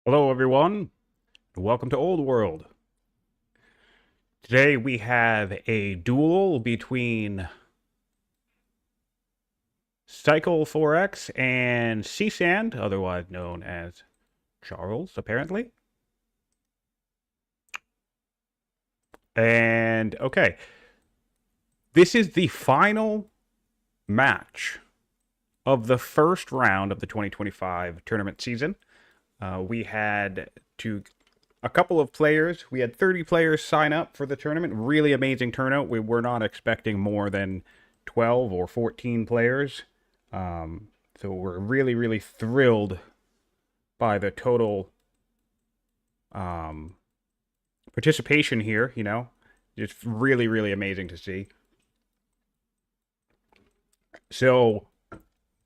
Hello, everyone. Welcome to Old World. Today we have a duel between Cycle4x and Seasand, otherwise known as Charles, apparently. And, okay, this is the final match of the first round of the 2025 tournament season. We had a couple of players. We had 30 players sign up for the tournament. Really amazing turnout. We were not expecting more than 12 or 14 players. So we're really, really thrilled by the total participation here, It's really, really amazing to see. So,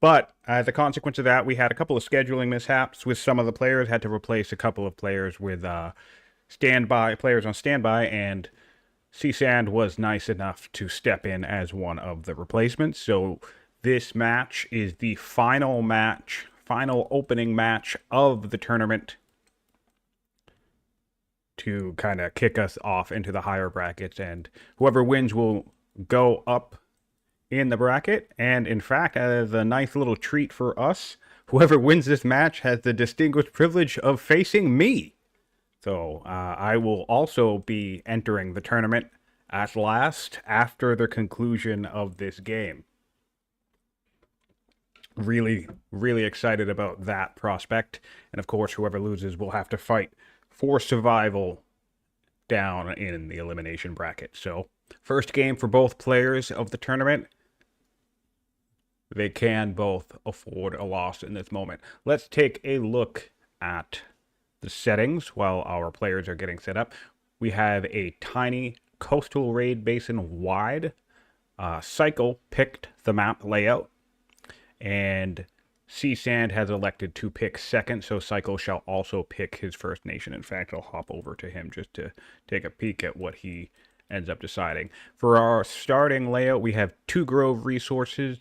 but as a consequence of that, we had a couple of scheduling mishaps with some of the players, had to replace a couple of players with players on standby, and Seasand was nice enough to step in as one of the replacements. So this match is the final opening match of the tournament to kind of kick us off into the higher brackets, and whoever wins will go up in the bracket. And in fact, as a nice little treat for us, whoever wins this match has the distinguished privilege of facing me. So I will also be entering the tournament at last after the conclusion of this game. Really, really excited about that prospect. And of course, whoever loses will have to fight for survival down in the elimination bracket. So, first game for both players of the tournament. They can both afford a loss in this moment. Let's take a look at the settings while our players are getting set up. We have a tiny coastal raid basin wide. Cycle picked the map layout, and Seasand has elected to pick second, so Cycle shall also pick his first nation. In fact, I'll hop over to him just to take a peek at what he ends up deciding. For our starting layout, we have 2 grove resources,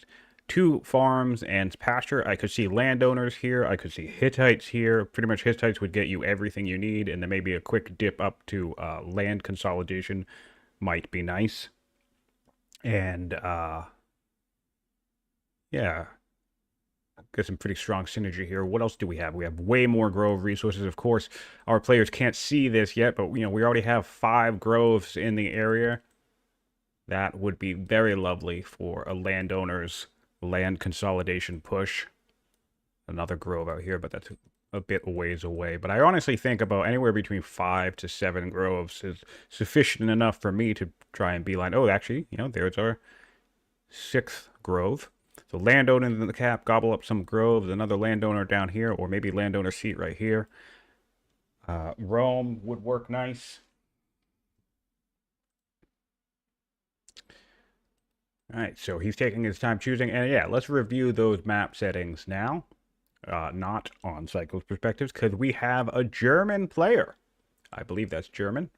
2 farms and pasture. I could see landowners here. I could see Hittites here. Pretty much Hittites would get you everything you need, and then maybe a quick dip up to land consolidation might be nice. And, yeah, got some pretty strong synergy here. What else do we have? We have way more grove resources. Of course, our players can't see this yet, but, we already have 5 groves in the area. That would be very lovely for a landowner's land consolidation push. Another grove out here, but that's a bit ways away. But I honestly think about anywhere between 5 to 7 groves is sufficient enough for me to try and beeline. Oh, actually, there's our 6th grove. So landowner in the cap, gobble up some groves, another landowner down here, or maybe landowner seat right here. Rome would work nice. All right, so he's taking his time choosing. And yeah, let's review those map settings now. Not on Cycle's perspectives, because we have a German player. I believe that's German.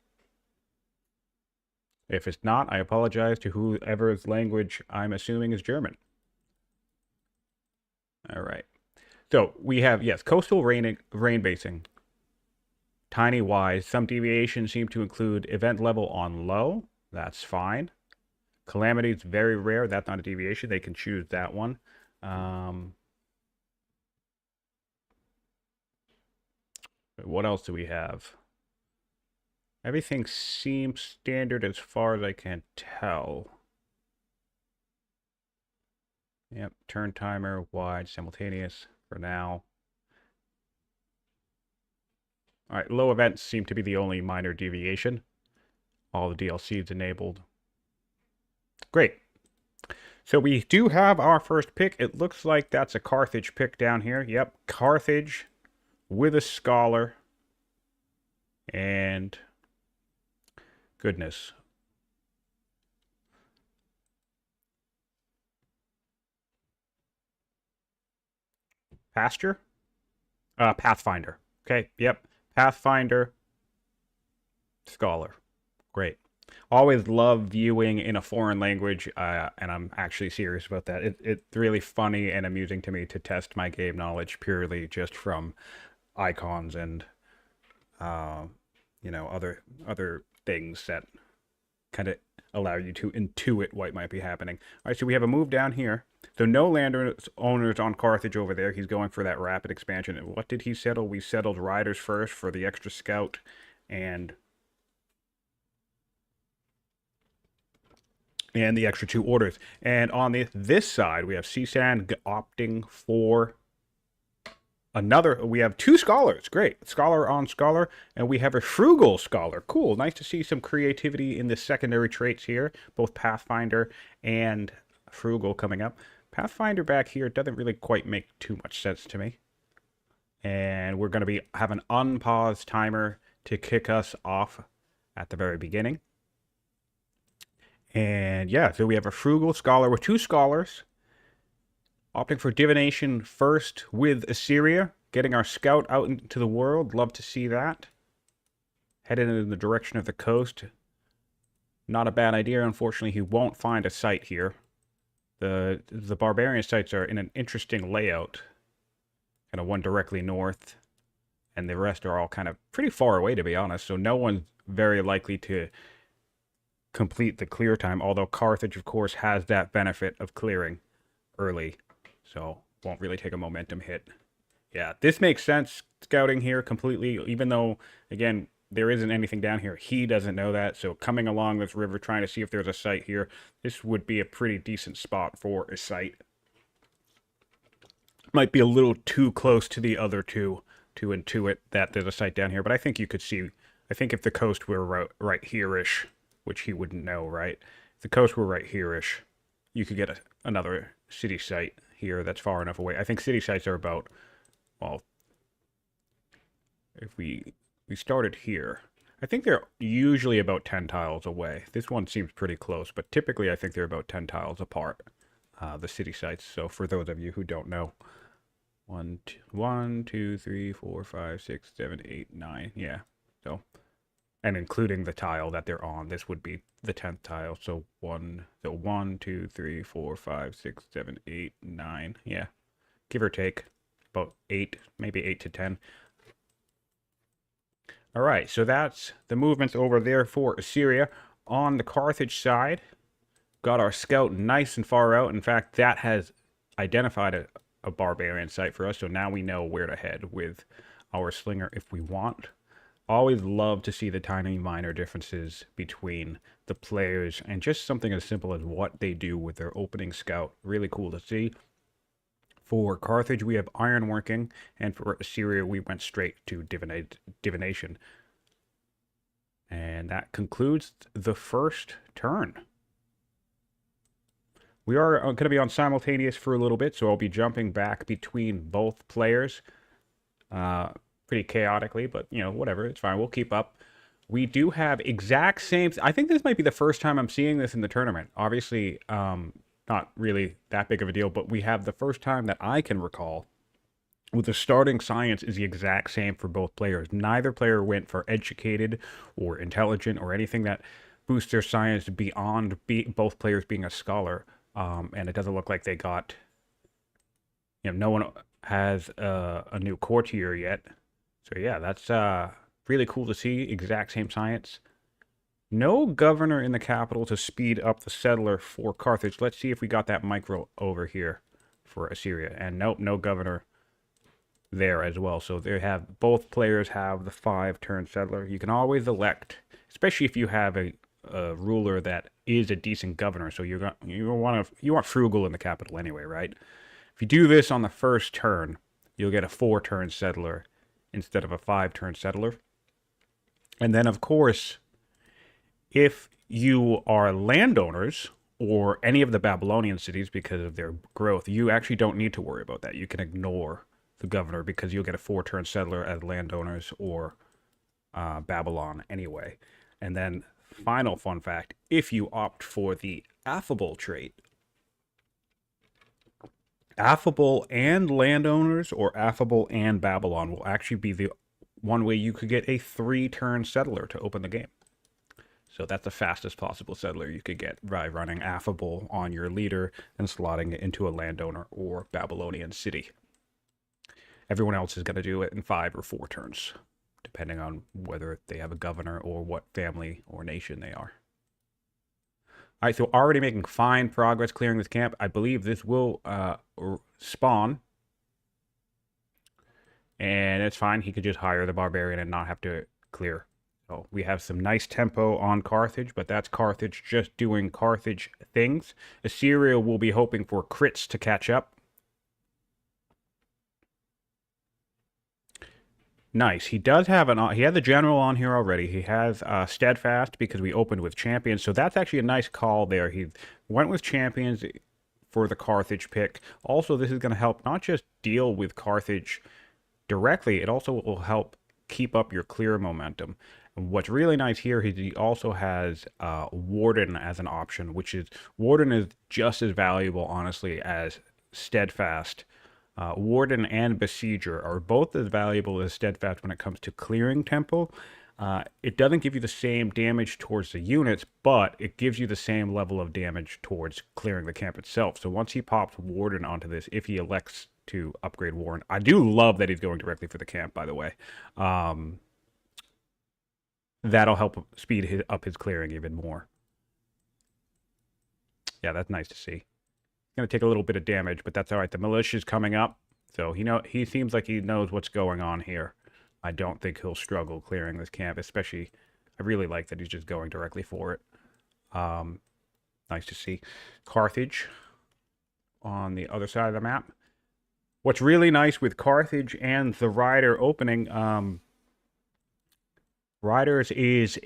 If it's not, I apologize to whoever's language I'm assuming is German. All right. So we have, yes, coastal rain basing. Tiny wise. Some deviations seem to include event level on low. That's fine. Calamity is very rare. That's not a deviation. They can choose that one. What else do we have? Everything seems standard as far as I can tell. Yep, turn timer, wide, simultaneous for now. All right, low events seem to be the only minor deviation. All the DLCs enabled. Great. So we do have our first pick. It looks like that's a Carthage pick down here. Yep, Carthage with a scholar. And goodness. Pasture? Pathfinder. Okay, yep. Pathfinder. Scholar. Great. Always love viewing in a foreign language, and I'm actually serious about that. It's really funny and amusing to me to test my game knowledge purely just from icons and you know, other things that kind of allow you to intuit what might be happening. All right, so we have a move down here. So no landowners on Carthage over there. He's going for that rapid expansion. And what did he settle? We settled riders first for the extra scout and the extra 2 orders. And on this side, we have Seasand opting for another. We have 2 scholars. Great. Scholar on scholar. And we have a frugal scholar. Cool. Nice to see some creativity in the secondary traits here. Both Pathfinder and frugal coming up. Pathfinder back here doesn't really quite make too much sense to me. And we're going to have an unpause timer to kick us off at the very beginning. And yeah, so we have a frugal scholar with 2 scholars. Opting for divination first with Assyria. Getting our scout out into the world. Love to see that. Headed in the direction of the coast. Not a bad idea. Unfortunately, he won't find a site here. The barbarian sites are in an interesting layout. Kind of one directly north. And the rest are all kind of pretty far away, to be honest. So no one's very likely to complete the clear time. Although Carthage, of course, has that benefit of clearing early. So won't really take a momentum hit. Yeah, this makes sense, scouting here completely, even though, again, there isn't anything down here. He doesn't know that, so coming along this river, trying to see if there's a site here, this would be a pretty decent spot for a site. Might be a little too close to the other 2 to intuit that there's a site down here, but I think you could see, I think if the coast were right here-ish, which he wouldn't know, right? If the coast were right here-ish, you could get another city site here that's far enough away. I think city sites are about, well, if we started here, I think they're usually about 10 tiles away. This one seems pretty close, but typically I think they're about 10 tiles apart, the city sites. So for those of you who don't know, 1, 2, 3, 4, 5, 6, 7, 8, 9. Yeah. So, and including the tile that they're on, this would be the 10th tile. So 1, 2, 3, 4, 5, 6, 7, 8, 9. Yeah. Give or take about 8, maybe 8 to 10. All right. So that's the movements over there for Assyria. On the Carthage side, got our scout nice and far out. In fact, that has identified a barbarian site for us. So now we know where to head with our slinger if we want. Always love to see the tiny minor differences between the players and just something as simple as what they do with their opening scout. Really cool to see. For Carthage, we have ironworking, and for Assyria, we went straight to divination. And that concludes the first turn. We are going to be on simultaneous for a little bit, so I'll be jumping back between both players. Pretty chaotically, but, you know, whatever. It's fine. We'll keep up. We do have exact same... I think this might be the first time I'm seeing this in the tournament. Obviously, not really that big of a deal, but we have the first time that I can recall with the starting science is the exact same for both players. Neither player went for educated or intelligent or anything that boosts their science beyond both players being a scholar. And it doesn't look like they got... You know, no one has a new courtier yet. So yeah, that's really cool to see. Exact same science. No governor in the capital to speed up the settler for Carthage. Let's see if we got that micro over here for Assyria. And nope, no governor there as well. So they have, both players have the 5-turn settler. You can always elect, especially if you have a ruler that is a decent governor. So you want frugal in the capital anyway, right? If you do this on the first turn, you'll get a 4-turn settler instead of a 5-turn settler. And then, of course, if you are landowners or any of the Babylonian cities because of their growth, you actually don't need to worry about that. You can ignore the governor because you'll get a 4-turn settler as landowners or Babylon anyway. And then, final fun fact, if you opt for the affable trait, affable and landowners or affable and Babylon will actually be the one way you could get a 3-turn settler to open the game. So that's the fastest possible settler you could get by running affable on your leader and slotting it into a landowner or Babylonian city. Everyone else is going to do it in 5 or 4 turns, depending on whether they have a governor or what family or nation they are. All right, so already making fine progress clearing this camp. I believe this will spawn. And it's fine. He could just hire the barbarian and not have to clear. So we have some nice tempo on Carthage, but that's Carthage just doing Carthage things. Assyria will be hoping for crits to catch up. Nice. He does have he had the general on here already. He has steadfast because we opened with champions. So that's actually a nice call there. He went with champions for the Carthage pick. Also, this is going to help not just deal with Carthage directly, it also will help keep up your clear momentum. And what's really nice here is he also has Warden as an option, which is Warden is just as valuable, honestly, as Steadfast. Warden and Besieger are both as valuable as Steadfast when it comes to clearing tempo. It doesn't give you the same damage towards the units, but it gives you the same level of damage towards clearing the camp itself. So once he pops Warden onto this, if he elects to upgrade Warden, I do love that he's going directly for the camp, by the way. That'll help speed up his clearing even more. Yeah, that's nice to see. Going to take a little bit of damage, but that's all right. The militia's coming up, so he seems like he knows what's going on here. I don't think he'll struggle clearing this camp, especially. I really like that he's just going directly for it. Nice to see. Carthage on the other side of the map. What's really nice with Carthage and the Rider opening, Riders is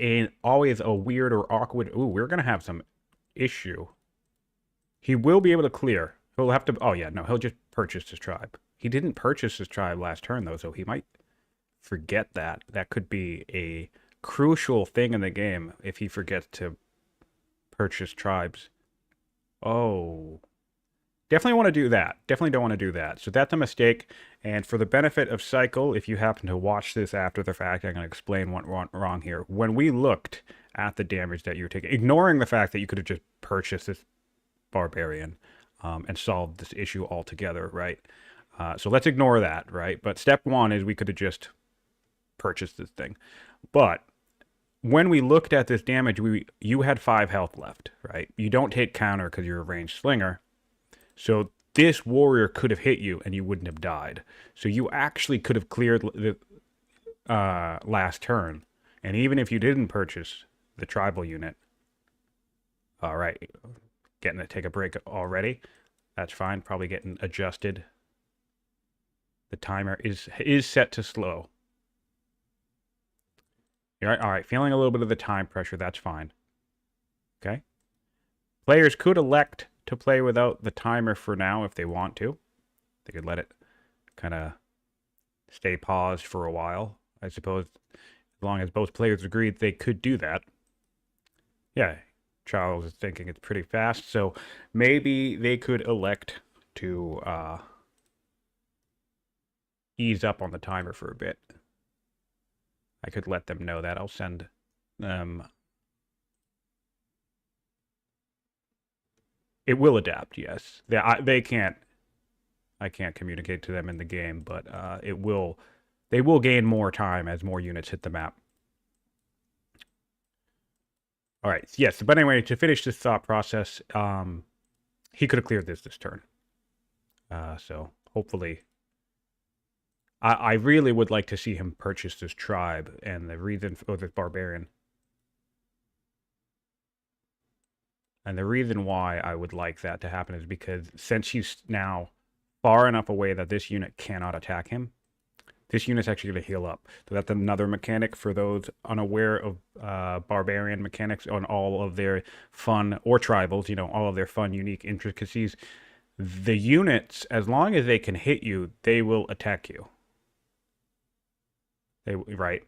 always a weird or awkward. Ooh, we're going to have some issue. He will be able to clear. He'll have to... Oh, yeah, no, he'll just purchase his tribe. He didn't purchase his tribe last turn, though, so he might forget that. That could be a crucial thing in the game if he forgets to purchase tribes. Oh... Definitely want to do that. Definitely don't want to do that. So that's a mistake. And for the benefit of Cycle, if you happen to watch this after the fact, I'm going to explain what went wrong here. When we looked at the damage that you were taking, ignoring the fact that you could have just purchased this barbarian and solved this issue altogether, right? So let's ignore that, right? But step one is we could have just purchased this thing. But when we looked at this damage, you had 5 health left, right? You don't take counter because you're a ranged slinger. So this warrior could have hit you and you wouldn't have died. So you actually could have cleared the last turn. And even if you didn't purchase the tribal unit, all right, getting to take a break already. That's fine. Probably getting adjusted. The timer is set to slow. All right, feeling a little bit of the time pressure. That's fine. Okay. Players could elect to play without the timer for now if they want to. They could let it kind of stay paused for a while. I suppose as long as both players agreed they could do that. Yeah, Charles is thinking it's pretty fast, so maybe they could elect to ease up on the timer for a bit. I could let them know that. I'll send them... It will adapt, yes. They can't. I can't communicate to them in the game, but it will. They will gain more time as more units hit the map. All right. Yes, but anyway, to finish this thought process, he could have cleared this turn. So hopefully, I really would like to see him purchase this tribe and the reason for this barbarian. And the reason why I would like that to happen is because since he's now far enough away that this unit cannot attack him, this unit's actually going to heal up. So that's another mechanic for those unaware of barbarian mechanics on all of their fun, or tribals, you know, all of their fun, unique intricacies. The units, as long as they can hit you, they will attack you. Right?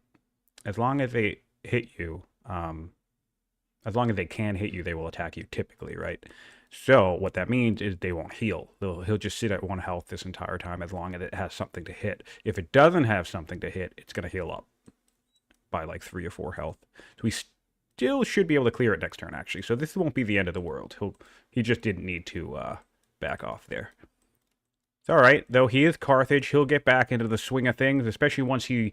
As long as they hit you, as long as they can hit you, they will attack you typically, right? So what that means is they won't heal. He'll just sit at 1 health this entire time as long as it has something to hit. If it doesn't have something to hit, it's going to heal up by like 3 or 4 health. So we still should be able to clear it next turn, actually. So this won't be the end of the world. He just didn't need to back off there. It's all right, though he is Carthage. He'll get back into the swing of things, especially once he,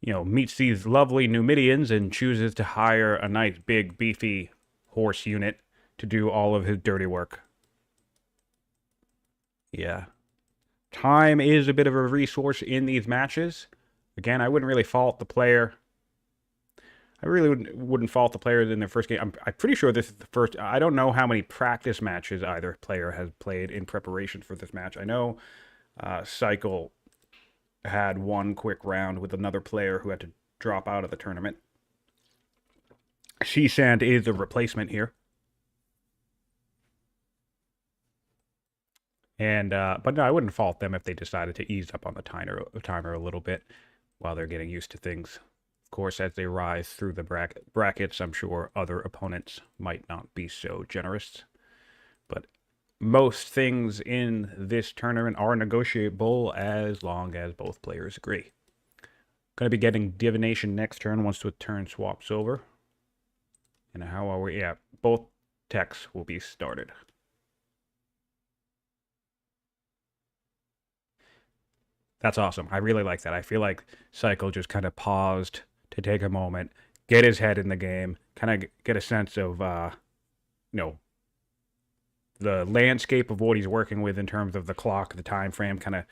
meets these lovely Numidians and chooses to hire a nice, big, beefy horse unit to do all of his dirty work. Yeah. Time is a bit of a resource in these matches. Again, I wouldn't really fault the player. I really wouldn't fault the players in their first game. I'm pretty sure this is the first. I don't know how many practice matches either player has played in preparation for this match. I know Cycle had one quick round with another player who had to drop out of the tournament. Seasand is a replacement here. And but no, I wouldn't fault them if they decided to ease up on the timer a little bit while they're getting used to things. Of course, as they rise through the brackets, I'm sure other opponents might not be so generous. But most things in this tournament are negotiable as long as both players agree. Going to be getting divination next turn once the turn swaps over. And how are we? Yeah, both techs will be started. That's awesome. I really like that. I feel like Cycle just kind of paused to take a moment, get his head in the game, kind of get a sense of, the landscape of what he's working with in terms of the clock, the time frame, kind of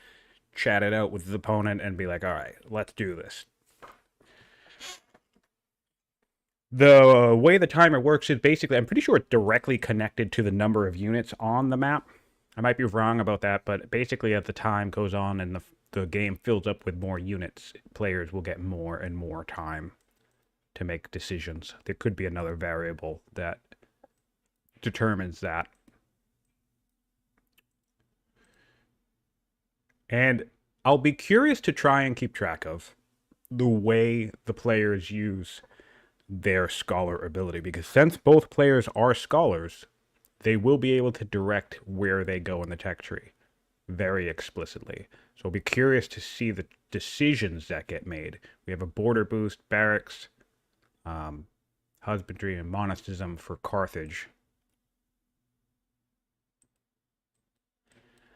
chat it out with his opponent and be like, all right, let's do this. The way the timer works is basically, I'm pretty sure it's directly connected to the number of units on the map. I might be wrong about that, but basically as the time goes on and the game fills up with more units, players will get more and more time to make decisions. There could be another variable that determines that. And I'll be curious to try and keep track of the way the players use their scholar ability, because since both players are scholars, they will be able to direct where they go in the tech tree very explicitly. So I'll be curious to see the decisions that get made. We have a border boost, barracks, husbandry, and monasticism for Carthage.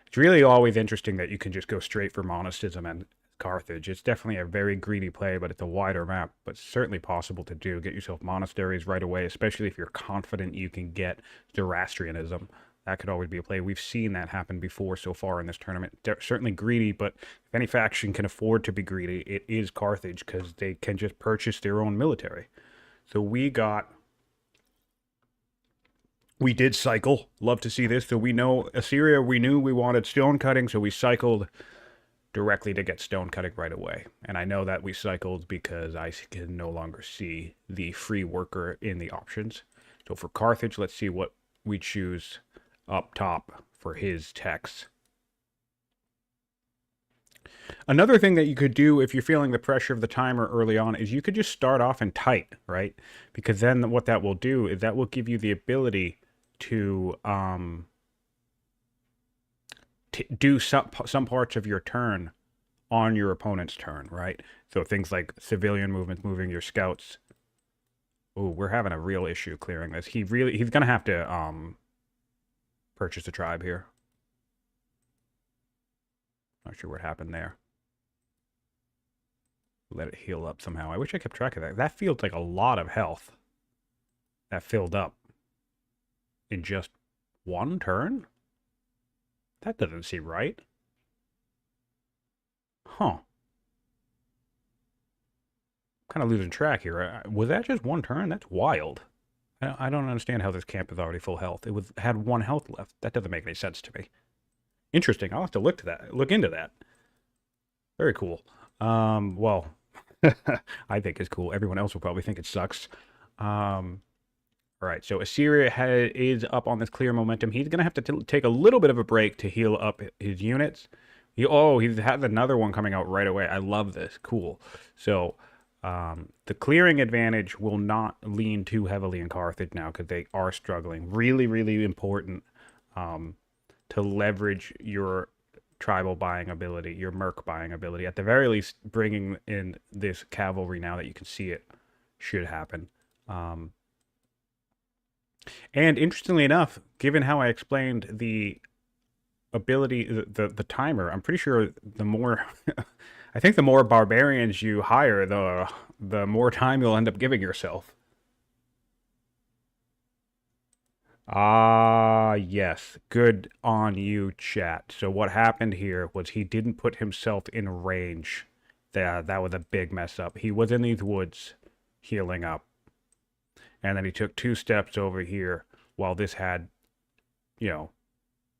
It's really always interesting that you can just go straight for monasticism and Carthage. It's definitely a very greedy play, but it's a wider map, but certainly possible to do. Get yourself monasteries right away, especially if you're confident you can get Zoroastrianism. That could always be a play. We've seen that happen before so far in this tournament. They're certainly greedy, but if any faction can afford to be greedy, it is Carthage, because they can just purchase their own military. So we did cycle. Love to see this. So we know Assyria, we knew we wanted stone cutting, so we cycled directly to get stone cutting right away. And I know that we cycled because I can no longer see the free worker in the options. So for Carthage, let's see what we choose up top for his techs. Another thing that you could do if you're feeling the pressure of the timer early on is you could just start off in tight, right? Because then what that will do is that will give you the ability to do some parts of your turn on your opponent's turn, right? So things like civilian movements, moving your scouts. Oh, we're having a real issue clearing this. He's gonna have to purchase a tribe here. Not sure what happened there. Let it heal up somehow. I wish I kept track of that. That feels like a lot of health that filled up in just one turn? That doesn't seem right. Huh. Kind of losing track here. Was that just one turn? That's wild. I don't understand how this camp is already full health. It had one health left. That doesn't make any sense to me. Interesting. I'll have to look into that. Very cool. Well, I think it's cool. Everyone else will probably think it sucks. All right, so Assyria is up on this clear momentum. He's going to have to take a little bit of a break to heal up his units. He has another one coming out right away. I love this. Cool. So the clearing advantage will not lean too heavily in Carthage now because they are struggling. Really, really important to leverage your tribal buying ability, your merc buying ability. At the very least, bringing in this cavalry now that you can see it should happen. And interestingly enough, given how I explained the ability, the timer, I'm pretty sure the more, I think the more barbarians you hire, the more time you'll end up giving yourself. Ah, yes. Good on you, chat. So what happened here was he didn't put himself in range. That was a big mess up. He was in these woods healing up. And then he took 2 steps over here while this had, you know,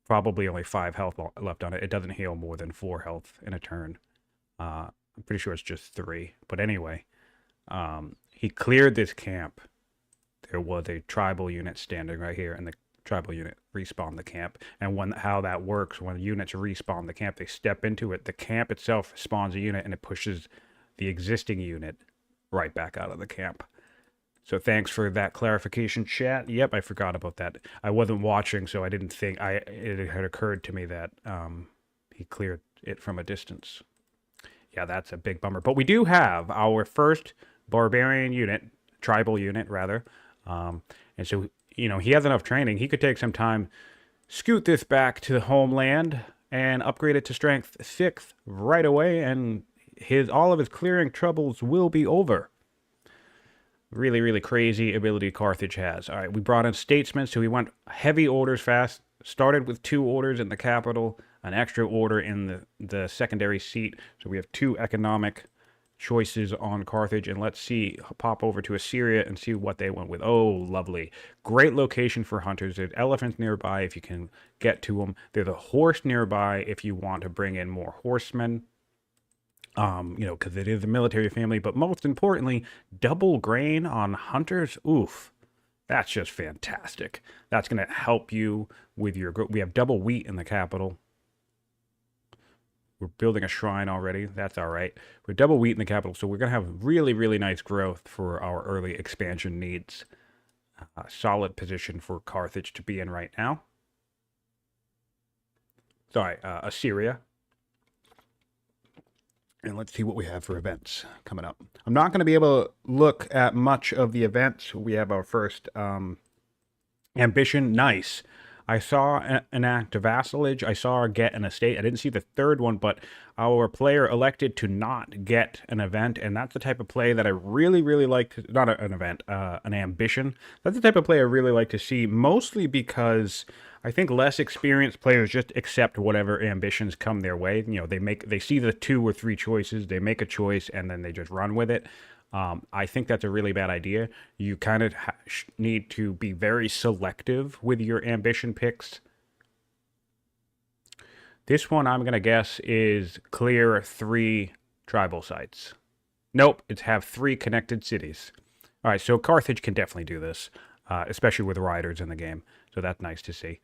probably only 5 health left on it. It doesn't heal more than 4 health in a turn. I'm pretty sure it's just 3. But anyway, he cleared this camp. There was a tribal unit standing right here, and the tribal unit respawned the camp. And how that works, when units respawn the camp, they step into it. The camp itself spawns a unit, and it pushes the existing unit right back out of the camp. So thanks for that clarification, chat. Yep, I forgot about that. I wasn't watching, so I didn't think it had occurred to me that he cleared it from a distance. Yeah, that's a big bummer. But we do have our first barbarian unit, tribal unit rather. And so, he has enough training. He could take some time, scoot this back to the homeland, and upgrade it to strength 6 right away, and all of his clearing troubles will be over. Really, really crazy ability Carthage has. All right, we brought in statesmen, so we went heavy orders fast. Started with 2 orders in the capital, an extra order in the secondary seat. So we have 2 economic choices on Carthage. And let's pop over to Assyria and see what they went with. Oh, lovely. Great location for hunters. There's elephants nearby if you can get to them. There's a horse nearby if you want to bring in more horsemen. Because it is a military family, but most importantly, double grain on hunters. Oof, that's just fantastic. That's going to help you with your growth. We have double wheat in the capital. We're building a shrine already. That's all right. We're double wheat in the capital, so we're going to have really, really nice growth for our early expansion needs. Solid position for Carthage to be in right now. Sorry, Assyria. And let's see what we have for events coming up. I'm not going to be able to look at much of the events. We have our first ambition. Nice. I saw enact a vassalage. I saw her get an estate. I didn't see the third one, but our player elected to not get an event, and that's the type of play that I really, really like. Not an event, an ambition. That's the type of play I really like to see, mostly because I think less experienced players just accept whatever ambitions come their way. They see the 2 or 3 choices, they make a choice, and then they just run with it. I think that's a really bad idea. You kind of need to be very selective with your ambition picks. This one, I'm going to guess, is clear 3 tribal sites. Nope, it's have 3 connected cities. All right, so Carthage can definitely do this, especially with riders in the game. So that's nice to see.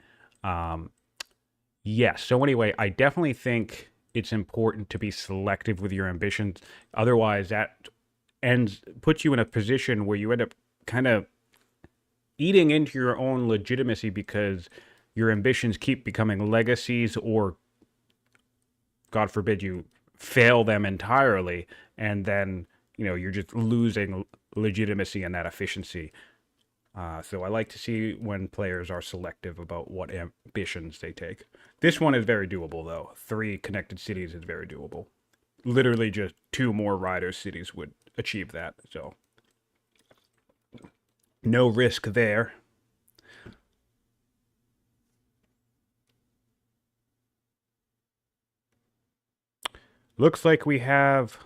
Yes, so anyway, I definitely think it's important to be selective with your ambitions. Otherwise, that puts you in a position where you end up kind of eating into your own legitimacy because your ambitions keep becoming legacies, or God forbid you fail them entirely, and then you're just losing legitimacy and that efficiency. So I like to see when players are selective about what ambitions they take. This one is very doable, though. 3 connected cities is very doable. Literally just 2 more riders cities would achieve that, so no risk there. Looks like we have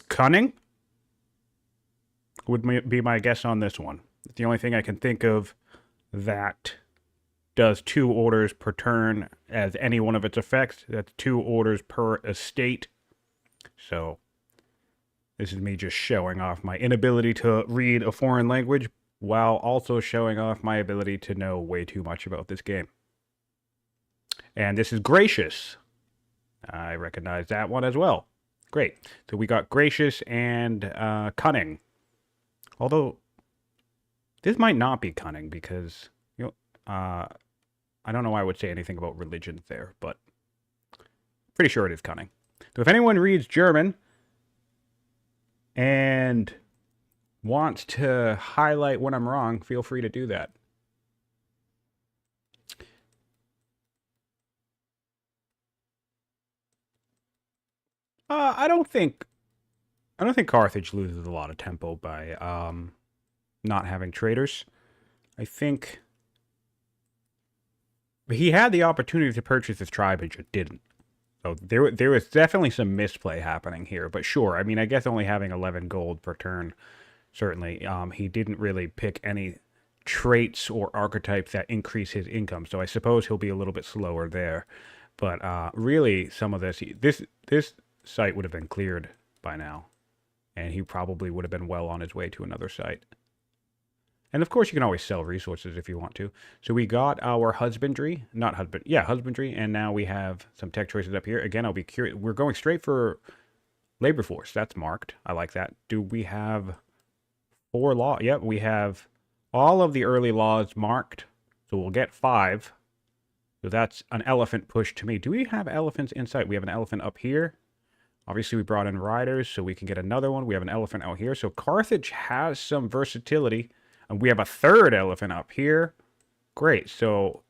cunning would be my guess on this one. It's the only thing I can think of that does 2 orders per turn as any one of its effects. That's 2 orders per estate. So this is me just showing off my inability to read a foreign language while also showing off my ability to know way too much about this game. And this is gracious. I recognize that one as well. Great. So we got gracious and cunning. Although this might not be cunning because I don't know why I would say anything about religion there, but pretty sure it is cunning. So if anyone reads German and wants to highlight when I'm wrong, feel free to do that. I don't think Carthage loses a lot of tempo by not having traders. I think he had the opportunity to purchase his tribe and just didn't. So there was definitely some misplay happening here. But sure, I mean, I guess only having 11 gold per turn, certainly. He didn't really pick any traits or archetypes that increase his income. So I suppose he'll be a little bit slower there. But really, some of this site would have been cleared by now, and he probably would have been well on his way to another site. And of course, you can always sell resources if you want to. So we got our husbandry, husbandry, and now we have some tech choices up here. Again, I'll be curious. We're going straight for labor force. That's marked. I like that. Do we have 4 law? Yep, we have all of the early laws marked. So we'll get 5. So that's an elephant push to me. Do we have elephants inside? We have an elephant up here. Obviously, we brought in riders, so we can get another one. We have an elephant out here. So Carthage has some versatility. And we have a 3rd elephant up here. Great. So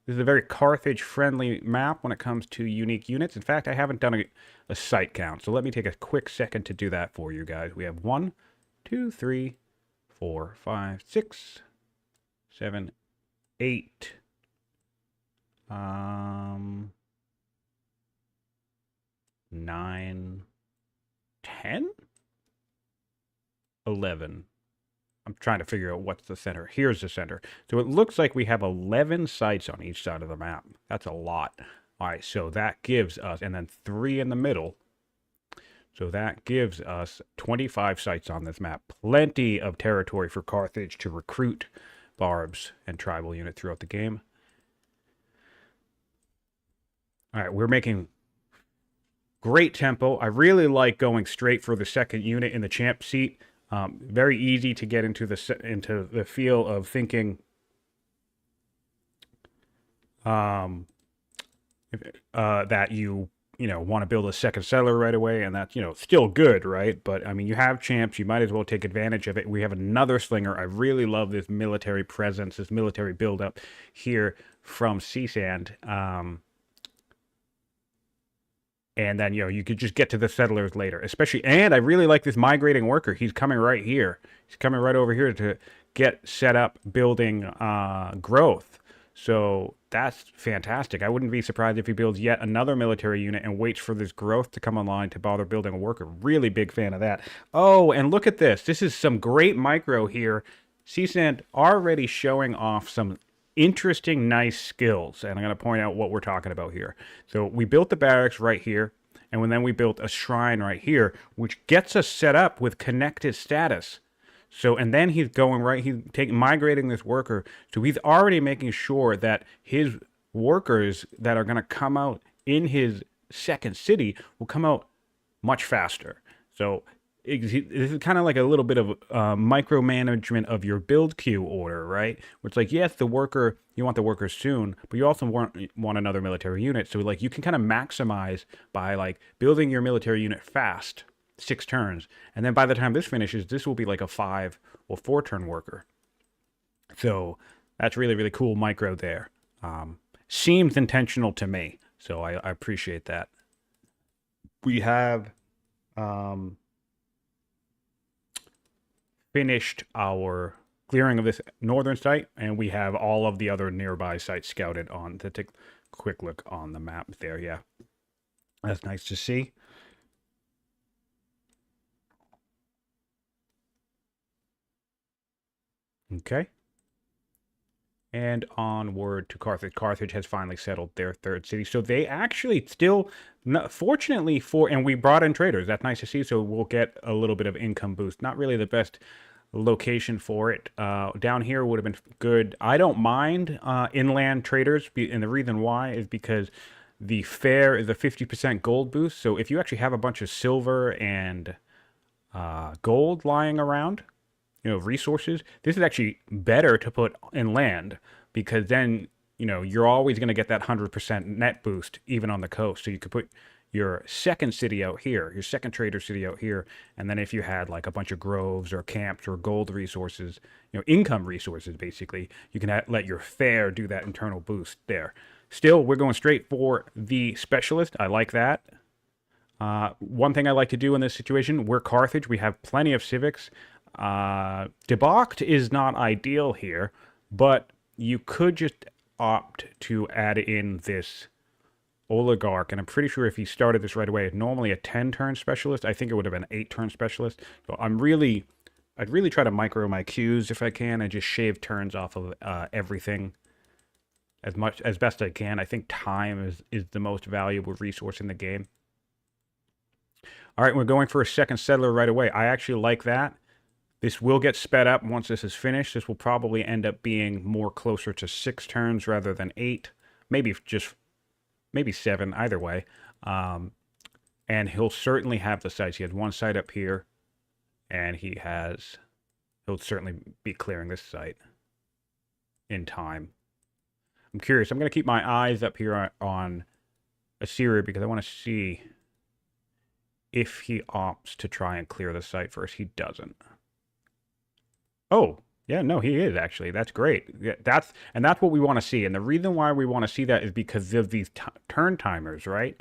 this is a very Carthage-friendly map when it comes to unique units. In fact, I haven't done a site count. So let me take a quick second to do that for you guys. We have 1, 2, 3, 4, 5, 6, 7, 8. 9, 10, 11. I'm trying to figure out what's the center. Here's the center. So it looks like we have 11 sites on each side of the map. That's a lot. All right, so that gives us, and then 3 in the middle. So that gives us 25 sites on this map. Plenty of territory for Carthage to recruit barbs and tribal unit throughout the game. All right, we're making great tempo. I really like going straight for the 2nd unit in the champ seat. Very easy to get into the feel of thinking that you want to build a 2nd settler right away, and that's still good, right? But I mean, you have champs, you might as well take advantage of it. We have another slinger. I really love this military presence, this military buildup here from Seasand. And then, you could just get to the settlers later. Especially, and I really like this migrating worker. He's coming right here. He's coming right over here to get set up building growth. So that's fantastic. I wouldn't be surprised if he builds yet another military unit and waits for this growth to come online to bother building a worker. Really big fan of that. Oh, and look at this. This is some great micro here. Seasand already showing off some interesting, nice skills. And I'm going to point out what we're talking about here. So we built the barracks right here. And then we built a shrine right here, which gets us set up with connected status. So, and then he's going right, migrating this worker. So he's already making sure that his workers that are going to come out in his 2nd city will come out much faster. So this is kind of like a little bit of micromanagement of your build queue order, right? Where it's like, yes, you want the worker soon, but you also want another military unit. So like you can kind of maximize by like building your military unit fast, 6 turns. And then by the time this finishes, this will be like a 5 or 4 turn worker. So that's really, really cool micro there. Seems intentional to me. So I appreciate that. We have finished our clearing of this northern site, and we have all of the other nearby sites scouted on. To take a quick look on the map there. Yeah, that's nice to see. Okay. And onward to Carthage. Carthage has finally settled their 3rd city. So they actually still, fortunately and we brought in traders. That's nice to see. So we'll get a little bit of income boost. Not really the best location for it. Down here would have been good. I don't mind inland traders. And the reason why is because the fair is a 50% gold boost. So if you actually have a bunch of silver and gold lying around, resources, this is actually better to put inland, because then, you're always going to get that 100% net boost even on the coast. So you could put your 2nd city out here, your 2nd trader city out here, and then if you had like a bunch of groves or camps or gold resources, income resources, basically, you can let your fair do that internal boost there. Still, we're going straight for the specialist. I like that. One thing I like to do in this situation, we're Carthage. We have plenty of civics. Debauched is not ideal here, but you could just opt to add in this oligarch, and I'm pretty sure if he started this right away, normally a 10-turn specialist, I think it would have been an 8-turn specialist. So I'd really try to micro my queues if I can and just shave turns off of everything as best I can. I think time is the most valuable resource in the game. All right, we're going for a second settler right away. I actually like that. This will get sped up once this is finished. This will probably end up being more closer to 6 turns rather than 8. Maybe 7, either way. And he'll certainly have the sites. He has one site up here, and he'll certainly be clearing this site in time. I'm curious. I'm going to keep my eyes up here on Assyria because I want to see if he opts to try and clear the site first. He doesn't. Oh, yeah, no, he is actually. That's great. Yeah, that's what we want to see. And the reason why we want to see that is because of these turn timers, right?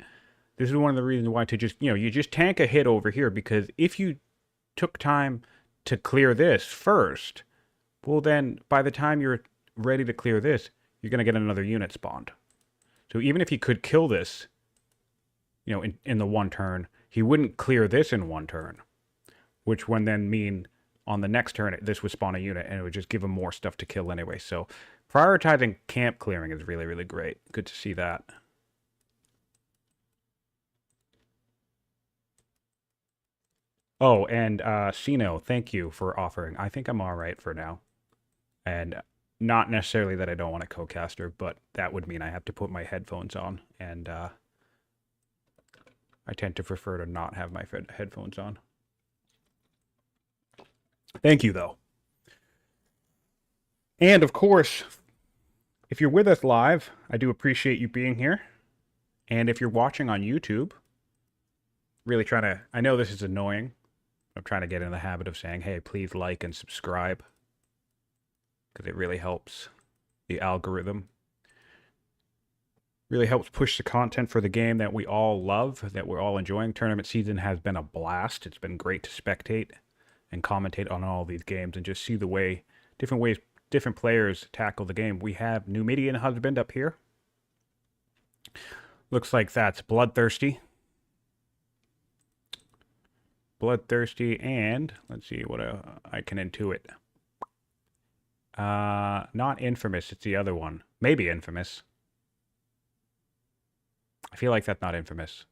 This is one of the reasons why to just, you just tank a hit over here, because if you took time to clear this first, well, then by the time you're ready to clear this, you're going to get another unit spawned. So even if he could kill this, in the one turn, he wouldn't clear this in one turn, which would then mean on the next turn, this would spawn a unit, and it would just give him more stuff to kill anyway. So prioritizing camp clearing is really, really great. Good to see that. Oh, and Sino, thank you for offering. I think I'm all right for now. And not necessarily that I don't want a co-caster, but that would mean I have to put my headphones on. And I tend to prefer to not have my headphones on. Thank you, though. And, of course, if you're with us live, I do appreciate you being here. And if you're watching on YouTube, really trying to... I know this is annoying. I'm trying to get in the habit of saying, hey, please like and subscribe, because it really helps the algorithm. Really helps push the content for the game that we all love, that we're all enjoying. Tournament season has been a blast. It's been great to spectate and commentate on all these games and just see the different ways different players tackle the game. We have Numidian Husband up here. Looks like that's Bloodthirsty. Bloodthirsty, and let's see what I can intuit. Not Infamous, it's the other one. Maybe Infamous. I feel like that's not Infamous.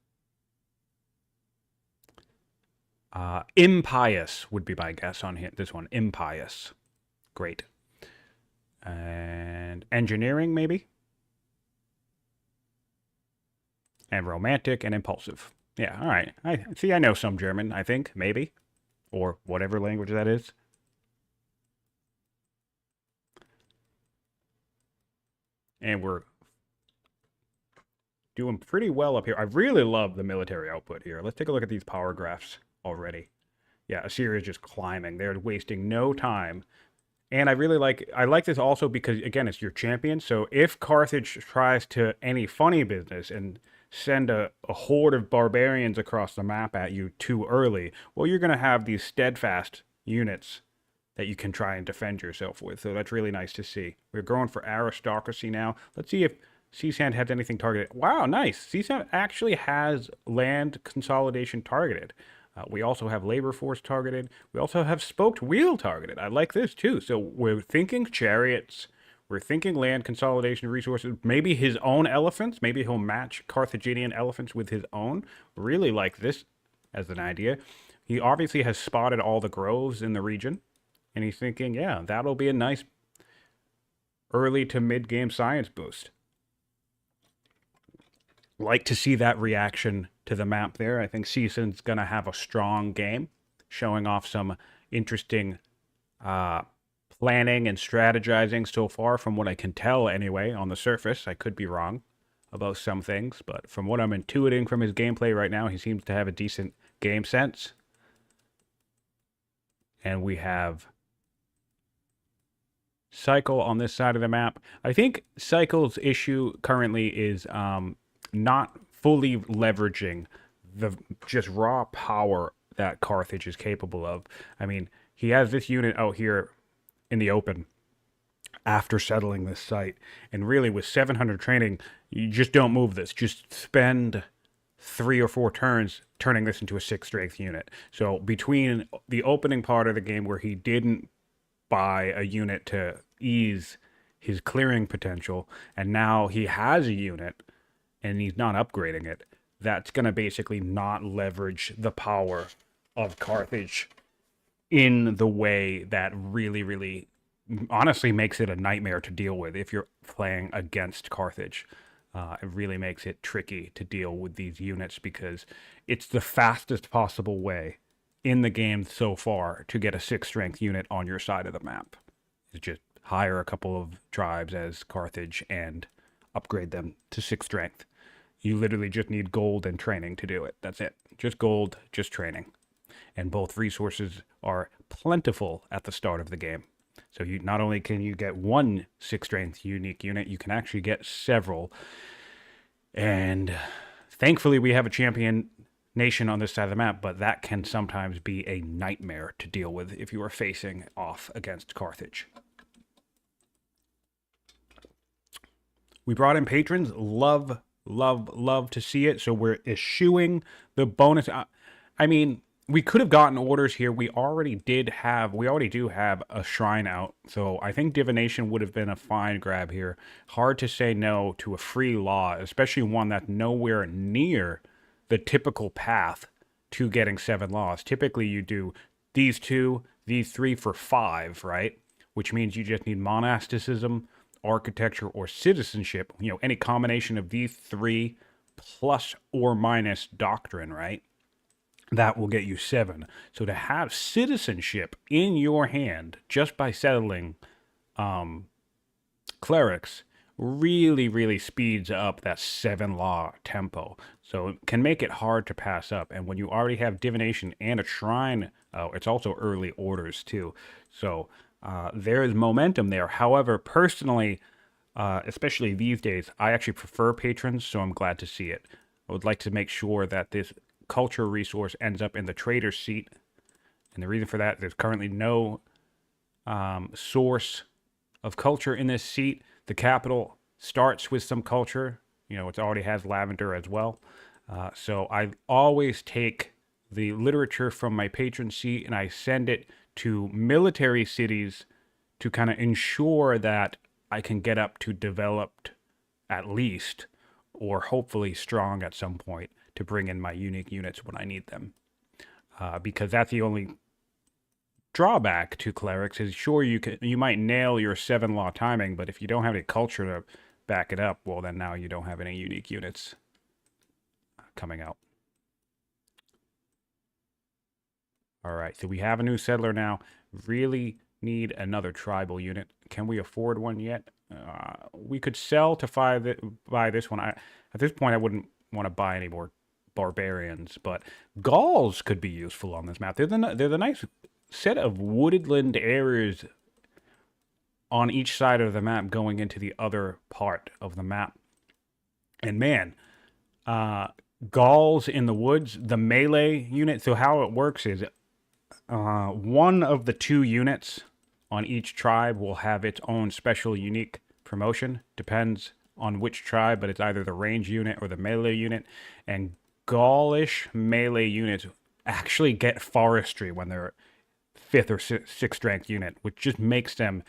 Impious would be my guess on this one. Impious. Great. And Engineering, maybe? And Romantic and Impulsive. Yeah, all right. I know some German, I think, maybe. Or whatever language that is. And we're doing pretty well up here. I really love the military output here. Let's take a look at these power graphs already. Yeah, Assyria is just climbing. They're wasting no time. And I like this also because, again, it's your champion. So if Carthage tries to any funny business and send a horde of barbarians across the map at you too early, well, you're going to have these steadfast units that you can try and defend yourself with. So that's really nice to see. We're going for aristocracy now. Let's see if Seasand has anything targeted. Wow, nice. Seasand actually has land consolidation targeted. We also have labor force targeted. We also have spoked wheel targeted. I like this too. So we're thinking chariots. We're thinking land consolidation resources. Maybe his own elephants. Maybe he'll match Carthaginian elephants with his own. Really like this as an idea. He obviously has spotted all the groves in the region. And he's thinking, yeah, that'll be a nice early to mid-game science boost. Like to see that reaction to the map there. I think Seasand's going to have a strong game, showing off some interesting planning and strategizing so far, from what I can tell anyway, on the surface. I could be wrong about some things, but from what I'm intuiting from his gameplay right now, he seems to have a decent game sense. And we have Cycle on this side of the map. I think Cycle's issue currently is not fully leveraging the just raw power that Carthage is capable of. I mean, he has this unit out here in the open after settling this site. And really, with 700 training, you just don't move this. Just spend 3 or 4 turns turning this into a 6 strength unit. So between the opening part of the game where he didn't buy a unit to ease his clearing potential, and now he has a unit and he's not upgrading it, that's going to basically not leverage the power of Carthage in the way that really, really honestly makes it a nightmare to deal with if you're playing against Carthage. It really makes it tricky to deal with these units because it's the fastest possible way in the game so far to get a 6 strength unit on your side of the map. It's just hire a couple of tribes as Carthage and upgrade them to 6 strength. You literally just need gold and training to do it. That's it. Just gold, just training. And both resources are plentiful at the start of the game. So you not only can you get 1 6 strength unique unit, you can actually get several. And thankfully we have a champion nation on this side of the map, but that can sometimes be a nightmare to deal with if you are facing off against Carthage. We brought in patrons. Love to see it. So we're eschewing the bonus. I mean, we could have gotten orders here. We already do have a shrine out. So I think divination would have been a fine grab here. Hard to say no to a free law, especially one that's nowhere near the typical path to getting 7 laws. Typically you do these 2, these 3 for 5, right? Which means you just need monasticism, architecture, or citizenship. You know, any combination of these 3 plus or minus doctrine, right? That will get you 7. So to have citizenship in your hand just by settling clerics really speeds up that 7 law tempo. So it can make it hard to pass up. And when you already have divination and a shrine, it's also early orders too. So there is momentum there. However, personally, especially these days, I actually prefer patrons, so I'm glad to see it. I would like to make sure that this culture resource ends up in the trader's seat. And the reason for that, there's currently no source of culture in this seat. The capital starts with some culture. You know, it already has lavender as well. So I always take the literature from my patron seat and I send it to military cities to kind of ensure that I can get up to developed at least, or hopefully strong at some point, to bring in my unique units when I need them. Because that's the only drawback to clerics is, sure, you might nail your 7 law timing, but if you don't have any culture to back it up, well, then now you don't have any unique units coming out. All right, so we have a new settler now. Really need another tribal unit. Can we afford one yet? We could sell to buy this one. At this point, I wouldn't want to buy any more barbarians, but Gauls could be useful on this map. They're the nice set of woodland areas on each side of the map going into the other part of the map. And man, Gauls in the woods, the melee unit. So how it works is one of the 2 units on each tribe will have its own special unique promotion. Depends on which tribe, but it's either the range unit or the melee unit. And Gaulish melee units actually get forestry when they're 5th or 6th strength unit, which just makes them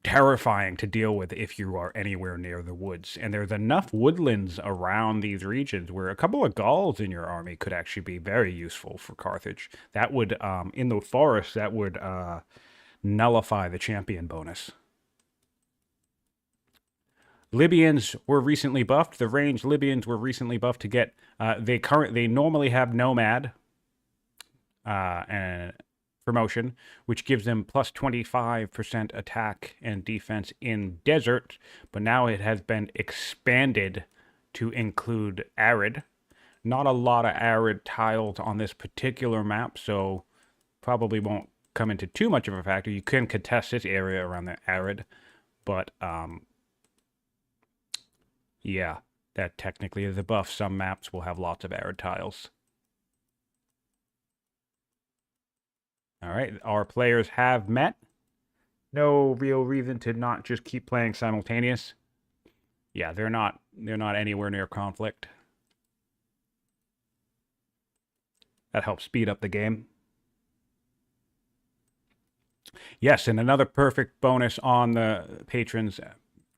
terrifying to deal with if you are anywhere near the woods. And there's enough woodlands around these regions where a couple of Gauls in your army could actually be very useful for Carthage. That would, in the forest, that would nullify the champion bonus. Libyans were recently buffed. The ranged Libyans were recently buffed to get, they normally have Nomad and promotion, which gives them plus 25% attack and defense in desert, but now it has been expanded to include arid. Not a lot of arid tiles on this particular map, so probably won't come into too much of a factor. You can contest this area around the arid, but yeah, That technically is a buff. Some maps will have lots of arid tiles. All right, our players have met. No real reason to not just keep playing simultaneous. Yeah, they're not anywhere near conflict. That helps speed up the game. Yes, and another perfect bonus on the patrons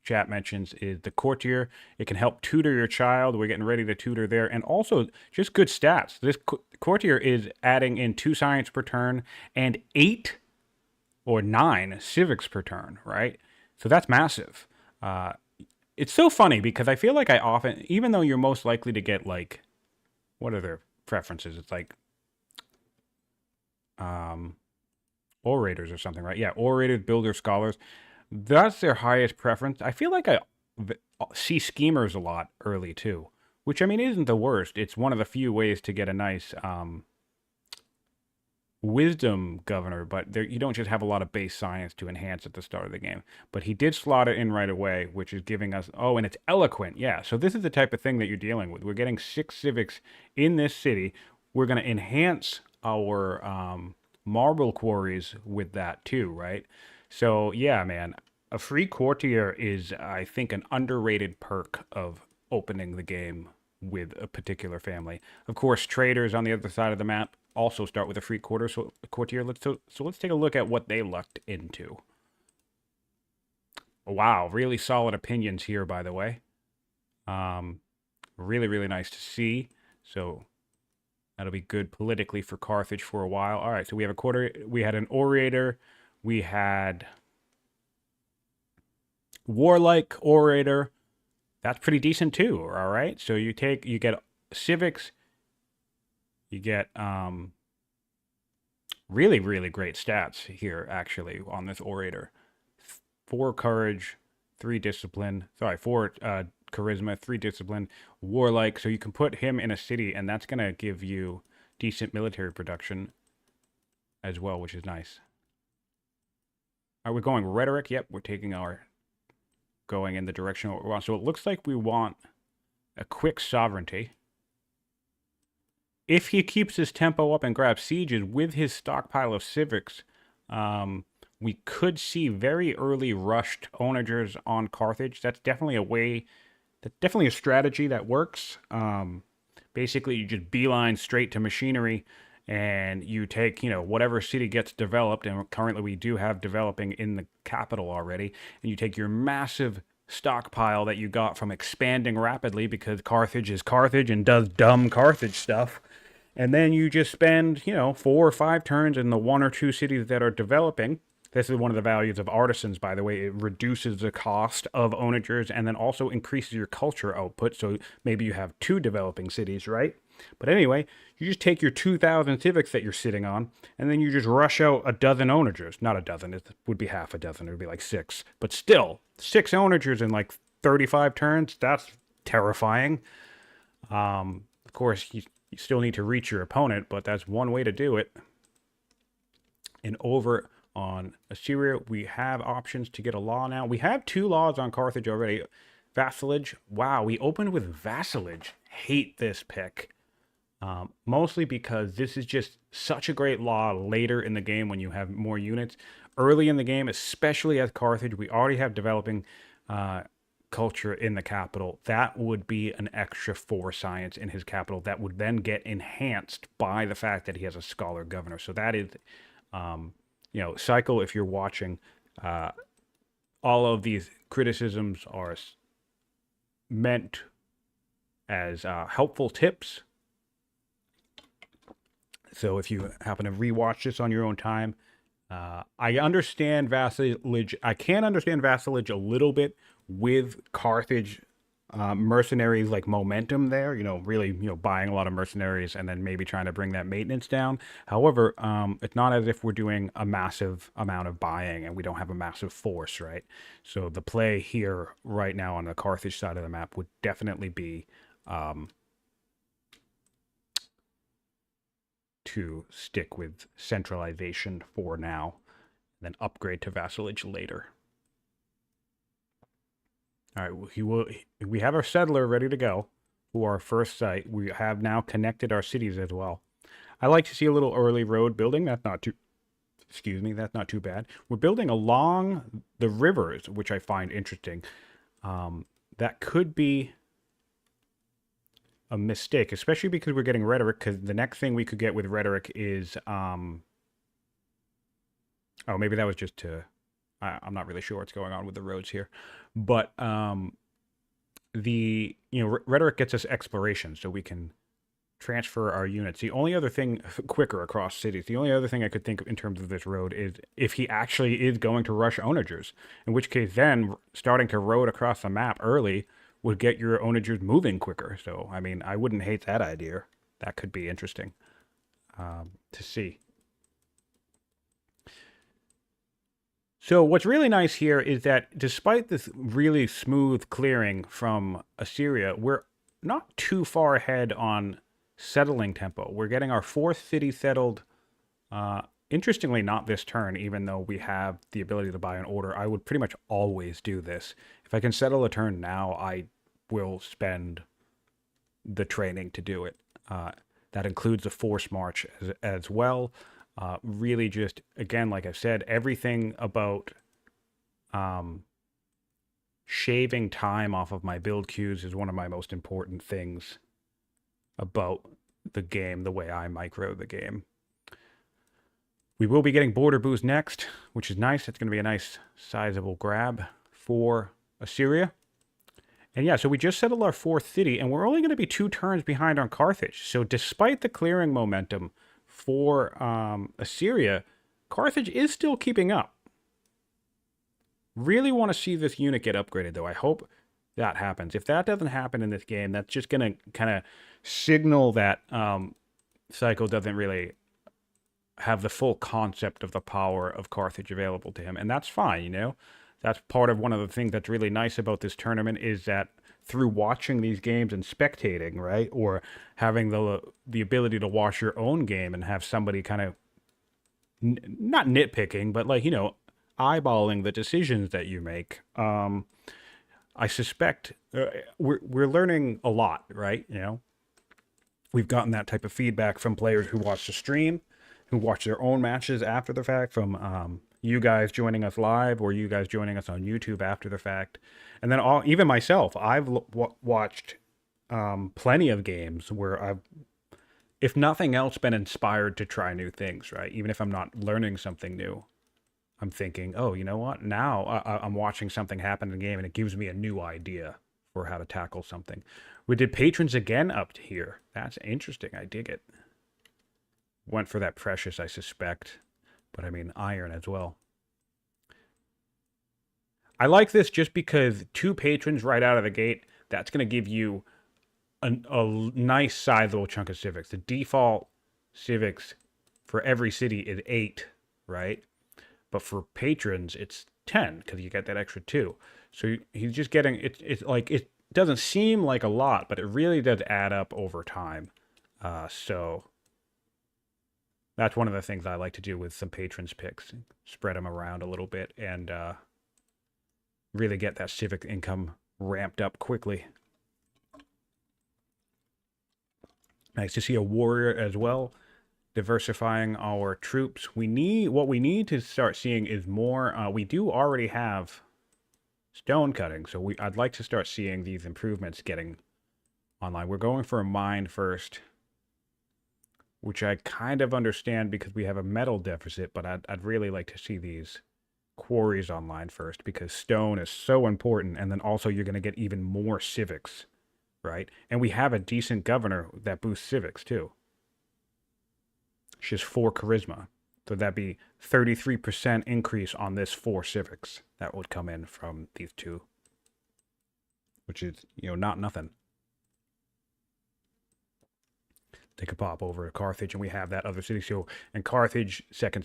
chat mentions is the courtier. It can help tutor your child. We're getting ready to tutor there. And also just good stats. This courtier is adding in 2 science per turn and 8 or 9 civics per turn, right? So that's massive. It's so funny because I feel like I often, even though you're most likely to get like, what are their preferences? It's like orators or something, right? Yeah, orators, builders, scholars. That's their highest preference. I feel like I see schemers a lot early too, which I mean isn't the worst. It's one of the few ways to get a nice wisdom governor, but there, you don't just have a lot of base science to enhance at the start of the game. But he did slot it in right away, which is giving us, oh, and it's eloquent. Yeah, so this is the type of thing that you're dealing with. We're getting 6 civics in this city. We're going to enhance our marble quarries with that too, right? So yeah, man, a free courtier is, I think, an underrated perk of opening the game with a particular family. Of course, traders on the other side of the map also start with a free courtier. So let's take a look at what they lucked into. Wow, really solid opinions here, by the way. Really, really nice to see. So that'll be good politically for Carthage for a while. All right, so we have we had an orator, we had warlike orator. That's pretty decent too. All right, so you get civics, you get really, really great stats here actually on this orator. 4 courage, 3 discipline. Sorry, 4 charisma, 3 discipline, warlike. So you can put him in a city, and that's gonna give you decent military production as well, which is nice. Are we going rhetoric? Yep, we're taking going in the direction we want. So it looks like we want a quick sovereignty. If he keeps his tempo up and grabs sieges with his stockpile of civics, we could see very early rushed onagers on Carthage. That's definitely a strategy that works. Basically, you just beeline straight to machinery, and you take, whatever city gets developed, and currently we do have developing in the capital already, and you take your massive stockpile that you got from expanding rapidly because Carthage is Carthage and does dumb Carthage stuff. And then you just spend, 4 or 5 turns in the 1 or 2 cities that are developing. This is one of the values of artisans, by the way. It reduces the cost of onagers and then also increases your culture output. So maybe you have 2 developing cities, right? But anyway, you just take your 2,000 civics that you're sitting on, and then you just rush out a dozen onagers. Not a dozen, it would be half a dozen. It would be like 6. But still, 6 onagers in like 35 turns, that's terrifying. Of course, you still need to reach your opponent, but that's one way to do it. And over on Assyria, we have options to get a law now. We have 2 laws on Carthage already. Vassalage. Wow, we opened with vassalage. Hate this pick. Mostly because this is just such a great law later in the game when you have more units. Early in the game, especially as Carthage, we already have developing culture in the capital. That would be an extra 4 science in his capital that would then get enhanced by the fact that he has a scholar governor. So that is, Cycle, if you're watching, all of these criticisms are meant as helpful tips. So if you happen to rewatch this on your own time, I understand vassalage. I can understand vassalage a little bit with Carthage mercenaries, like momentum there, really, buying a lot of mercenaries and then maybe trying to bring that maintenance down. However, it's not as if we're doing a massive amount of buying and we don't have a massive force, right? So the play here right now on the Carthage side of the map would definitely be to stick with centralization for now, then upgrade to vassalage later. All right, we have our settler ready to go for our first site. We have now connected our cities as well. I like to see a little early road building. That's not too, excuse me, that's not too bad. We're building along the rivers, which I find interesting. That could be a mistake, especially because we're getting rhetoric, because the next thing we could get with rhetoric is, oh, maybe that was just to, I'm not really sure what's going on with the roads here. But rhetoric gets us exploration, so we can transfer our units. The only other thing, quicker across cities, the only other thing I could think of in terms of this road is if he actually is going to rush onagers, in which case then starting to road across the map early would get your onagers moving quicker. So, I mean, I wouldn't hate that idea. That could be interesting to see. So what's really nice here is that despite this really smooth clearing from Assyria, we're not too far ahead on settling tempo. We're getting our fourth city settled. Interestingly, not this turn, even though we have the ability to buy an order. I would pretty much always do this. If I can settle a turn now, I will spend the training to do it. That includes a force march as well. Really just, again, like I've said, everything about shaving time off of my build queues is one of my most important things about the game, the way I micro the game. We will be getting border boost next, which is nice. It's going to be a nice sizable grab for Assyria. And yeah, so we just settled our fourth city, and we're only going to be 2 turns behind on Carthage. So despite the clearing momentum for Assyria, Carthage is still keeping up. Really want to see this unit get upgraded, though. I hope that happens. If that doesn't happen in this game, that's just going to kind of signal that Cycle doesn't really have the full concept of the power of Carthage available to him. And that's fine, you know? That's part of one of the things that's really nice about this tournament is that through watching these games and spectating, right? Or having the ability to watch your own game and have somebody kind of not nitpicking, but like, you know, eyeballing the decisions that you make. I suspect we're learning a lot, right? You know, we've gotten that type of feedback from players who watch the stream, who watch their own matches after the fact, from you guys joining us live or you guys joining us on YouTube after the fact. And then even myself, I've watched plenty of games where I've, if nothing else, been inspired to try new things, right? Even if I'm not learning something new, I'm thinking, oh, you know what? Now I'm watching something happen in the game and it gives me a new idea for how to tackle something. We did patrons again up here. That's interesting. I dig it. Went for that precious, I suspect. But I mean, iron as well. I like this just because 2 patrons right out of the gate, that's going to give you a nice sizable chunk of civics. The default civics for every city is 8, right? But for patrons, it's 10 because you get that extra 2. So he's just getting, it's like, it doesn't seem like a lot, but it really does add up over time. So that's one of the things I like to do with some patrons picks. Spread them around a little bit and really get that civic income ramped up quickly. Nice to see a warrior as well, diversifying our troops. What we need to start seeing is more. We do already have stone cutting, so I'd like to start seeing these improvements getting online. We're going for a mine first, which I kind of understand because we have a metal deficit, but I'd really like to see these quarries online first because stone is so important, and then also you're going to get even more civics, right? And we have a decent governor that boosts civics too. She's 4 charisma, so that'd be 33% increase on this 4 civics that would come in from these 2, which is, you know, not nothing. Take a pop over to Carthage, and we have that other city. So, and Carthage, second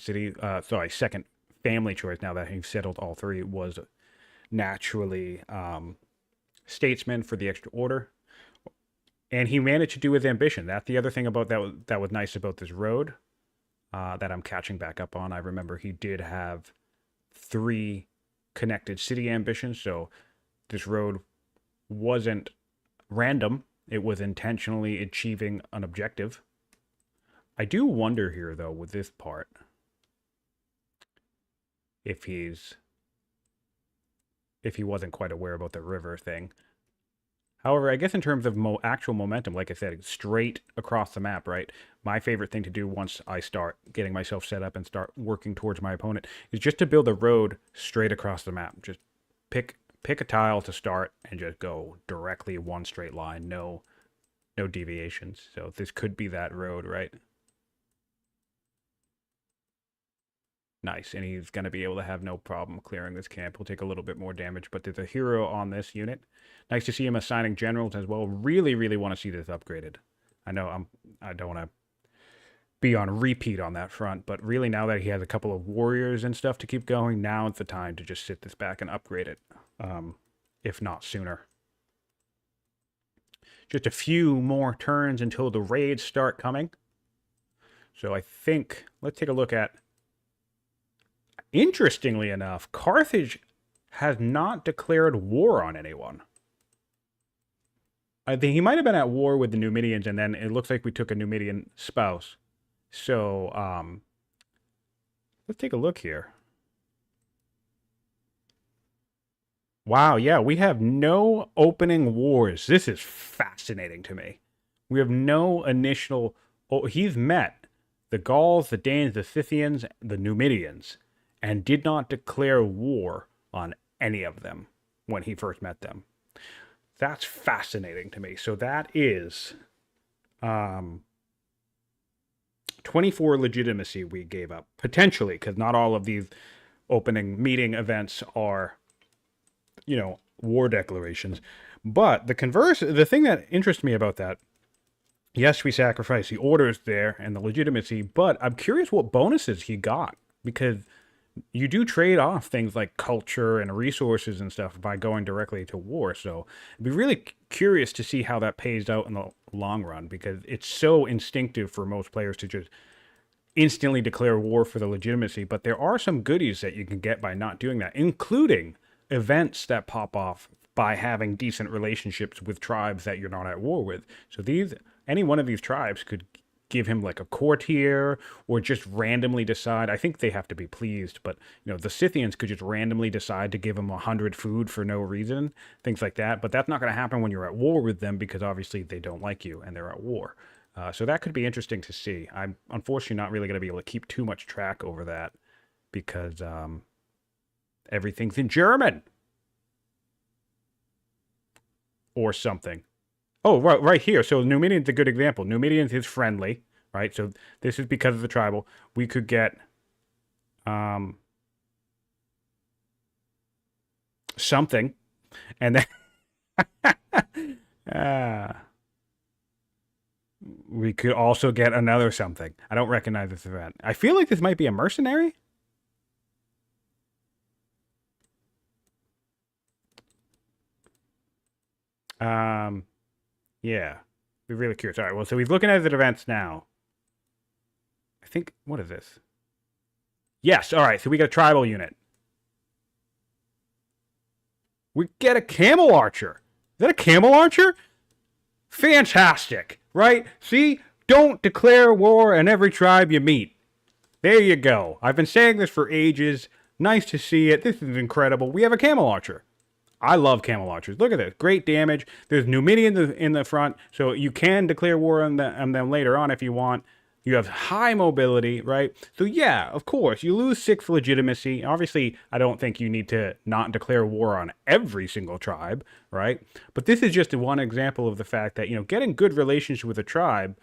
family choice, now that he's settled all 3, was naturally statesman for the extra order. And he managed to do his ambition. That's the other thing about that was nice about this road that I'm catching back up on. I remember he did have 3 connected city ambitions. So this road wasn't random. It was intentionally achieving an objective. I do wonder here, though, with this part, if he wasn't quite aware about the river thing. However, I guess in terms of actual momentum, like I said, straight across the map, right? My favorite thing to do once I start getting myself set up and start working towards my opponent is just to build a road straight across the map. Just pick a tile to start and just go directly one straight line, no deviations. So this could be that road, right? Nice, and he's going to be able to have no problem clearing this camp. He'll take a little bit more damage, but there's a hero on this unit. Nice to see him assigning generals as well. Really, really want to see this upgraded. I know I don't want to be on repeat on that front, but really now that he has a couple of warriors and stuff to keep going, now it's the time to just sit this back and upgrade it, if not sooner. Just a few more turns until the raids start coming. So I think, let's take a look at, interestingly enough, Carthage has not declared war on anyone. I think he might have been at war with the Numidians, and then it looks like we took a Numidian spouse. So, let's take a look here. Wow, yeah, we have no opening wars. This is fascinating to me. We have no initial... Oh, he's met the Gauls, the Danes, the Scythians, the Numidians, and did not declare war on any of them when he first met them. That's fascinating to me. So that is 24 legitimacy we gave up. Potentially, because not all of these opening meeting events are, you know, war declarations. But the thing that interests me about that, yes, we sacrificed the orders there and the legitimacy, but I'm curious what bonuses he got, because you do trade off things like culture and resources and stuff by going directly to war. So I'd be really curious to see how that pays out in the long run, because it's so instinctive for most players to just instantly declare war for the legitimacy. But there are some goodies that you can get by not doing that, including events that pop off by having decent relationships with tribes that you're not at war with. So any one of these tribes could give him like a courtier, or just randomly decide. I think they have to be pleased, but you know, the Scythians could just randomly decide to give him 100 food for no reason, things like that. But that's not going to happen when you're at war with them, because obviously they don't like you and they're at war. So that could be interesting to see. I'm unfortunately not really going to be able to keep too much track over that, because everything's in German or something. Oh, right here. So Numidian's a good example. Numidians is friendly, right? So this is because of the tribal. We could get something, and then we could also get another something. I don't recognize this event. I feel like this might be a mercenary. Yeah, we're really curious. All right, well, so he's looking at the events now. I think, what is this? Yes, all right, so we got a tribal unit. We get a camel archer. Is that a camel archer? Fantastic, right? See, don't declare war on every tribe you meet. There you go. I've been saying this for ages. Nice to see it. This is incredible. We have a camel archer. I love camel archers. Look at this. Great damage. There's Numidians in the front, so you can declare war on them later on if you want. You have high mobility, right? So yeah, of course, you lose 6 legitimacy. Obviously, I don't think you need to not declare war on every single tribe, right? But this is just one example of the fact that, you know, getting good relations with a tribe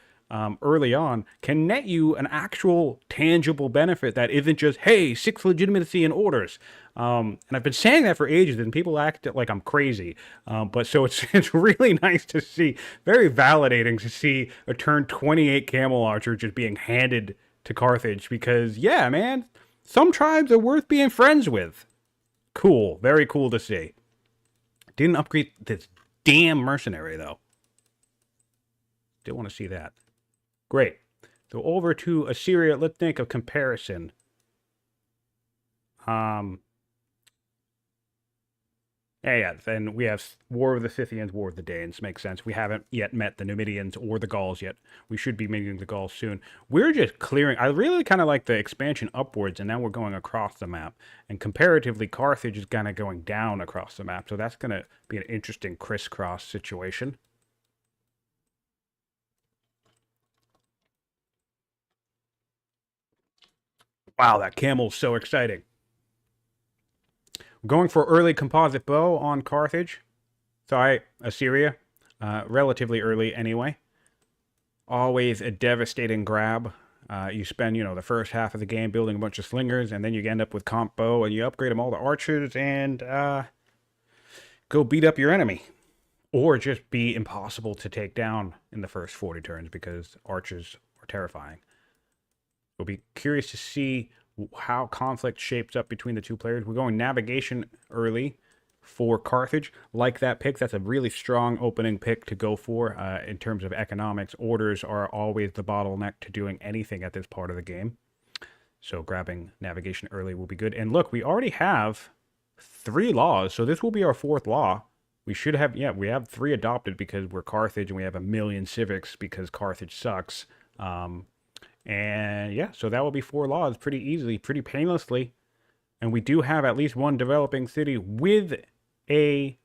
early on can net you an actual tangible benefit that isn't just, hey, 6 legitimacy and orders. And I've been saying that for ages, and people act like I'm crazy. But so it's really nice to see, very validating to see a turn 28 camel archer just being handed to Carthage, because yeah, man, some tribes are worth being friends with. Cool, very cool to see. Didn't upgrade this damn mercenary though. Still want to see that. Great. So over to Assyria, let's think of comparison. Yeah. Then we have War of the Scythians, War of the Danes. Makes sense. We haven't yet met the Numidians or the Gauls yet. We should be meeting the Gauls soon. We're just clearing. I really kind of like the expansion upwards, and now we're going across the map. And comparatively, Carthage is kind of going down across the map. So that's going to be an interesting crisscross situation. Wow, that camel's so exciting. We're going for early composite bow on Carthage. Sorry, Assyria. Relatively early anyway. Always a devastating grab. You spend, the first half of the game building a bunch of slingers, and then you end up with comp bow, and you upgrade them all to archers, and go beat up your enemy. Or just be impossible to take down in the first 40 turns because archers are terrifying. We'll be curious to see how conflict shapes up between the two players. We're going navigation early for Carthage. Like that pick, that's a really strong opening pick to go for in terms of economics. Orders are always the bottleneck to doing anything at this part of the game. So grabbing navigation early will be good. And look, we already have 3 laws, so this will be our 4th law. We should have, we have 3 adopted because we're Carthage, and we have a million civics because Carthage sucks. And yeah, so that will be 4 laws pretty easily, pretty painlessly. And we do have at least one developing city with a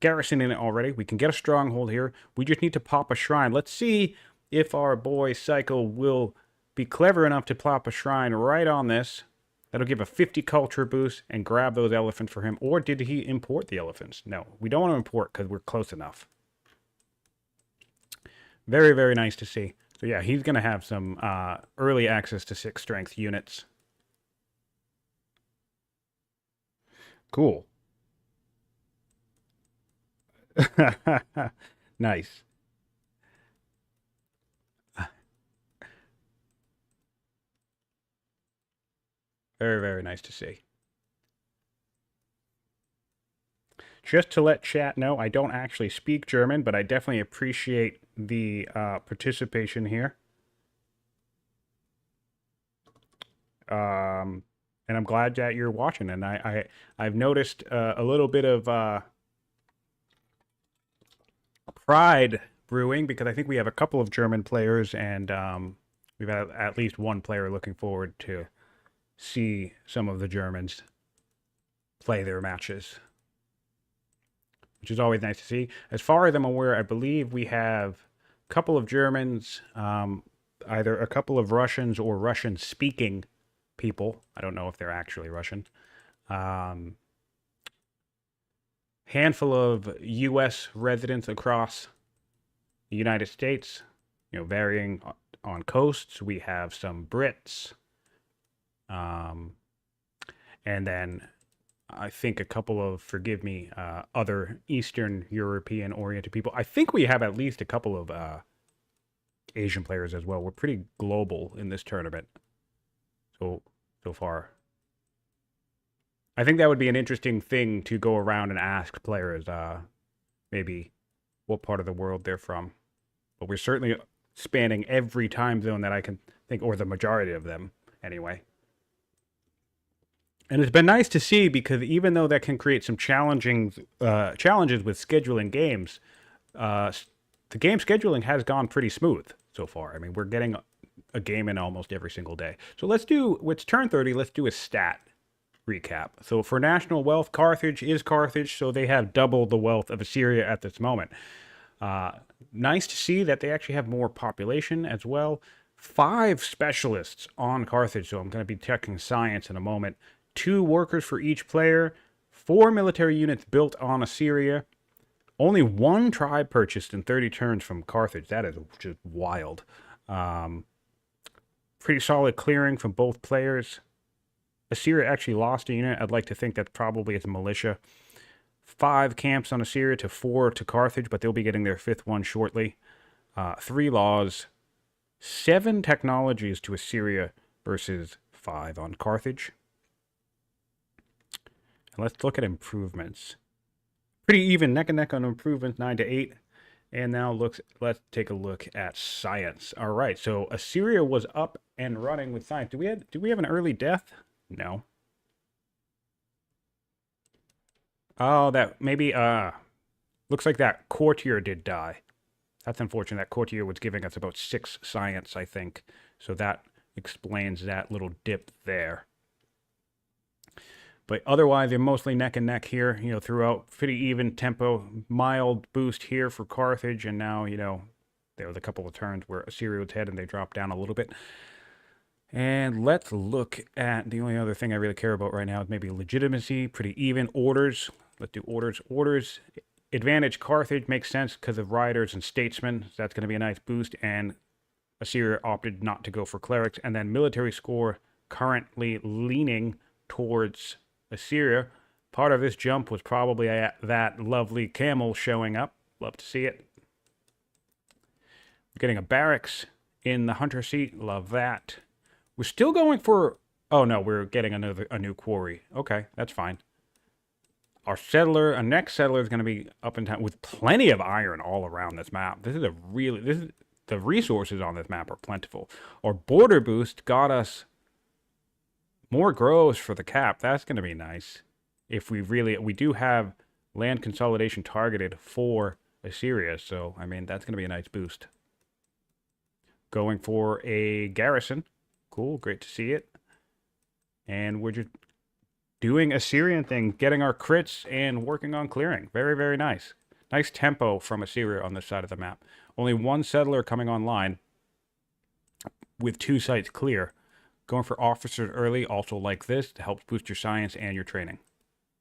garrison in it already. We can get a stronghold here. We just need to pop a shrine. Let's see if our boy Cycle will be clever enough to plop a shrine right on this. That'll give a 50 culture boost and grab those elephants for him. Or did he import the elephants? No, we don't want to import because we're close enough. Very, very nice to see. So yeah, he's going to have some early access to 6 strength units. Cool. Nice. Very, very nice to see. Just to let chat know, I don't actually speak German, but I definitely appreciate the participation here. And I'm glad that you're watching. And I've noticed a little bit of pride brewing because I think we have a couple of German players, and we've had at least one player looking forward to see some of the Germans play their matches, which is always nice to see. As far as I'm aware, I believe we have a couple of Germans, either a couple of Russians or Russian-speaking people. I don't know if they're actually Russian. Handful of U.S. residents across the United States, varying on coasts. We have some Brits, and then I think a couple of, forgive me, other Eastern European oriented people. I think we have at least a couple of Asian players as well. We're pretty global in this tournament. So far. I think that would be an interesting thing to go around and ask players, maybe what part of the world they're from. But we're certainly spanning every time zone that I can think, or the majority of them anyway. And it's been nice to see because even though that can create some challenges with scheduling games, the game scheduling has gone pretty smooth so far. I mean, we're getting a game in almost every single day. So it's turn 30, let's do a stat recap. So for national wealth, Carthage is Carthage, so they have double the wealth of Assyria at this moment. Nice to see that they actually have more population as well. 5 specialists on Carthage, so I'm going to be checking science in a moment. 2 workers for each player. 4 military units built on Assyria. Only 1 tribe purchased in 30 turns from Carthage. That is just wild. Pretty solid clearing from both players. Assyria actually lost a unit. I'd like to think that probably it's militia. 5 camps on Assyria to 4 to Carthage, but they'll be getting their 5th one shortly. 3 laws. 7 technologies to Assyria versus 5 on Carthage. And let's look at improvements. Pretty even neck and neck on improvements, 9 to 8. And now let's take a look at science. All right, so Assyria was up and running with science. Do we have an early death? No. Oh, that maybe, looks like that courtier did die. That's unfortunate. That courtier was giving us about 6 science, I think. So that explains that little dip there. But otherwise, they're mostly neck and neck here, throughout. Pretty even tempo. Mild boost here for Carthage, and now, there was a couple of turns where Assyria was ahead and they dropped down a little bit. And let's look at the only other thing I really care about right now is maybe legitimacy. Pretty even. Orders. Let's do orders. Orders. Advantage Carthage makes sense because of riders and statesmen. So that's going to be a nice boost. And Assyria opted not to go for clerics. And then military score currently leaning towards Assyria. Part of this jump was probably that lovely camel showing up. Love to see it. We're getting a barracks in the hunter seat. Love that. We're still going for... Oh, no, we're getting a new quarry. Okay, that's fine. Our next settler is going to be up in town with plenty of iron all around this map. The resources on this map are plentiful. Our border boost got us more grows for the cap. That's going to be nice. If we do have land consolidation targeted for Assyria. So, I mean, that's going to be a nice boost. Going for a garrison. Cool, great to see it. And we're just doing Assyrian thing, getting our crits and working on clearing. Very, very nice. Nice tempo from Assyria on this side of the map. Only one settler coming online with 2 sites clear. Going for officers early, also like this, to help boost your science and your training.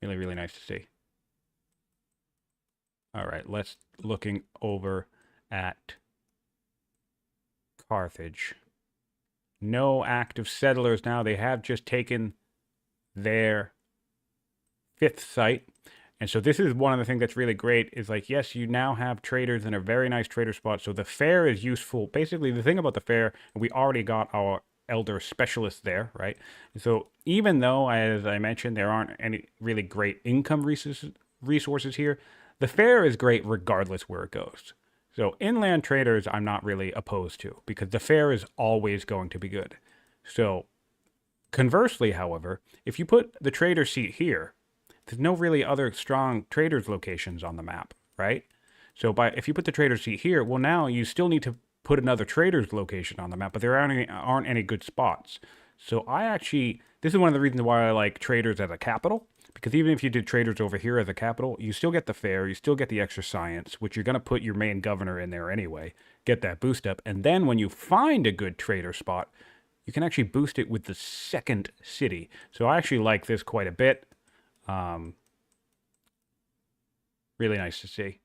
Really, really nice to see. All right, let's looking over at Carthage. No active settlers now. They have just taken their 5th site. And so this is one of the things that's really great is like, yes, you now have traders in a very nice trader spot. So the fair is useful. Basically, the thing about the fair, we already got our elder specialists there, right? So even though, as I mentioned, there aren't any really great income resources here, the fair is great regardless where it goes. So inland traders, I'm not really opposed to because the fair is always going to be good. So conversely, however, if you put the trader seat here, there's no really other strong traders locations on the map, right? So if you put the trader seat here, well, now you still need to put another trader's location on the map, but there aren't any good spots. So this is one of the reasons why I like traders as a capital. Because even if you did traders over here as a capital, you still get the fair, you still get the extra science, which you're going to put your main governor in there anyway, get that boost up. And then when you find a good trader spot, you can actually boost it with the 2nd city. So I actually like this quite a bit. Really nice to see.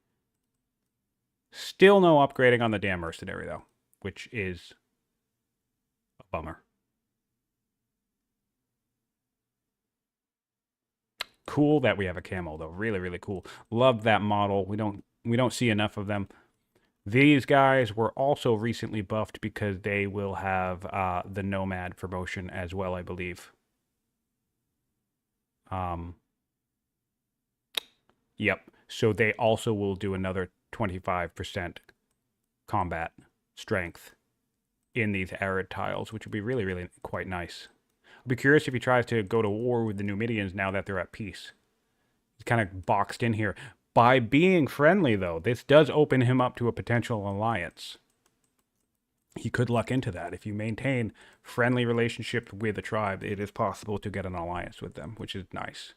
Still no upgrading on the damn mercenary, though, which is a bummer. Cool that we have a camel, though. Really, really cool. Love that model. We don't see enough of them. These guys were also recently buffed because they will have the nomad promotion as well, I believe. Yep. So they also will do another 25% combat strength in these arid tiles, which would be really, really quite nice. I'll be curious if he tries to go to war with the Numidians now that they're at peace. He's kind of boxed in here. By being friendly, though, this does open him up to a potential alliance. He could luck into that. If you maintain friendly relationships with a tribe, it is possible to get an alliance with them, which is nice.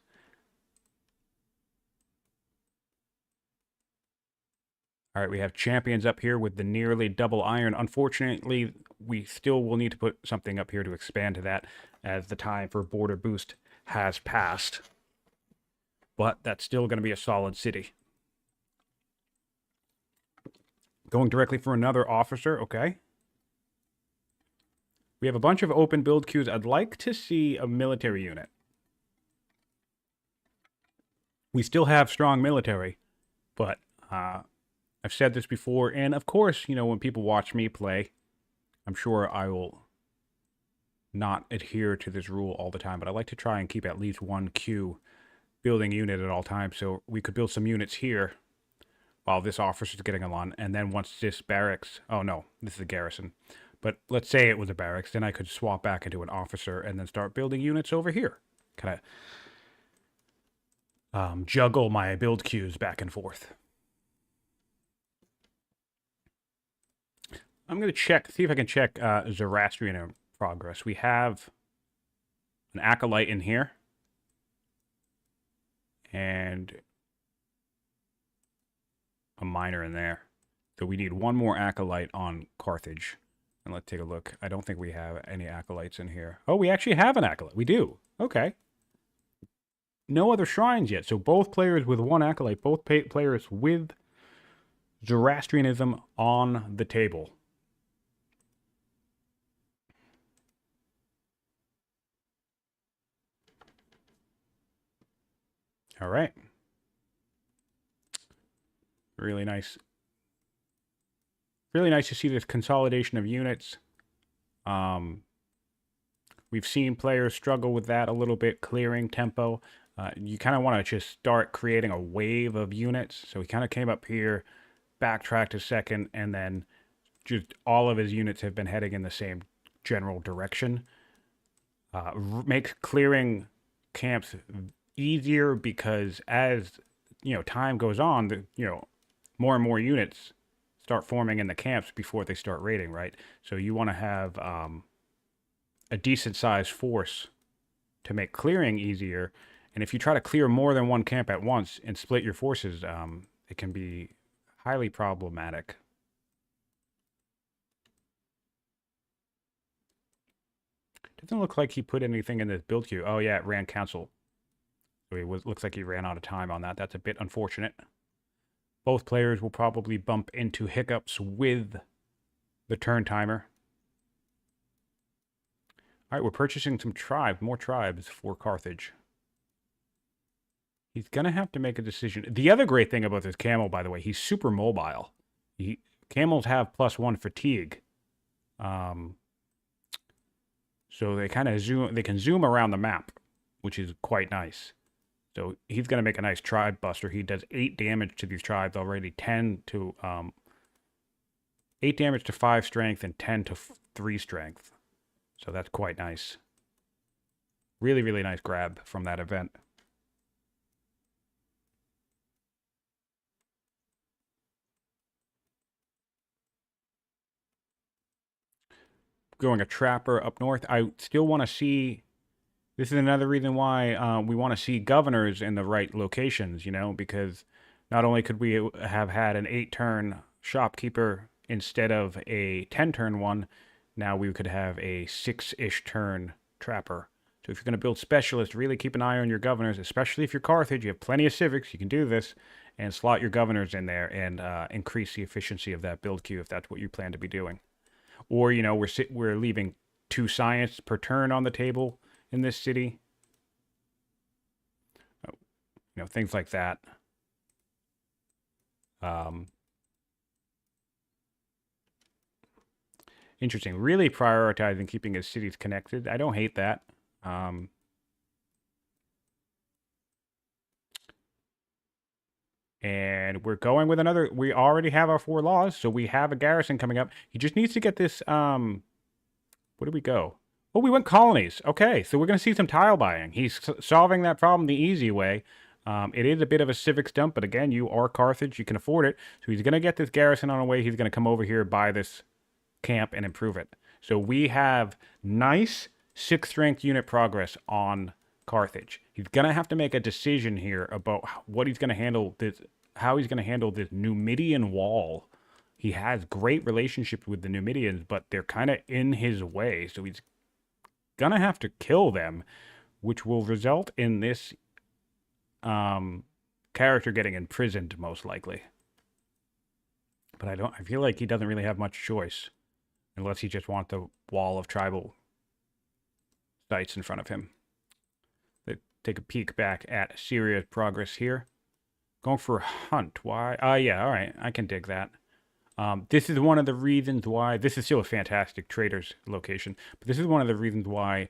All right, we have champions up here with the nearly double iron. Unfortunately, we still will need to put something up here to expand to that as the time for border boost has passed. But that's still going to be a solid city. Going directly for another officer, okay. We have a bunch of open build queues. I'd like to see a military unit. We still have strong military, but I've said this before, and of course, when people watch me play, I'm sure I will not adhere to this rule all the time, but I like to try and keep at least one queue building unit at all times, so we could build some units here while this officer is getting along, and then once this barracks, oh no, this is a garrison, but let's say it was a barracks, then I could swap back into an officer and then start building units over here. Kind of juggle my build queues back and forth. I'm going to see if I can check Zoroastrian progress. We have an Acolyte in here. And a miner in there. So we need one more Acolyte on Carthage. And let's take a look. I don't think we have any Acolytes in here. Oh, we actually have an Acolyte. We do. Okay. No other shrines yet. So both players with one Acolyte, both players with Zoroastrianism on the table. All right. Really nice. Really nice to see this consolidation of units. We've seen players struggle with that a little bit, clearing tempo. You kind of want to just start creating a wave of units. So he kind of came up here, backtracked a second, and then just all of his units have been heading in the same general direction. Makes clearing camps easier because as time goes on, more and more units start forming in the camps before they start raiding, right? So you want to have a decent sized force to make clearing easier. And if you try to clear more than one camp at once and split your forces, it can be highly problematic. Doesn't look like he put anything in this build queue. Oh yeah, it ran council. So looks like he ran out of time on that. That's a bit unfortunate. Both players will probably bump into hiccups with the turn timer. All right, we're purchasing some more tribes for Carthage. He's going to have to make a decision. The other great thing about this camel, by the way, he's super mobile. Camels have +1 fatigue. So they kind of they can zoom around the map, which is quite nice. So he's going to make a nice tribe buster. He does 8 damage to these tribes already, 8 damage to 5 strength and 10 to 3 strength. So that's quite nice. Really, really nice grab from that event. Going a trapper up north. I still want to see. This is another reason why we want to see governors in the right locations, because not only could we have had an 8-turn shopkeeper instead of a 10-turn one, now we could have a 6-ish turn trapper. So if you're going to build specialists, really keep an eye on your governors, especially if you're Carthage. You have plenty of civics. You can do this and slot your governors in there and increase the efficiency of that build queue if that's what you plan to be doing. Or, we're leaving 2 science per turn on the table in this city. Things like that. Interesting. Really prioritizing keeping his cities connected. I don't hate that. And we're going with another. We already have our 4 laws, so we have a garrison coming up. He just needs to get this. Where did we go? Oh, we went colonies. Okay, so we're going to see some tile buying. He's solving that problem the easy way. It is a bit of a civics dump, but again, you are Carthage. You can afford it. So he's going to get this garrison on the way. He's going to come over here, buy this camp, and improve it. So we have nice 6th strength unit progress on Carthage. He's going to have to make a decision here about what he's going to handle this, how he's going to handle this Numidian wall. He has great relationships with the Numidians, but they're kind of in his way. So he's going to have to kill them, which will result in this character getting imprisoned most likely. But I feel like he doesn't really have much choice unless he just wants the wall of tribal sites in front of him. Let's take a peek back at Syria's progress here. Going for a hunt. Why? Yeah, all right. I can dig that. This is one of the reasons why. This is still a fantastic trader's location, but this is one of the reasons why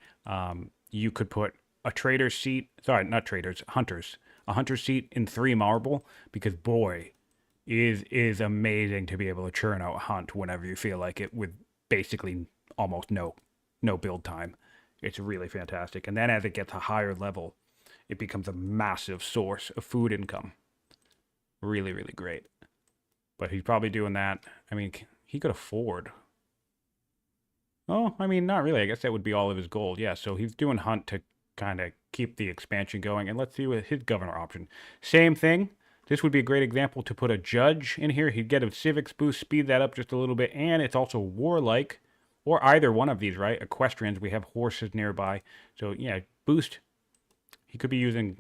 you could put a trader's seat. Sorry, not traders, hunters. A hunter's seat in 3 marble, because boy, is amazing to be able to churn out a hunt whenever you feel like it with basically almost no build time. It's really fantastic. And then as it gets a higher level, it becomes a massive source of food income. Really, really great. But he's probably doing that. I mean, he could afford. Oh, I mean, not really. I guess that would be all of his gold. Yeah, so he's doing hunt to kind of keep the expansion going. And let's see what his governor option. Same thing. This would be a great example to put a judge in here. He'd get a civics boost, speed that up just a little bit, and it's also warlike, or either one of these, right? Equestrians, we have horses nearby. So, yeah, boost. He could be using,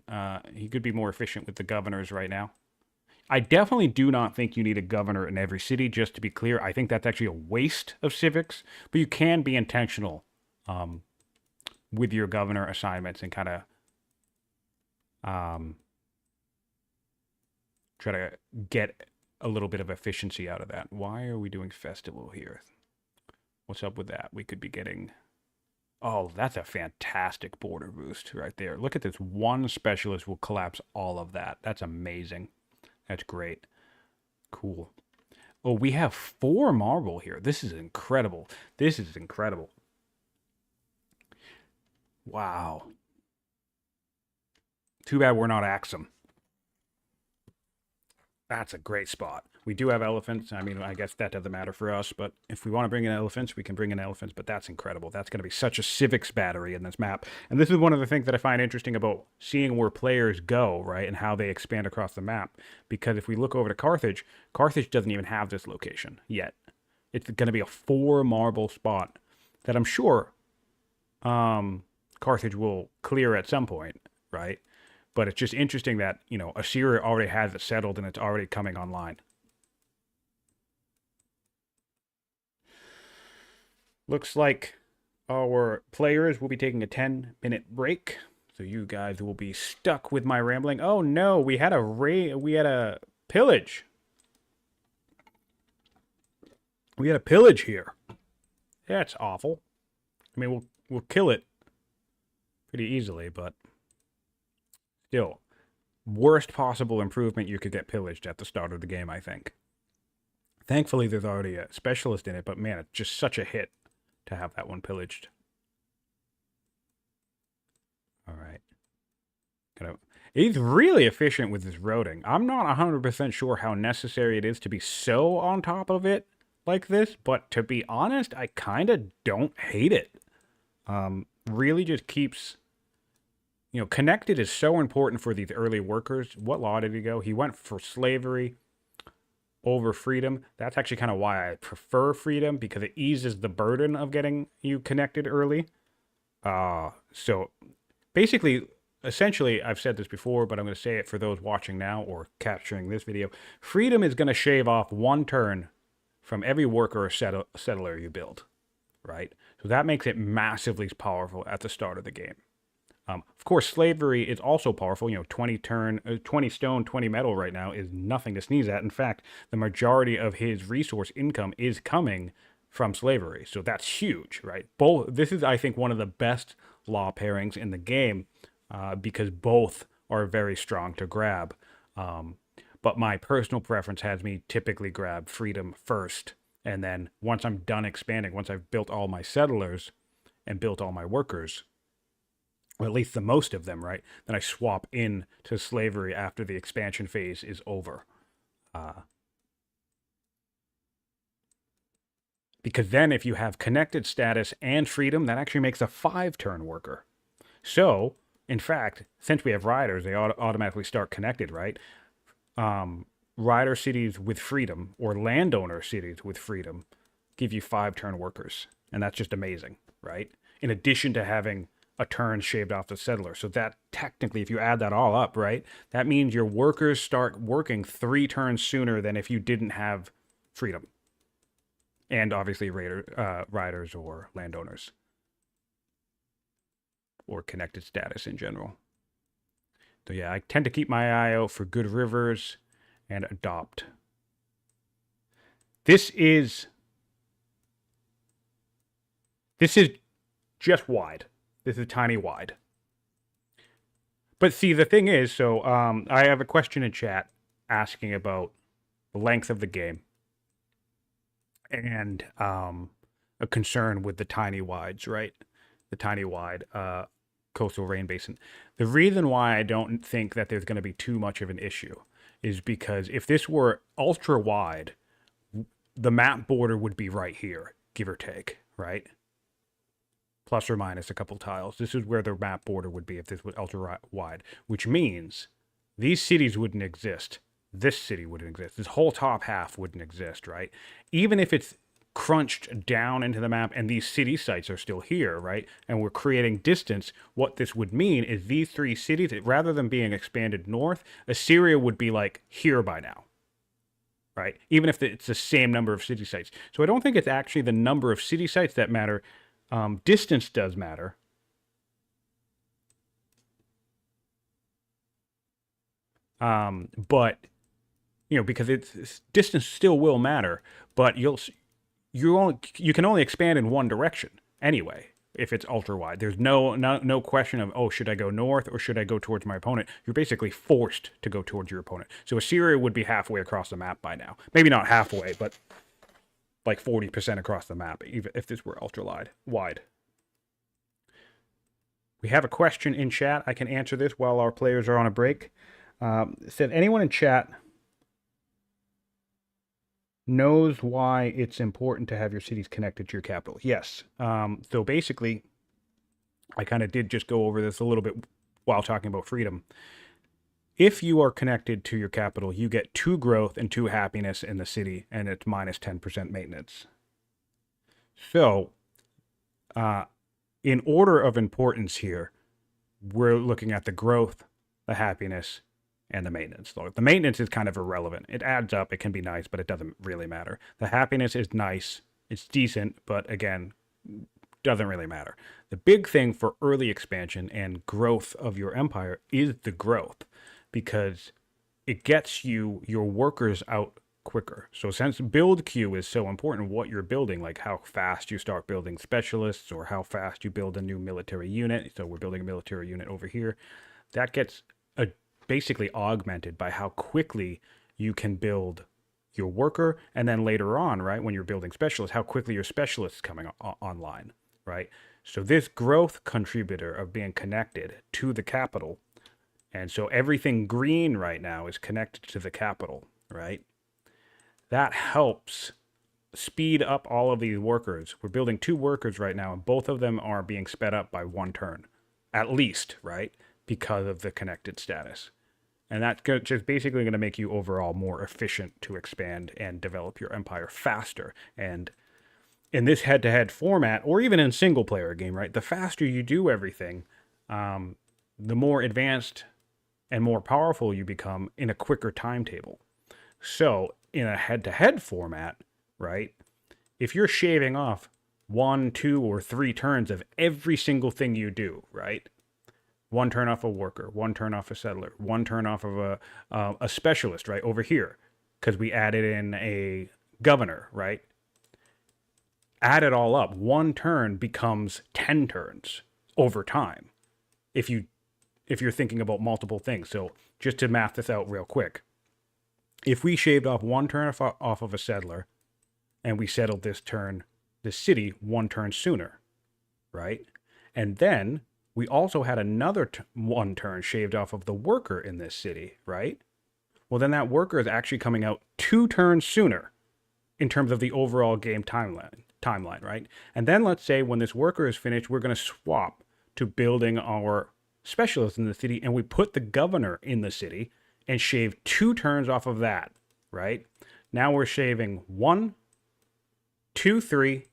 he could be more efficient with the governors right now. I definitely do not think you need a governor in every city, just to be clear. I think that's actually a waste of civics, but you can be intentional with your governor assignments and kind of try to get a little bit of efficiency out of that. Why are we doing festival here? What's up with that? We could be getting... Oh, that's a fantastic border boost right there. Look at this. One specialist will collapse all of that. That's amazing. That's great. Cool. Oh, we have 4 marble here. This is incredible. This is incredible. Wow. Too bad we're not Axum. That's a great spot. We do have elephants. I mean, I guess that doesn't matter for us, but if we want to bring in elephants, we can bring in elephants, but that's incredible. That's going to be such a civics battery in this map. And this is one of the things that I find interesting about seeing where players go, right, and how they expand across the map. Because if we look over to Carthage, Carthage doesn't even have this location yet. It's going to be a 4 marble spot that I'm sure Carthage will clear at some point, right? But it's just interesting that, you know, Assyria already has it settled and it's already coming online. Looks like our players will be taking a 10-minute break. So you guys will be stuck with my rambling. Oh no, we had a pillage. We had a pillage here. That's awful. I mean, we'll kill it pretty easily, but still, worst possible improvement you could get pillaged at the start of the game, I think. Thankfully, there's already a specialist in it, but man, it's just such a hit to have that one pillaged. All right. He's really efficient with his roading. I'm not 100% sure how necessary it is to be so on top of it like this, but to be honest, I kind of don't hate it. Really just keeps... You know, connected is so important for these early workers. What law did he go? He went for slavery over freedom. That's actually kind of why I prefer freedom, because it eases the burden of getting you connected early. So basically, essentially, I've said this before, but I'm going to say it for those watching now or capturing this video. Freedom is going to shave off 1 turn from every worker or settler you build, right? So that makes it massively powerful at the start of the game. Of course, slavery is also powerful. You know, 20 stone, 20 metal right now is nothing to sneeze at. In fact, the majority of his resource income is coming from slavery. So that's huge, right? This is, I think, one of the best law pairings in the game because both are very strong to grab. But my personal preference has me typically grab freedom first. And then once I'm done expanding, once I've built all my settlers and built all my workers, or at least the most of them, right? Then I swap in to slavery after the expansion phase is over. Because then if you have connected status and freedom, that actually makes a 5-turn worker. So, in fact, since we have riders, they automatically start connected, right? Rider cities with freedom or landowner cities with freedom give you 5-turn workers. And that's just amazing, right? In addition to having a turn shaved off the settler. So that technically, if you add that all up, right, that means your workers start working 3 turns sooner than if you didn't have freedom. And obviously riders or landowners. Or connected status in general. So yeah, I tend to keep my eye out for good rivers and adopt. This is just wide. This is tiny wide. But see, the thing is, so I have a question in chat asking about the length of the game and a concern with the tiny wides, right? The tiny wide. coastal rain basin. The reason why I don't think that there's going to be too much of an issue is because if this were ultra wide, the map border would be right here, give or take, right? Plus or minus a couple tiles. This is where the map border would be if this was ultra wide, which means these cities wouldn't exist. This city wouldn't exist. This whole top half wouldn't exist, right? Even if it's crunched down into the map and these city sites are still here, right? And we're creating distance, what this would mean is these three cities, rather than being expanded north, Assyria would be like here by now, right? Even if it's the same number of city sites. So I don't think it's actually the number of city sites that matter. Distance does matter. But, you know, because it's distance still will matter, but you can only expand in one direction anyway if it's ultra wide. There's no question of, oh, should I go north or should I go towards my opponent? You're basically forced to go towards your opponent. So Assyria would be halfway across the map by now. Maybe not halfway, but like 40% across the map, even if this were ultra wide. We have a question in chat. I can answer this while our players are on a break. It said, anyone in chat knows why it's important to have your cities connected to your capital? Yes. So basically, I kind of did just go over this a little bit while talking about freedom. If you are connected to your capital, you get 2 growth and 2 happiness in the city, and it's minus 10% maintenance. So, in order of importance here, we're looking at the growth, the happiness, and the maintenance. The maintenance is kind of irrelevant. It adds up. It can be nice, but it doesn't really matter. The happiness is nice. It's decent, but again, doesn't really matter. The big thing for early expansion and growth of your empire is the growth, because it gets you your workers out quicker. So since build queue is so important, what you're building, like how fast you start building specialists or how fast you build a new military unit. So we're building a military unit over here. That gets basically augmented by how quickly you can build your worker. And then later on, right, when you're building specialists, how quickly your specialists coming online, right? So this growth contributor of being connected to the capital, and so everything green right now is connected to the capital, right? That helps speed up all of these workers. We're building 2 workers right now, and both of them are being sped up by 1 turn, at least, right? Because of the connected status. And that's just basically going to make you overall more efficient to expand and develop your empire faster. And in this head-to-head format, or even in single-player game, right, the faster you do everything, the more advanced and more powerful you become in a quicker timetable. So in a head-to-head format, right, if you're shaving off 1, 2, or 3 turns of every single thing you do, right, 1 turn off a worker, 1 turn off a settler, 1 turn off of a specialist, right, over here, because we added in a governor, right? Add it all up, 1 turn becomes 10 turns over time, if you're thinking about multiple things. So just to math this out real quick, if we shaved off 1 turn off of a settler, and we settled this city 1 turn sooner, right? And then we also had another 1 turn shaved off of the worker in this city, right? Well, then that worker is actually coming out 2 turns sooner in terms of the overall game timeline, right? And then let's say when this worker is finished, we're going to swap to building our specialist in the city, and we put the governor in the city and shave 2 turns off of that, right? Now we're shaving 1, 2, 3,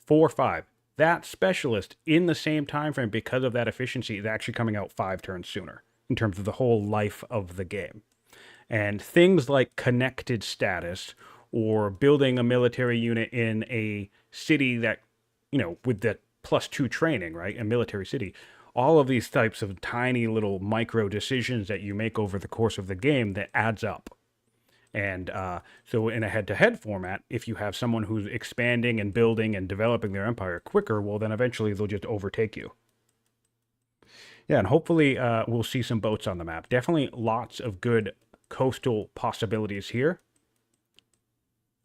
4, 5. That specialist in the same time frame, because of that efficiency, is actually coming out 5 turns sooner in terms of the whole life of the game. And things like connected status or building a military unit in a city that, you know, with that +2 training, right, a military city, all of these types of tiny little micro decisions that you make over the course of the game that adds up. And so in a head-to-head format, if you have someone who's expanding and building and developing their empire quicker, well, then eventually they'll just overtake you. Yeah, and hopefully we'll see some boats on the map. Definitely lots of good coastal possibilities here.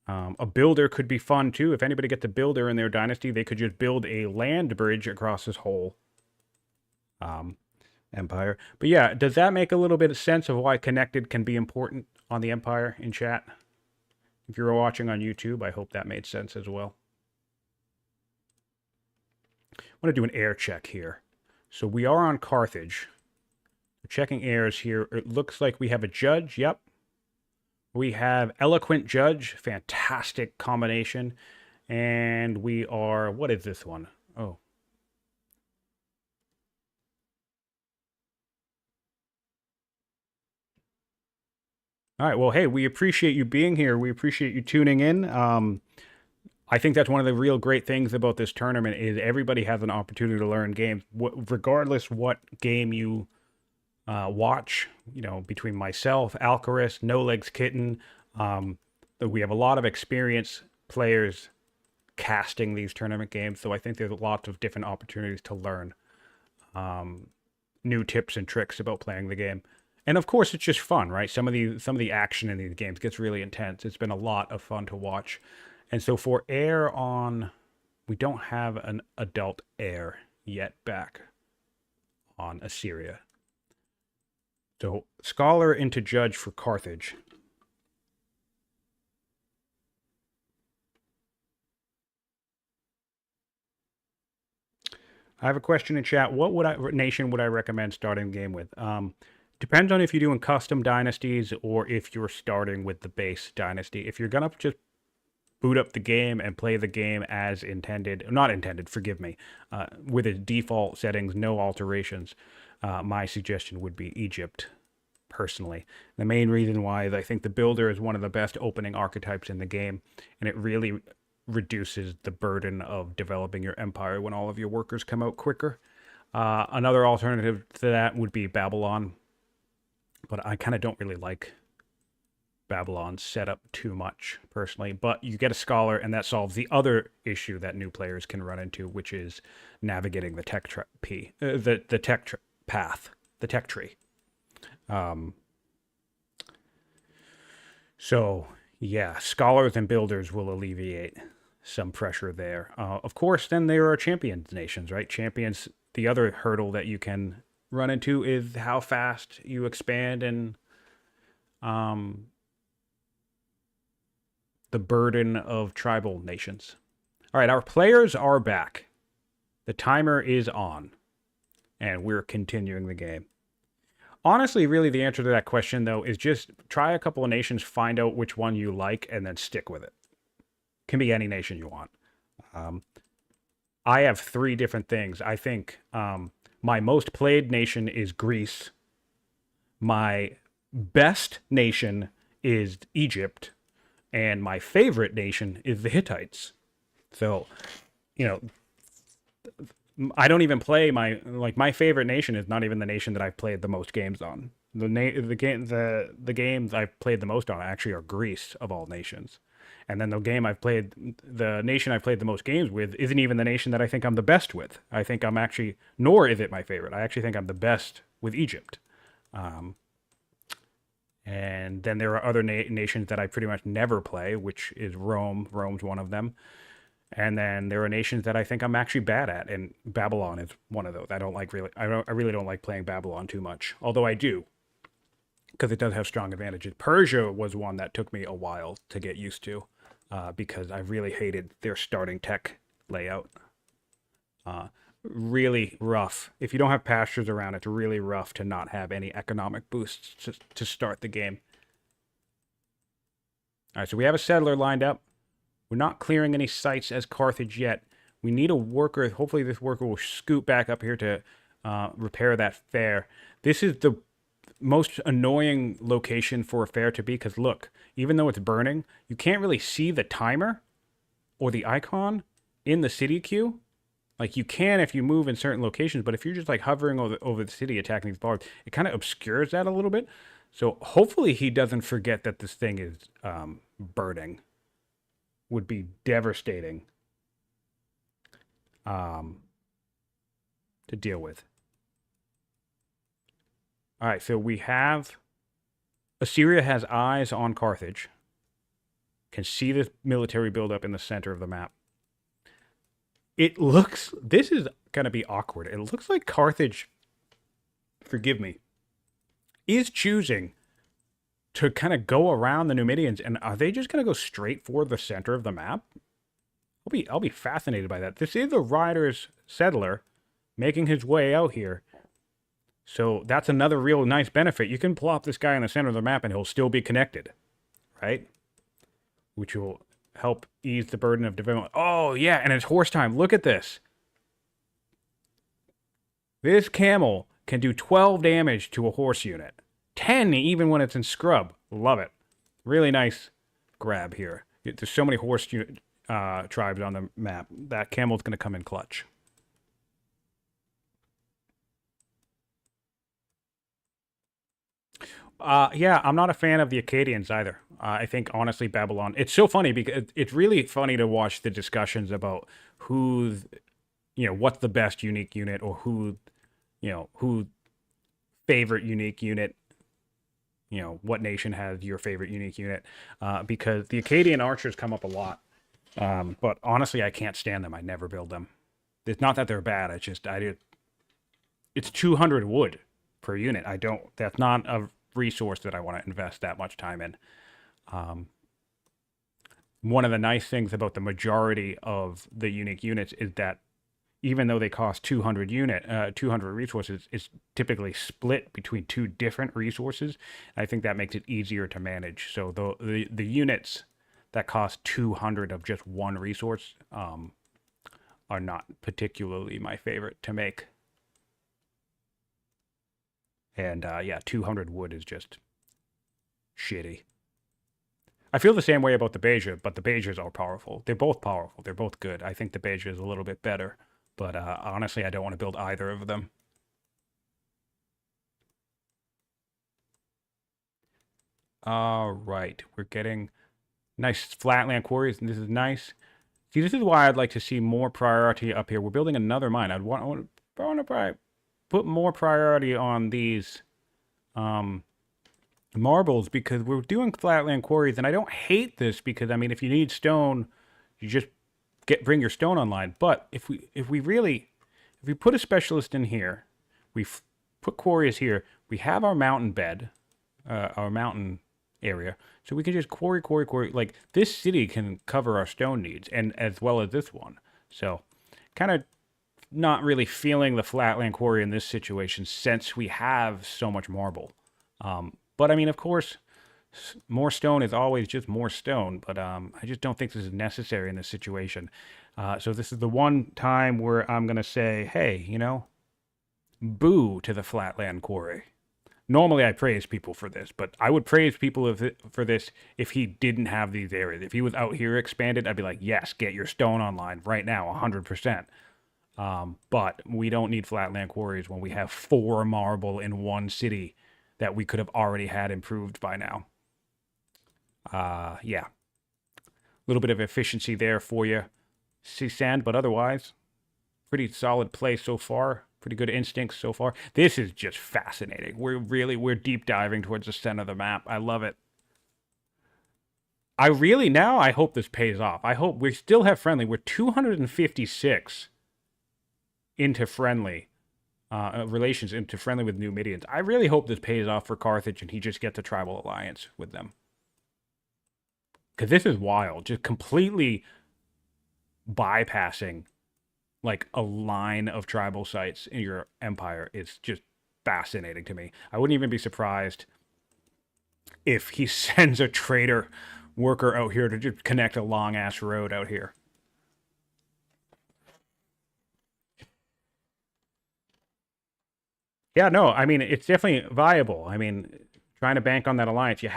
A builder could be fun, too. If anybody gets a builder in their dynasty, they could just build a land bridge across this whole empire. But yeah, does that make a little bit of sense of why connected can be important on the empire in chat? If you're watching on YouTube, I hope that made sense as well. I want to do an air check here. So we are on Carthage. We're checking airs here. It looks like we have a judge. Yep. We have eloquent judge. Fantastic combination. And we are, what is this one? Oh. All right. Well, hey, we appreciate you being here. We appreciate you tuning in. I think that's one of the real great things about this tournament is everybody has an opportunity to learn games, regardless what game you watch. You know, between myself, Alcaris, No Legs Kitten, we have a lot of experienced players casting these tournament games. So I think there's lots of different opportunities to learn new tips and tricks about playing the game. And of course, it's just fun, right? Some of the action in these games gets really intense. It's been a lot of fun to watch. And so for air on, we don't have an adult heir yet back on Assyria. So scholar into judge for Carthage. I have a question in chat. What nation would I recommend starting the game with? Depends on if you're doing custom dynasties or if you're starting with the base dynasty. If you're gonna just boot up the game and play the game as intended, not intended, forgive me, with its default settings, no alterations, my suggestion would be Egypt, personally. The main reason why is I think the builder is one of the best opening archetypes in the game, and it really reduces the burden of developing your empire when all of your workers come out quicker. Another alternative to that would be Babylon, but I kind of don't really like Babylon's setup too much personally. But you get a scholar, and that solves the other issue that new players can run into, which is navigating the tech path, the tech tree. So yeah, scholars and builders will alleviate some pressure there. Of course, then there are champions nations, right? Champions, the other hurdle that you can run into is how fast you expand and the burden of tribal nations. All right, our players are back. The timer is on, and we're continuing the game. Honestly, really, the answer to that question, though, is just try a couple of nations, find out which one you like, and then stick with it. Can be any nation you want. I have 3 different things. I think my most played nation is Greece. My best nation is Egypt. And my favorite nation is the Hittites. So, you know, I don't even play my favorite nation is not even the nation that I've played the most games on. The games I've played the most on actually are Greece of all nations. And then the nation I've played the most games with isn't even the nation that I think I'm the best with. I think I'm actually, nor is it my favorite. I actually think I'm the best with Egypt. And then there are other nations that I pretty much never play, which is Rome. Rome's one of them. And then there are nations that I think I'm actually bad at, and Babylon is one of those. I really don't like playing Babylon too much, although I do, because it does have strong advantages. Persia was one that took me a while to get used to, because I really hated their starting tech layout. Really rough. If you don't have pastures around, it's really rough to not have any economic boosts to start the game. All right, so we have a settler lined up. We're not clearing any sites as Carthage yet. We need a worker. Hopefully this worker will scoot back up here to repair that fair. This is the most annoying location for a fair to be, because look, even though it's burning, you can't really see the timer or the icon in the city queue. Like, you can if you move in certain locations, but if you're just like hovering over the city attacking these bars, it kind of obscures that a little bit. So hopefully he doesn't forget that this thing is burning. Would be devastating to deal with. All right, so we have Assyria has eyes on Carthage. Can see the military buildup in the center of the map. It looks, this is going to be awkward. It looks like Carthage forgive me, is choosing to kind of go around the Numidians, and are they just going to go straight for the center of the map? I'll be fascinated by that. This is a Riders settler making his way out here. So that's another real nice benefit. You can plop this guy in the center of the map and he'll still be connected, right? Which will help ease the burden of development. Oh, yeah, and it's horse time. Look at this. This camel can do 12 damage to a horse unit. 10 even when it's in scrub. Love it. Really nice grab here. There's so many horse tribes on the map. That camel's going to come in clutch. Yeah, I'm not a fan of the Acadians either. I think, honestly, Babylon... It's so funny because it's really funny to watch the discussions about who's, what's the best unique unit or who favorite unique unit, what nation has your favorite unique unit. Because the Acadian archers come up a lot. But honestly, I can't stand them. I never build them. It's not that they're bad. It's just, it's 200 wood per unit. That's not a resource that I want to invest that much time in. One of the nice things about the majority of the unique units is that even though they cost 200 resources, it's typically split between two different resources. I think that makes it easier to manage. So the units that cost 200 of just one resource are not particularly my favorite to make. And yeah, 200 wood is just shitty. I feel the same way about the Beja, but the Bejas are powerful. They're both powerful. They're both good. I think the Beja is a little bit better. But honestly, I don't want to build either of them. All right. We're getting nice flatland quarries, and this is nice. See, this is why I'd like to see more priority up here. We're building another mine. I want to put more priority on these marbles because we're doing flatland quarries, and I don't hate this because, I mean, if you need stone, you just bring your stone online. But if we put a specialist in here, we put quarries here, we have our mountain bed, our mountain area, so we can just quarry. Like, this city can cover our stone needs, and as well as this one. So, kind of not really feeling the flatland quarry in this situation since we have so much marble. But I mean, of course, more stone is always just more stone, but I just don't think this is necessary in this situation. So this is the one time where I'm going to say, hey, boo to the flatland quarry. Normally I praise people for this, but I would praise people for this if he didn't have these areas. If he was out here expanded, I'd be like, yes, get your stone online right now, 100%. But we don't need flatland quarries when we have 4 marble in one city that we could have already had improved by now. Yeah. A little bit of efficiency there for you, Seasand, but otherwise, pretty solid play so far. Pretty good instincts so far. This is just fascinating. We're deep diving towards the center of the map. I love it. I hope this pays off. I hope we still have friendly. We're 256 into friendly relations, into friendly with Numidians. I really hope this pays off for Carthage and he just gets a tribal alliance with them. Because this is wild. Just completely bypassing like a line of tribal sites in your empire is just fascinating to me. I wouldn't even be surprised if he sends a trader worker out here to just connect a long ass road out here. Yeah, no, I mean, it's definitely viable. I mean, trying to bank on that alliance, your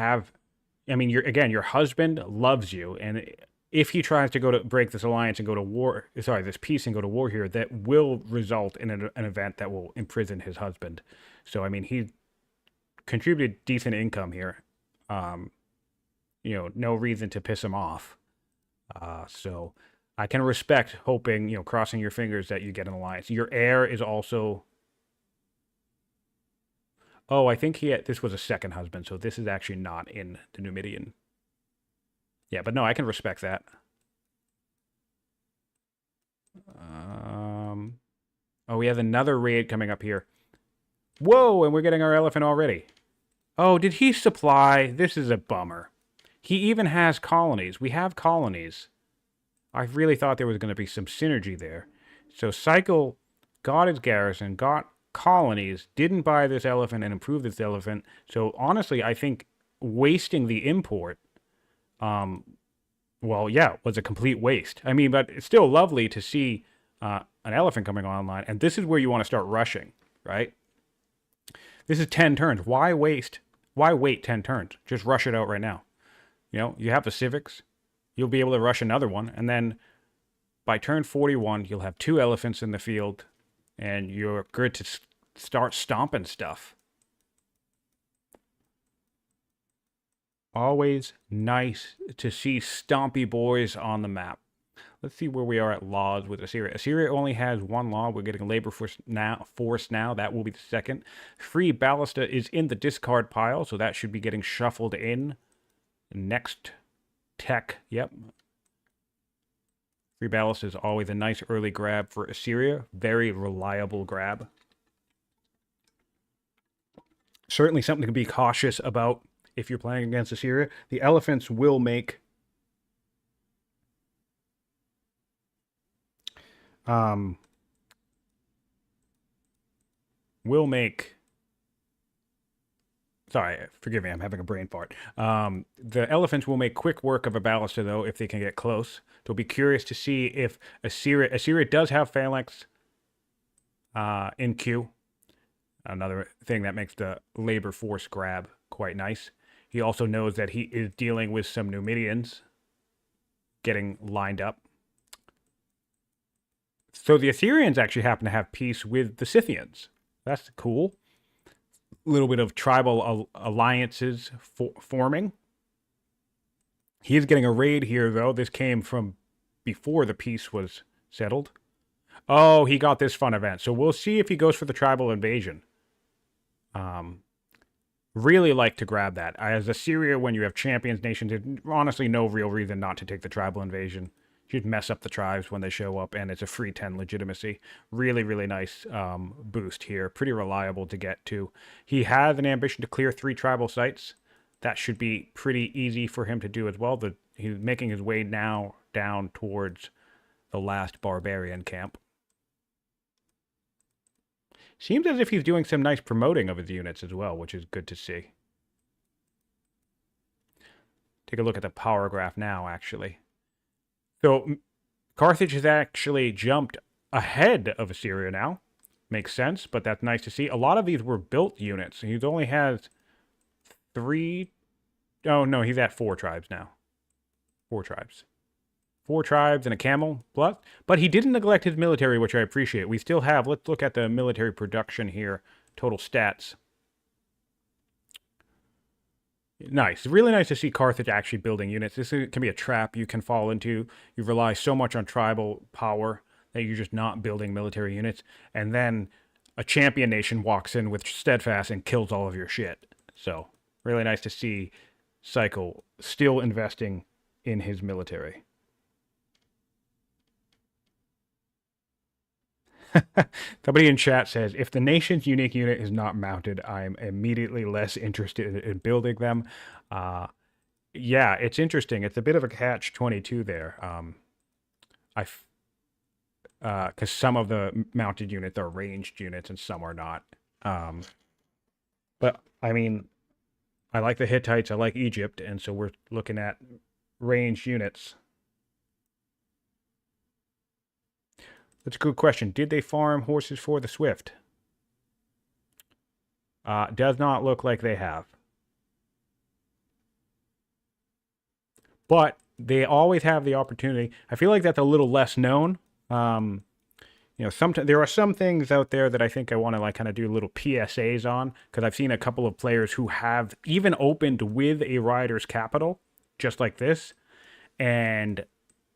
husband loves you, and if he tries to go to break this alliance and go to war, this peace and go to war here, that will result in an event that will imprison his husband. So, I mean, he contributed decent income here. No reason to piss him off. So I can respect hoping, crossing your fingers that you get an alliance. Your heir is also... Oh, I think this was a second husband, so this is actually not in the Numidian. Yeah, but no, I can respect that. Oh, we have another raid coming up here. Whoa, and we're getting our elephant already. Oh, did he supply? This is a bummer. He even has colonies. We have colonies. I really thought there was going to be some synergy there. So Cycle got his garrison, got colonies, didn't buy this elephant and improve this elephant. So honestly, I think wasting the import, well, yeah, was a complete waste. I mean, but it's still lovely to see an elephant coming online. And this is where you want to start rushing, right? This is 10 turns. Why waste? Why wait 10 turns? Just rush it out right now. You know, you have the civics. You'll be able to rush another one. And then by turn 41, you'll have 2 elephants in the field. And you're good to start stomping stuff. Always nice to see stompy boys on the map. Let's see where we are at laws with Assyria. Assyria only has 1 law. We're getting labor force now. That will be the second. Free ballista is in the discard pile, so that should be getting shuffled in. Next tech, yep. Free ballista is always a nice early grab for Assyria. Very reliable grab. Certainly something to be cautious about if you're playing against Assyria. The elephants will make sorry, forgive me, I'm having a brain fart. The elephants will make quick work of a ballista, though, if they can get close. So be curious to see if Assyria does have phalanx in queue. Another thing that makes the labor force grab quite nice. He also knows that he is dealing with some Numidians getting lined up. So the Assyrians actually happen to have peace with the Scythians. That's cool. A little bit of tribal alliances forming. He is getting a raid here, though. This came from before the peace was settled. Oh, he got this fun event. So we'll see if he goes for the tribal invasion. Really like to grab that. As Assyria, when you have champions nations, there's honestly no real reason not to take the tribal invasion. You just mess up the tribes when they show up, and it's a free 10 legitimacy. Really, really nice boost here. Pretty reliable to get to. He has an ambition to clear 3 tribal sites. That should be pretty easy for him to do as well. He's making his way now down towards the last barbarian camp. Seems as if he's doing some nice promoting of his units as well, which is good to see. Take a look at the power graph now, actually. So Carthage has actually jumped ahead of Assyria now. Makes sense, but that's nice to see. A lot of these were built units. He only has 3... Oh, no, he's at 4 tribes now. 4 tribes. 4 tribes and a camel plus. But he didn't neglect his military, which I appreciate. We still have... Let's look at the military production here. Total stats. Nice. Really nice to see Carthage actually building units. This can be a trap you can fall into. You rely so much on tribal power that you're just not building military units. And then a champion nation walks in with steadfast and kills all of your shit. So, really nice to see Cycle still investing in his military. Somebody in chat says, if the nation's unique unit is not mounted, I'm immediately less interested in building them. Yeah, it's interesting. It's a bit of a catch-22 there. Because some of the mounted units are ranged units and some are not. But, I mean, I like the Hittites, I like Egypt, and so we're looking at ranged units. That's a good question. Did they farm horses for the Swift? Does not look like they have. But they always have the opportunity. I feel like that's a little less known. You know, sometimes there are some things out there that I think I want to like kind of do little PSAs on, because I've seen a couple of players who have even opened with a rider's capital, just like this, and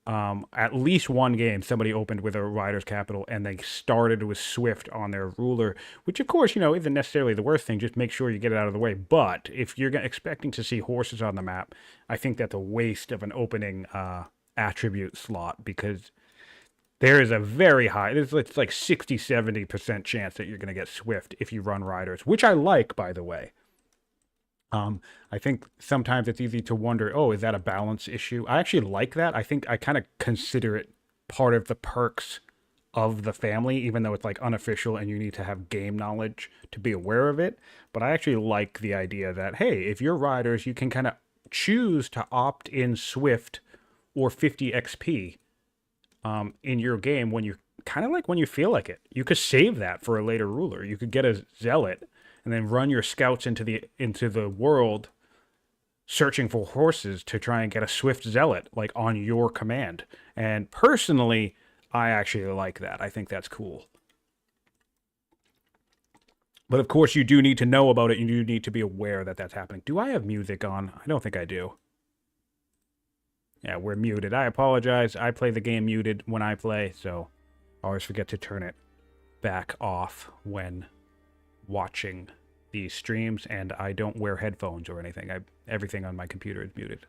at least one game somebody opened with a rider's capital and they started with Swift on their ruler, which of course, you know, isn't necessarily the worst thing. Just make sure you get it out of the way. But if you're expecting to see horses on the map, I think that's a waste of an opening attribute slot, because There is a very high, it's like 60-70% chance that you're going to get Swift if you run riders, which I like, by the way. I think sometimes it's easy to wonder, oh, is that a balance issue? I actually like that. I think I kind of consider it part of the perks of the family, even though it's like unofficial and you need to have game knowledge to be aware of it. But I actually like the idea that, hey, if you're riders, you can kind of choose to opt in Swift or 50 XP in your game when you kind of like when you feel like it. You could save that for a later ruler. You could get a zealot and then run your scouts into the world searching for horses to try and get a swift zealot like on your command. And personally, I actually like that. I think that's cool. But of course, you do need to know about it. You do need to be aware that that's happening. Do I have music on? I don't think I do. Yeah, we're muted. I apologize. I play the game muted when I play, so I always forget to turn it back off when watching these streams, and I don't wear headphones or anything. Everything on my computer is muted.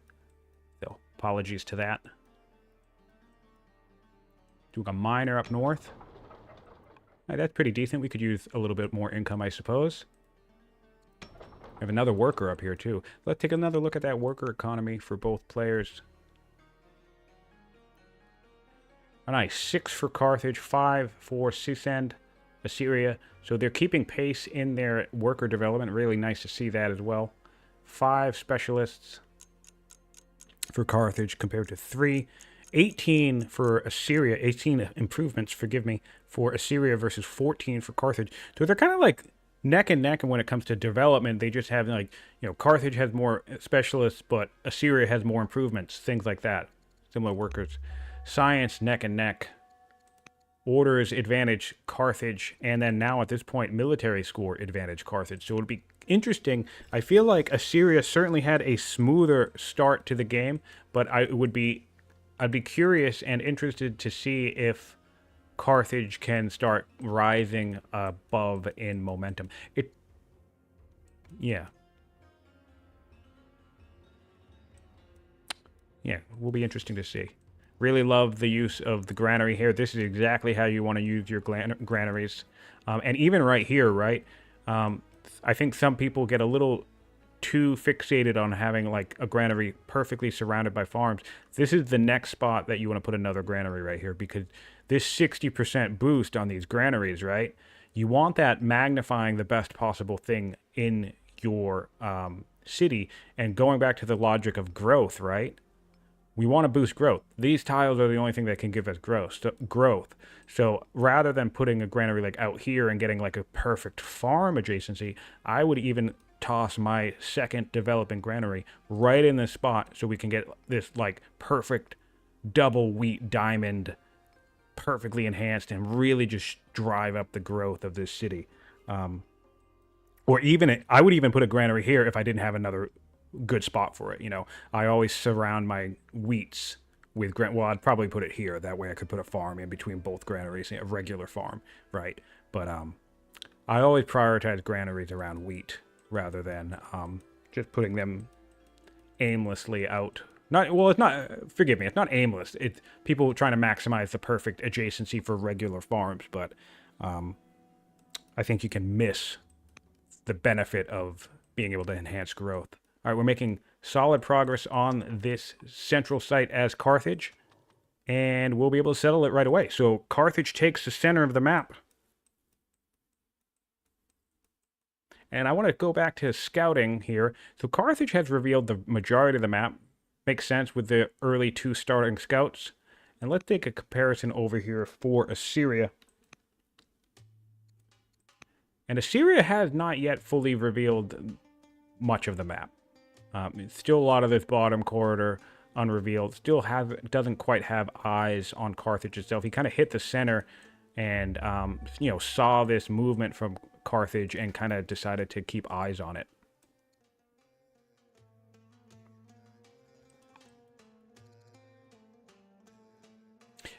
So, apologies to that. Doing a miner up north. Right, that's pretty decent. We could use a little bit more income, I suppose. We have another worker up here, too. Let's take another look at that worker economy for both players. Oh, nice. 6 for Carthage, 5 for Seasand, Assyria. So they're keeping pace in their worker development. Really nice to see that as well. 5 specialists for Carthage compared to 3. 18 for Assyria. 18 improvements, forgive me, for Assyria versus 14 for Carthage. So they're kind of like neck and neck, and when it comes to development, they just have like, you know, Carthage has more specialists, but Assyria has more improvements, things like that. Similar workers. Science, neck and neck. Orders, advantage, Carthage. And then now at this point, military score, advantage, Carthage. So it would be interesting. I feel like Assyria certainly had a smoother start to the game, but I'd be curious and interested to see if Carthage can start rising above in momentum. Yeah, will be interesting to see. Really love the use of the granary here. This is exactly how you want to use your granaries. And even right here, right? I think some people get a little too fixated on having like a granary perfectly surrounded by farms. This is the next spot that you want to put another granary right here, because this 60% boost on these granaries, right? You want that magnifying the best possible thing in your city. And going back to the logic of growth, right? We want to boost growth. These tiles are the only thing that can give us growth. So rather than putting a granary like out here and getting like a perfect farm adjacency, I would even toss my second developing granary right in this spot so we can get this like perfect double wheat diamond, perfectly enhanced, and really just drive up the growth of this city. Or even, I would even put a granary here if I didn't have another good spot for it. You know, I always surround my wheats with well, I'd probably put it here. That way I could put a farm in between both granaries, a regular farm, right? But I always prioritize granaries around wheat rather than just putting them aimlessly out. It's not, forgive me, it's not aimless. It's people trying to maximize the perfect adjacency for regular farms, but I think you can miss the benefit of being able to enhance growth. All right, we're making solid progress on this central site as Carthage, and we'll be able to settle it right away. So Carthage takes the center of the map. And I want to go back to scouting here. So Carthage has revealed the majority of the map. Makes sense with the early 2 starting scouts. And let's take a comparison over here for Assyria. And Assyria has not yet fully revealed much of the map. Still a lot of this bottom corridor unrevealed. Still doesn't quite have eyes on Carthage itself. He kind of hit the center and saw this movement from Carthage and kind of decided to keep eyes on it.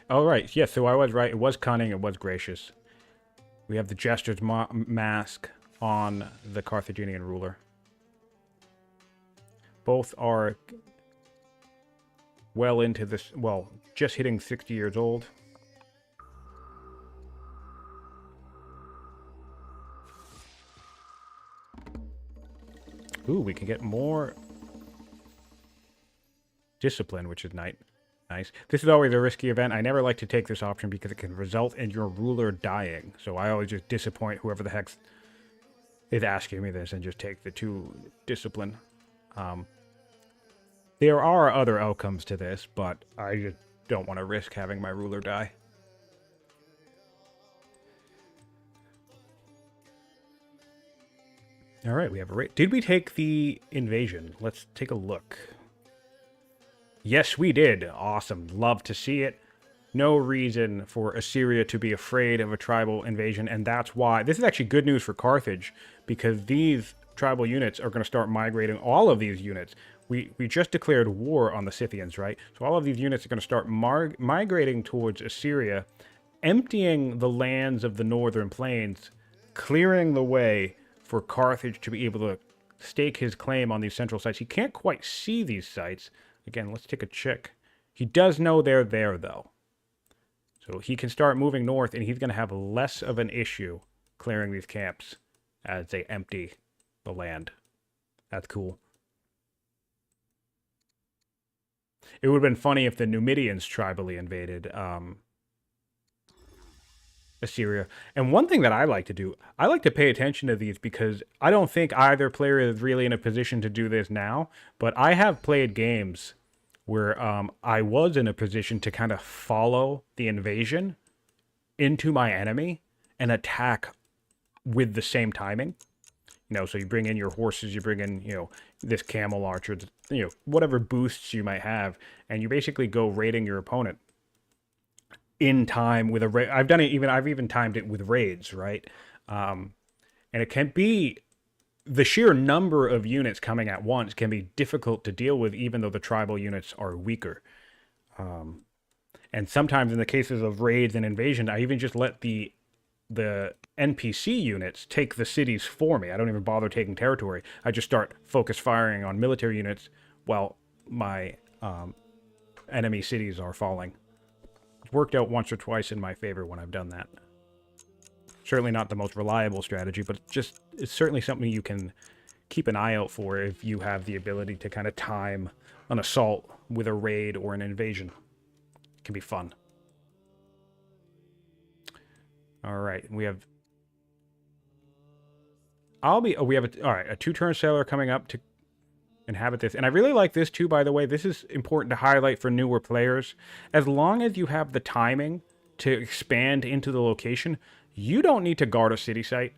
All right, yes, so I was right. It was cunning. It was gracious. We have the Jester's mask on the Carthaginian ruler. Both are well into this, well, just hitting 60 years old. Ooh, we can get more discipline, which is nice. This is always a risky event. I never like to take this option because it can result in your ruler dying. So I always just disappoint whoever the heck is asking me this and just take the 2 discipline. There are other outcomes to this, but I just don't want to risk having my ruler die. All right, we have a raid. Did we take the invasion? Let's take a look. Yes, we did. Awesome. Love to see it. No reason for Assyria to be afraid of a tribal invasion, and that's why... This is actually good news for Carthage, because these tribal units are going to start migrating. All of these units. We just declared war on the Scythians, right? So all of these units are going to start migrating towards Assyria, emptying the lands of the northern plains, clearing the way for Carthage to be able to stake his claim on these central sites. He can't quite see these sites. Again, let's take a check. He does know they're there, though. So he can start moving north, and he's going to have less of an issue clearing these camps as they empty the land. That's cool. It would have been funny if the Numidians tribally invaded Assyria. And one thing that I like to do, I like to pay attention to these because I don't think either player is really in a position to do this now, but I have played games where I was in a position to kind of follow the invasion into my enemy and attack with the same timing. You know, so you bring in your horses, you bring in, you know, this camel archer, you know, whatever boosts you might have, and you basically go raiding your opponent in time with a raid. I've even timed it with raids, right? And it can be, the sheer number of units coming at once can be difficult to deal with, even though the tribal units are weaker. And sometimes in the cases of raids and invasion, I even just let the NPC units take the cities for me. I don't even bother taking territory. I just start focus firing on military units while my enemy cities are falling. It's worked out once or twice in my favor when I've done that. Certainly not the most reliable strategy, but it's certainly something you can keep an eye out for if you have the ability to kind of time an assault with a raid or an invasion. It can be fun. All right, we have... we have a 2-turn sailor coming up to inhabit this. And I really like this too, by the way. This is important to highlight for newer players. As long as you have the timing to expand into the location, you don't need to guard a city site.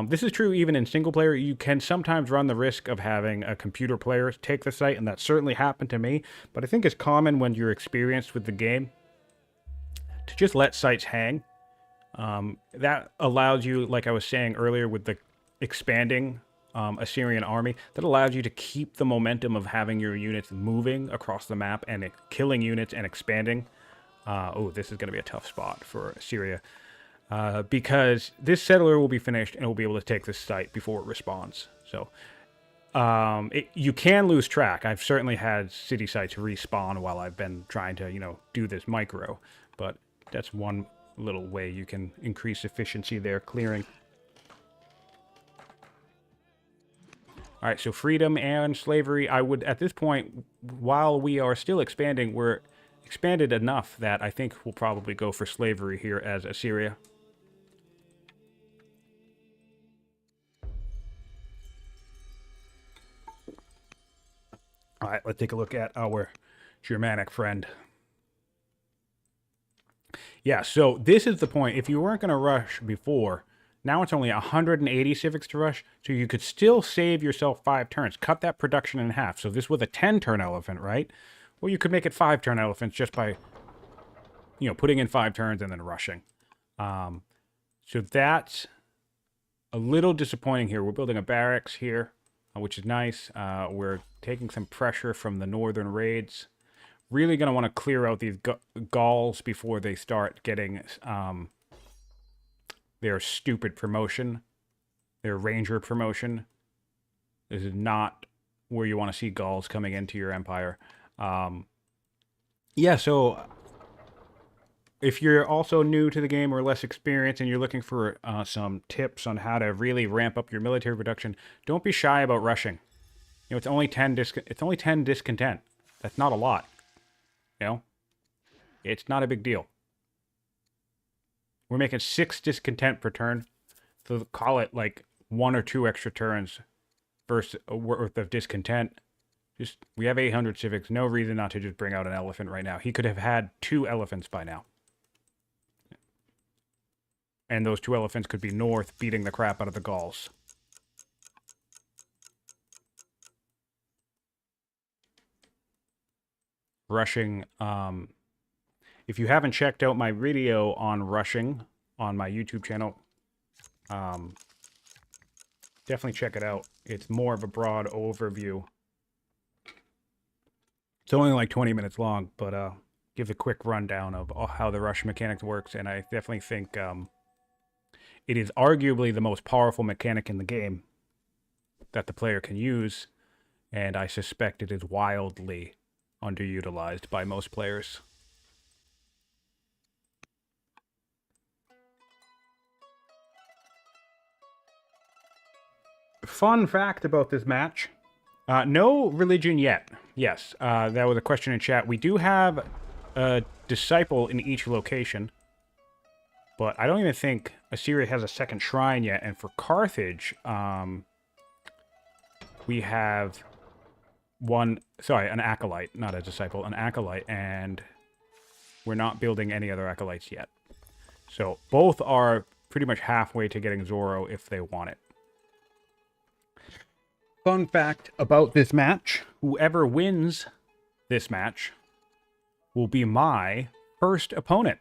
This is true even in single player. You can sometimes run the risk of having a computer player take the site, and that certainly happened to me. But I think it's common when you're experienced with the game to just let sites hang. That allows you, like I was saying earlier with the expanding Assyrian army, that allows you to keep the momentum of having your units moving across the map and killing units and expanding. Oh, this is going to be a tough spot for Assyria. Because this settler will be finished and will be able to take this site before it respawns. So you can lose track. I've certainly had city sites respawn while I've been trying to, you know, do this micro. But that's one little way you can increase efficiency there, clearing. All right, so freedom and slavery. I would, at this point, while we are still expanding, we're expanded enough that I think we'll probably go for slavery here as Assyria. All right, let's take a look at our Germanic friend. Yeah, so this is the point. If you weren't going to rush before, now it's only 180 civics to rush, so you could still save yourself 5 turns. Cut that production in half. So this was a 10-turn elephant, right? Well, you could make it 5-turn elephants just by, you know, putting in 5 turns and then rushing. So that's a little disappointing here. We're building a barracks here, which is nice. We're taking some pressure from the northern raids. Really going to want to clear out these Gauls before they start getting their stupid promotion, their ranger promotion. This is not where you want to see Gauls coming into your empire. Yeah, so if you're also new to the game or less experienced and you're looking for some tips on how to really ramp up your military production, don't be shy about rushing. You know, it's only 10 discontent. That's not a lot. You know, it's not a big deal. We're making 6 discontent per turn, so call it like 1 or 2 extra turns versus worth of discontent. Just, we have 800 civics. No reason not to just bring out an elephant right now. He could have had 2 elephants by now. And those 2 elephants could be north, beating the crap out of the Gauls. Rushing. If you haven't checked out my video on rushing on my YouTube channel, definitely check it out. It's more of a broad overview. It's only like 20 minutes long, but gives a quick rundown of how the rush mechanics works, and I definitely think it is arguably the most powerful mechanic in the game that the player can use, and I suspect it is wildly underutilized by most players. Fun fact about this match. No religion yet. Yes, that was a question in chat. We do have a disciple in each location, but I don't even think Assyria has a second shrine yet. And for Carthage, we have an acolyte, not a disciple, an acolyte, and we're not building any other acolytes yet. So both are pretty much halfway to getting Zoro if they want it. Fun fact about this match, whoever wins this match will be my first opponent.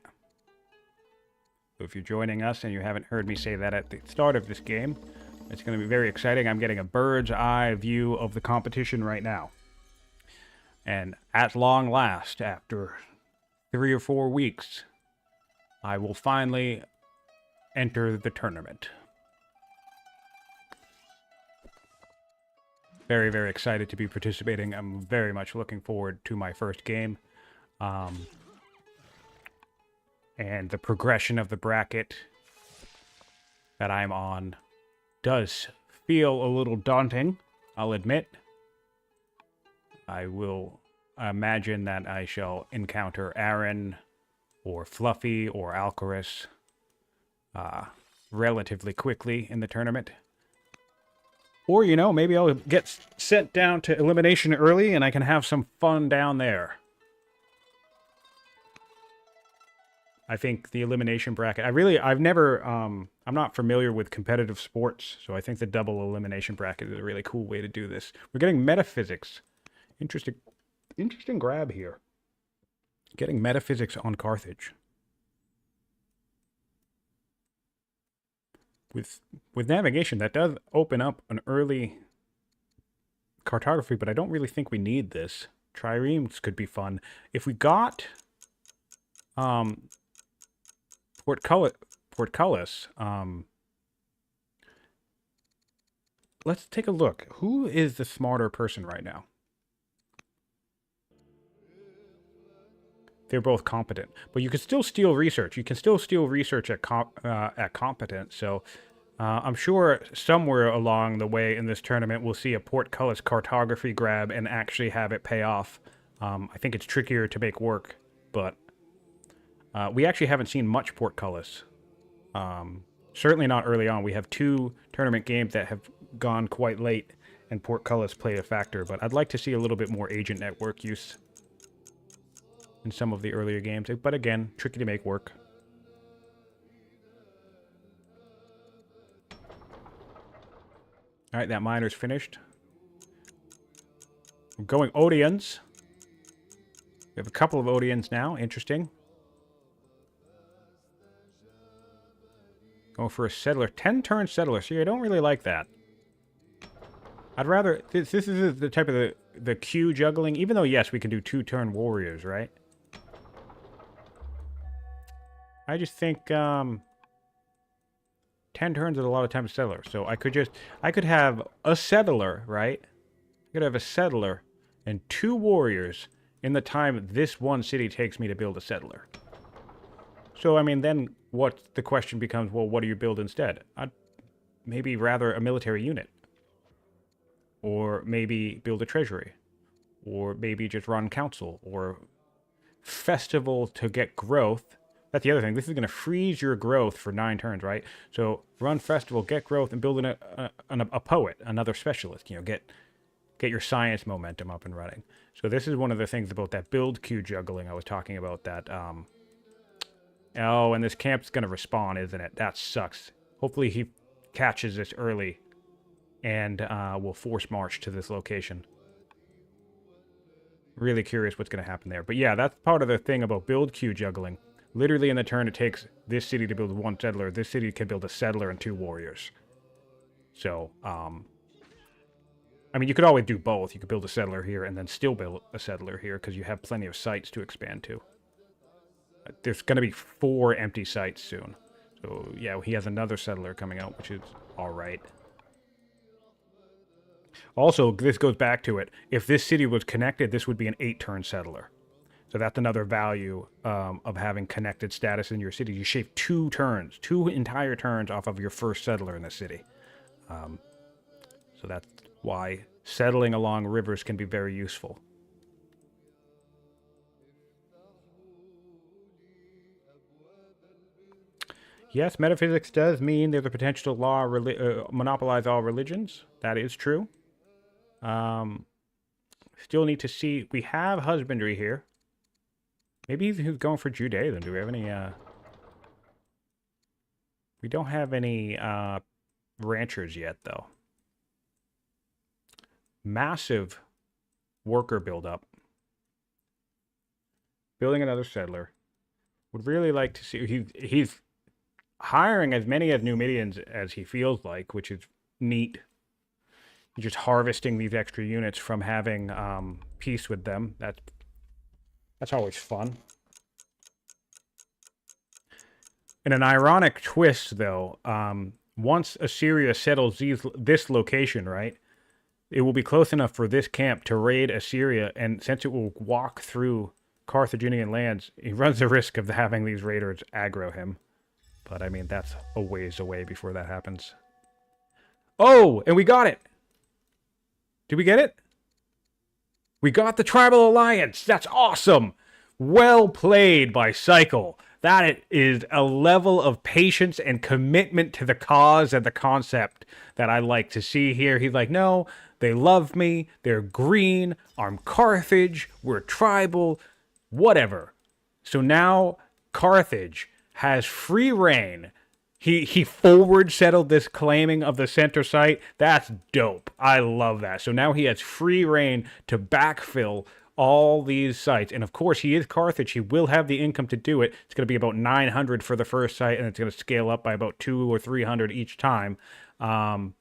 So if you're joining us and you haven't heard me say that at the start of this game, it's going to be very exciting. I'm getting a bird's eye view of the competition right now. And at long last, after 3 or 4 weeks, I will finally enter the tournament. Very, very excited to be participating. I'm very much looking forward to my first game. And the progression of the bracket that I'm on does feel a little daunting, I'll admit. I will imagine that I shall encounter Aaron or Fluffy or Alcaris relatively quickly in the tournament. Or, you know, maybe I'll get sent down to elimination early and I can have some fun down there. I think the elimination bracket, I'm not familiar with competitive sports, so I think the double elimination bracket is a really cool way to do this. We're getting metaphysics. Interesting grab here. Getting metaphysics on Carthage. With navigation, that does open up an early cartography, but I don't really think we need this. Triremes could be fun. If we got Portcullis, let's take a look. Who is the smarter person right now? They're both competent, but you can still steal research. You can still steal research at competent. So I'm sure somewhere along the way in this tournament, we'll see a Portcullis cartography grab and actually have it pay off. I think it's trickier to make work, but we actually haven't seen much Portcullis. Certainly not early on. We have 2 tournament games that have gone quite late, and Portcullis played a factor. But I'd like to see a little bit more agent network use in some of the earlier games. But again, tricky to make work. All right, that miner's finished. We're going Odeons. We have a couple of Odeons now. Interesting. Going for a settler. 10-turn settler. See, I don't really like that. I'd rather... This is the type of the queue juggling. Even though, yes, we can do 2-turn warriors, right? I just think 10 turns is a lot of time to settler. So I could have a settler, right? I could have a settler and 2 warriors in the time this one city takes me to build a settler. So, I mean, then the question becomes, well, what do you build instead? Maybe rather a military unit. Or maybe build a treasury. Or maybe just run council. Or festival to get growth. That's the other thing. This is going to freeze your growth for 9 turns, right? So run festival, get growth, and build a poet, another specialist. You know, get your science momentum up and running. So this is one of the things about that build queue juggling I was talking about. That oh, and this camp's going to respawn, isn't it? That sucks. Hopefully he catches this early, and will force march to this location. Really curious what's going to happen there. But yeah, that's part of the thing about build queue juggling. Literally in the turn it takes this city to build 1 settler. This city can build a settler and 2 warriors. So, I mean, you could always do both. You could build a settler here and then still build a settler here because you have plenty of sites to expand to. There's going to be 4 empty sites soon. So, yeah, he has another settler coming out, which is alright. Also, this goes back to it. If this city was connected, this would be an 8-turn settler. So that's another value of having connected status in your city. You shave 2 turns, 2 entire turns off of your first settler in the city. So that's why settling along rivers can be very useful. Yes, metaphysics does mean there's a potential law monopolize all religions. That is true. Still need to see. We have husbandry here. Maybe he's going for Judaism. Do we have any, We don't have any, ranchers yet, though. Massive worker buildup. Building another settler. Would really like to see... He's hiring as many as Numidians as he feels like, which is neat. He's just harvesting these extra units from having, peace with them. That's always fun. In an ironic twist, though, once Assyria settles this location, right, it will be close enough for this camp to raid Assyria, and since it will walk through Carthaginian lands, he runs the risk of having these raiders aggro him. But, I mean, that's a ways away before that happens. Oh, and we got it! Did we get it? We got the Tribal Alliance. That's awesome. Well played by Cycle. That is a level of patience and commitment to the cause and the concept that I like to see here. He's like, no, they love me. They're green. I'm Carthage. We're tribal. Whatever. So now Carthage has free reign. He forward settled this claiming of the center site. That's dope. I love that. So now he has free reign to backfill all these sites. And of course, he is Carthage. He will have the income to do it. It's going to be about 900 for the first site, and it's going to scale up by about 200 or 300 each time. And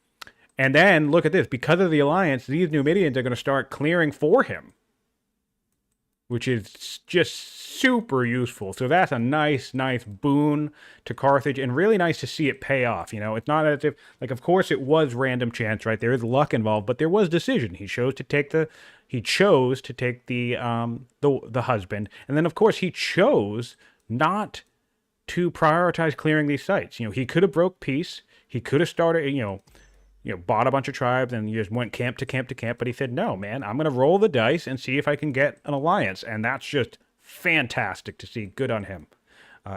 then, look at this. Because of the alliance, these Numidians are going to start clearing for him, which is just super useful. So that's a nice boon to Carthage, and really nice to see it pay off. You know, it's not as if, like, of course it was random chance, right? There is luck involved, but there was decision. He chose to take the husband, and then of course he chose not to prioritize clearing these sites. You know, he could have broke peace. He could have started, bought a bunch of tribes and just went camp to camp to camp. But he said, no, man, I'm going to roll the dice and see if I can get an alliance. And that's just fantastic to see. Good on him.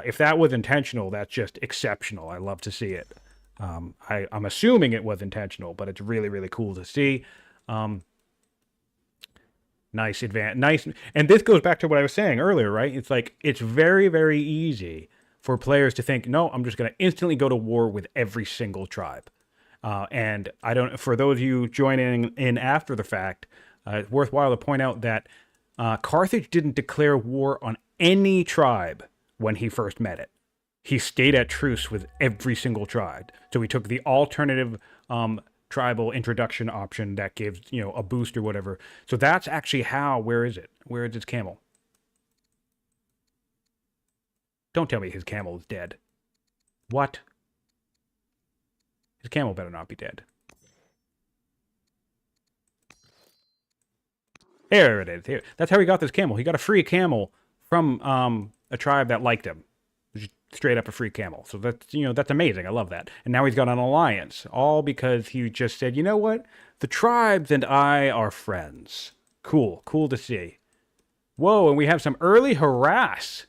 If that was intentional, that's just exceptional. I love to see it. I'm assuming it was intentional, but it's really, really cool to see. Nice. And this goes back to what I was saying earlier, right? It's like, it's very, very easy for players to think, no, I'm just going to instantly go to war with every single tribe. And for those of you joining in after the fact, it's worthwhile to point out that Carthage didn't declare war on any tribe when he first met it. He stayed at truce with every single tribe. So he took the alternative tribal introduction option that gives, a boost or whatever. So that's actually how, where is it? Where is his camel? Don't tell me his camel is dead. What? His camel better not be dead. There it is. Here. That's how he got this camel. He got a free camel from a tribe that liked him. Which is straight up a free camel. So that's, that's amazing. I love that. And now he's got an alliance, all because he just said, you know what? The tribes and I are friends. Cool to see. Whoa, and we have some early harass.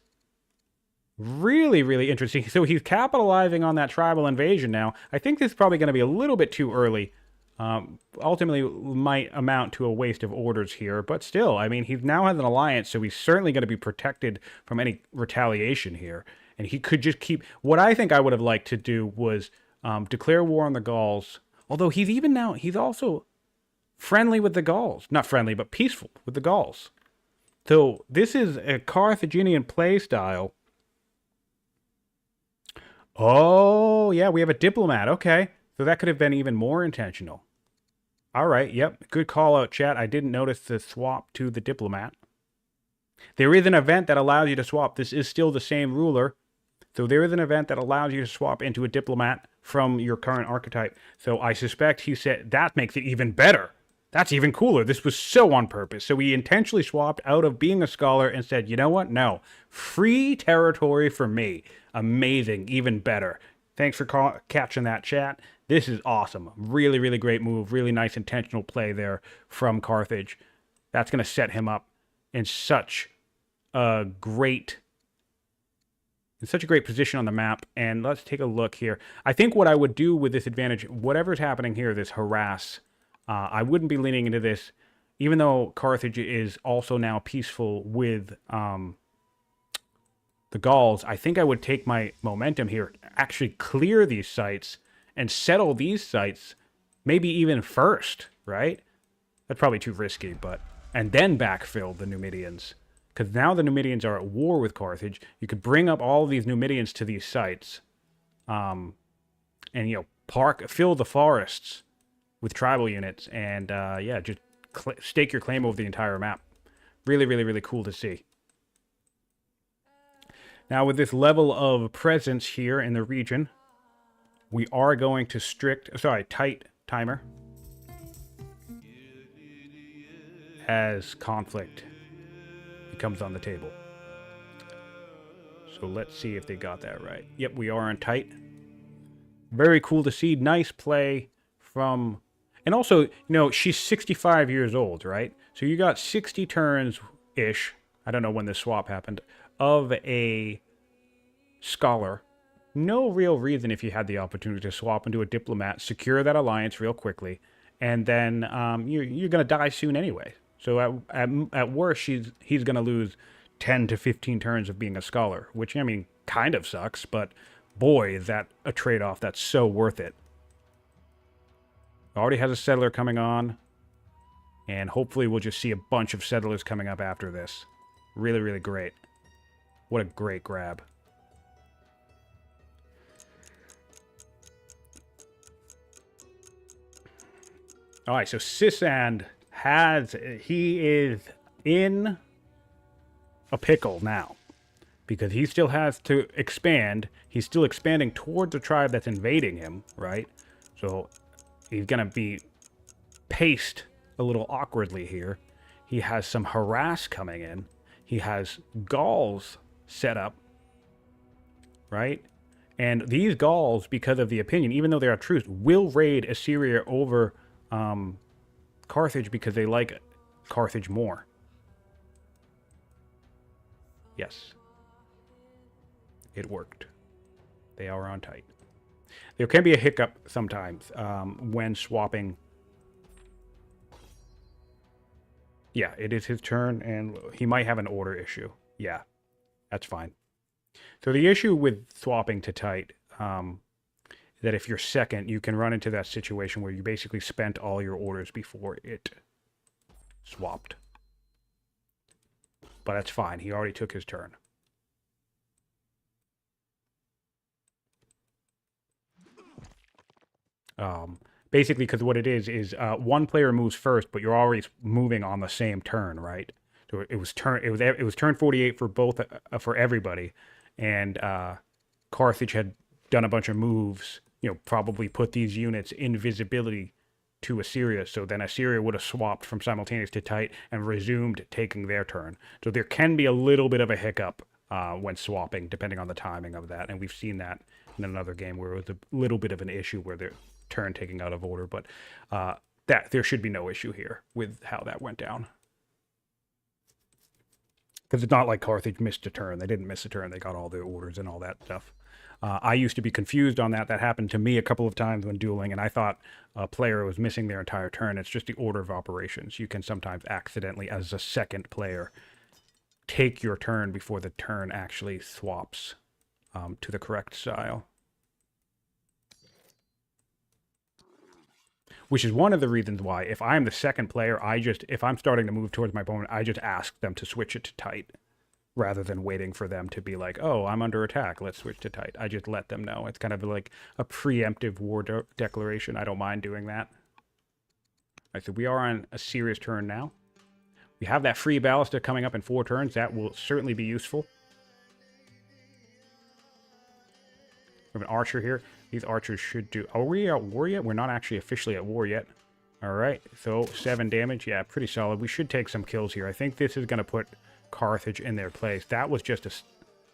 Really, really interesting. So he's capitalizing on that tribal invasion now. I think this is probably going to be a little bit too early. Ultimately might amount to a waste of orders here, but still, I mean, he now has an alliance, so he's certainly going to be protected from any retaliation here. And he could just keep... What I think I would have liked to do was declare war on the Gauls. Although he's also friendly with the Gauls. Not friendly, but peaceful with the Gauls. So this is a Carthaginian play style. Oh, yeah, we have a diplomat. Okay. So that could have been even more intentional. All right, yep. Good call out, chat. I didn't notice the swap to the diplomat. There is an event that allows you to swap. This is still the same ruler. So there is an event that allows you to swap into a diplomat from your current archetype. So I suspect he said that makes it even better. That's even cooler. This was so on purpose. So he intentionally swapped out of being a scholar and said, you know what? No. Free territory for me. Amazing. Even better. Thanks for catching that, chat. This is awesome. Really, really great move. Really nice intentional play there from Carthage. That's going to set him up in such a great position on the map. And let's take a look here. I think what I would do with this advantage, whatever's happening here, this harass, I wouldn't be leaning into this, even though Carthage is also now peaceful with the Gauls. I think I would take my momentum here, actually clear these sites and settle these sites, maybe even first, right? That's probably too risky, but... And then backfill the Numidians. Because now the Numidians are at war with Carthage. You could bring up all of these Numidians to these sites. And, fill the forests with tribal units. And, just stake your claim over the entire map. Really, really, really cool to see. Now, with this level of presence here in the region, we are going to tight timer as conflict becomes on the table. So let's see if they got that right. Yep, we are on tight. Very cool to see. Nice play from... And also, she's 65 years old, right? So you got 60 turns-ish, I don't know when this swap happened, of a scholar. No real reason, if you had the opportunity to swap into a diplomat, secure that alliance real quickly, and then you're going to die soon anyway. So at worst, he's going to lose 10 to 15 turns of being a scholar, which, I mean, kind of sucks, but boy, is that a trade-off that's so worth it. Already has a settler coming on, and hopefully we'll just see a bunch of settlers coming up after this. Really, really great. What a great grab. All right, so Seasand he is in a pickle now because he still has to expand. He's still expanding towards the tribe that's invading him, right? So he's going to be paced a little awkwardly here. He has some harass coming in. He has Gauls set up, right? And these Gauls, because of the opinion, even though they're a truce, will raid Assyria over Carthage because they like Carthage more. Yes. It worked. They are on tight. There can be a hiccup sometimes when swapping. Yeah, it is his turn, and he might have an order issue. Yeah, that's fine. So the issue with swapping to tight, that if you're second, you can run into that situation where you basically spent all your orders before it swapped. But that's fine. He already took his turn. Basically, because what it is one player moves first, but you're already moving on the same turn, right? So it was turn 48 for both for everybody, and Carthage had done a bunch of moves. Probably put these units in visibility to Assyria, so then Assyria would have swapped from simultaneous to tight and resumed taking their turn. So there can be a little bit of a hiccup when swapping, depending on the timing of that. And we've seen that in another game where it was a little bit of an issue where the turn taking out of order, but that there should be no issue here with how that went down. Because it's not like Carthage missed a turn. They didn't miss a turn. They got all the orders and all that stuff. I used to be confused on that. That happened to me a couple of times when dueling, and I thought a player was missing their entire turn. It's just the order of operations. You can sometimes accidentally, as a second player, take your turn before the turn actually swaps to the correct style. Which is one of the reasons why, if I'm the second player, if I'm starting to move towards my opponent, I just ask them to switch it to tight, rather than waiting for them to be like, oh, I'm under attack, let's switch to tight. I just let them know. It's kind of like a preemptive war declaration. I don't mind doing that. All right, so we are on a serious turn now. We have that free ballista coming up in 4 turns. That will certainly be useful. We have an archer here. These archers should do... Are we at war yet? We're not actually officially at war yet. All right, so 7 damage. Yeah, pretty solid. We should take some kills here. I think this is going to put Carthage in their place. That was just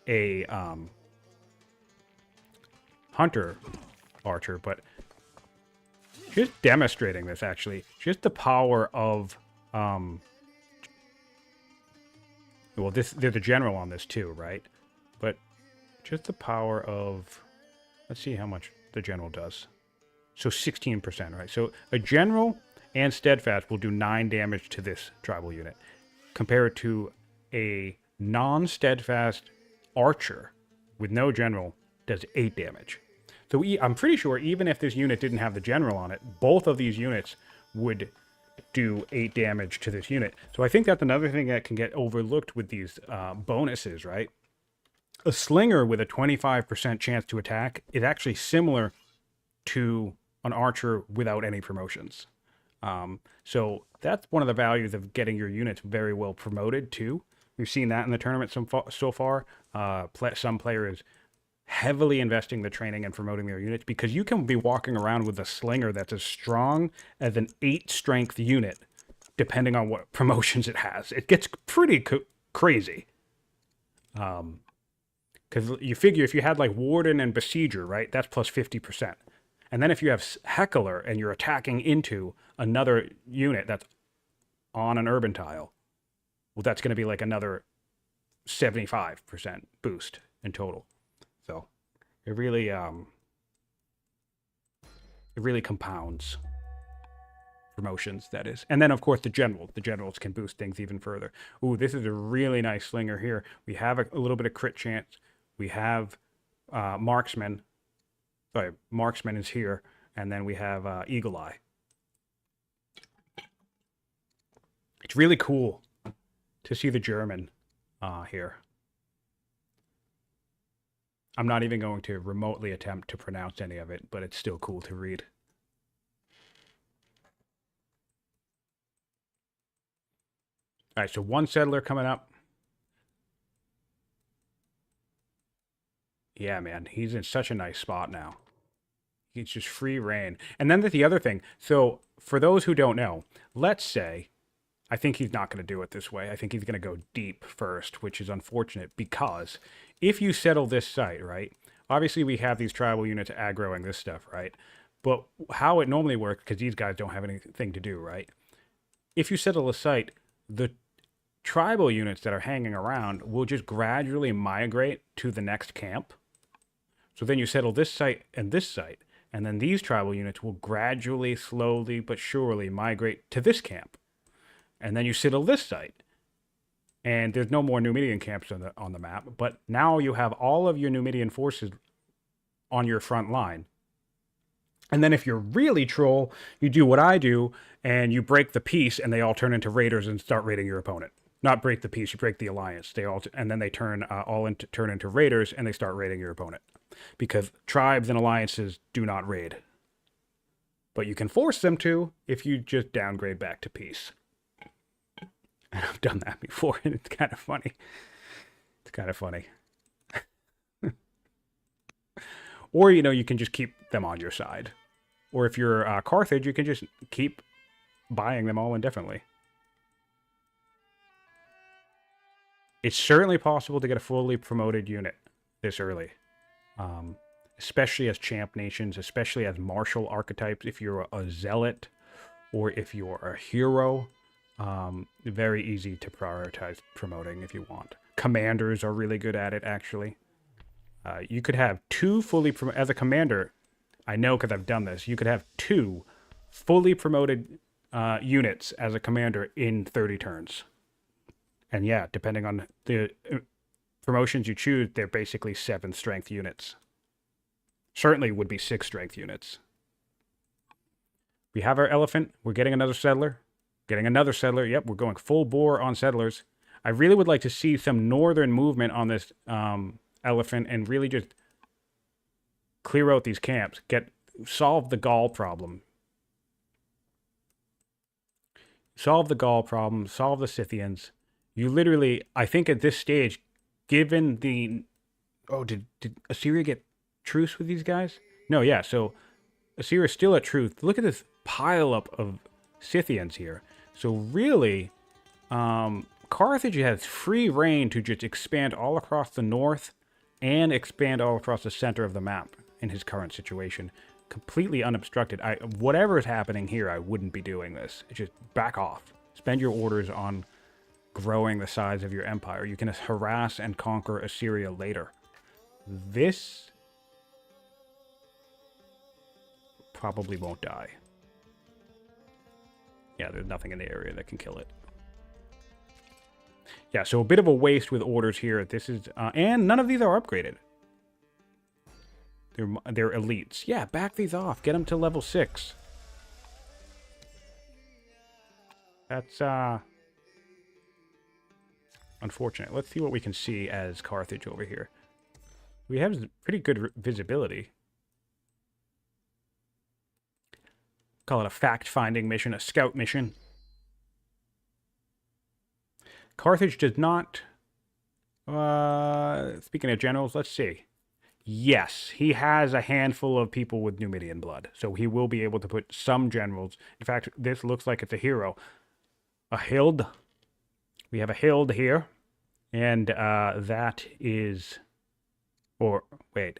a hunter archer, but just demonstrating this, actually. Just the power of... well, there's a general on this too, right? But just the power of... Let's see how much the general does. So 16%, right? So a general and steadfast will do 9 damage to this tribal unit. Compare it to a non-steadfast archer with no general does 8 damage. So I'm pretty sure even if this unit didn't have the general on it, both of these units would do 8 damage to this unit. So I think that's another thing that can get overlooked with these bonuses, right? A slinger with a 25% chance to attack is actually similar to an archer without any promotions. So that's one of the values of getting your units very well promoted too. We've seen that in the tournament so far. Some players heavily investing the training and promoting their units, because you can be walking around with a slinger that's as strong as an 8 strength unit, depending on what promotions it has. It gets pretty crazy. Because you figure if you had like Warden and Besieger, right, that's plus 50%. And then if you have Heckler and you're attacking into another unit that's on an urban tile, well, that's going to be like another 75% boost in total. So it really compounds promotions, that is. And then, of course, the generals. The generals can boost things even further. Ooh, this is a really nice slinger here. We have a little bit of crit chance. We have marksman. Sorry, marksman is here. And then we have Eagle Eye. It's really cool to see the German here. I'm not even going to remotely attempt to pronounce any of it, but it's still cool to read. All right, so 1 settler coming up. Yeah, man, he's in such a nice spot now. He's just free reign. And then there's the other thing. So for those who don't know, let's say, I think he's not going to do it this way. I think he's going to go deep first, which is unfortunate, because if you settle this site, right, obviously we have these tribal units aggroing this stuff, right? But how it normally works, because these guys don't have anything to do, right? If you settle a site, the tribal units that are hanging around will just gradually migrate to the next camp. So then you settle this site, and then these tribal units will gradually, slowly, but surely migrate to this camp. And then you settle this site. And there's no more Numidian camps on the map, but now you have all of your Numidian forces on your front line. And then if you're really troll, you do what I do, and you break the peace, and they all turn into raiders and start raiding your opponent. Not break the peace, you break the alliance. And then they turn into raiders, and they start raiding your opponent. Because tribes and alliances do not raid. But you can force them to if you just downgrade back to peace. And I've done that before, and it's kind of funny. It's kind of funny. Or, you can just keep them on your side. Or if you're Carthage, you can just keep buying them all indefinitely. It's certainly possible to get a fully promoted unit this early. Especially as champ nations, especially as martial archetypes, if you're a zealot or if you're a hero. Very easy to prioritize promoting if you want. Commanders are really good at it, actually. You could have two fully as a commander, I know because I've done this, you could have two fully promoted units as a commander in 30 turns. And yeah, depending on the promotions you choose, they're basically 7 strength units. Certainly would be 6 strength units. We have our elephant. We're getting another settler. Getting another settler. Yep, we're going full bore on settlers. I really would like to see some northern movement on this elephant and really just clear out these camps. Solve the Gaul problem. Solve the Gaul problem. Solve the Scythians. You literally, I think at this stage, given the... Oh, did Assyria get truce with these guys? No, yeah, so Assyria is still at truce. Look at this pile up of Scythians here. So really, Carthage has free reign to just expand all across the north and expand all across the center of the map in his current situation. Completely unobstructed. Whatever is happening here, I wouldn't be doing this. Just back off. Spend your orders on growing the size of your empire. You can harass and conquer Assyria later. This probably won't die. Yeah, there's nothing in the area that can kill it. Yeah, so a bit of a waste with orders here. This is, and none of these are upgraded. They're elites. Yeah, back these off. Get them to level 6. That's, unfortunate. Let's see what we can see as Carthage over here. We have pretty good visibility. Call it a fact-finding mission, a scout mission. Carthage does not... speaking of generals, let's see. Yes, he has a handful of people with Numidian blood, so he will be able to put some generals. In fact, this looks like it's a hero. A Hild. We have a Hild here, and that is... Or, wait.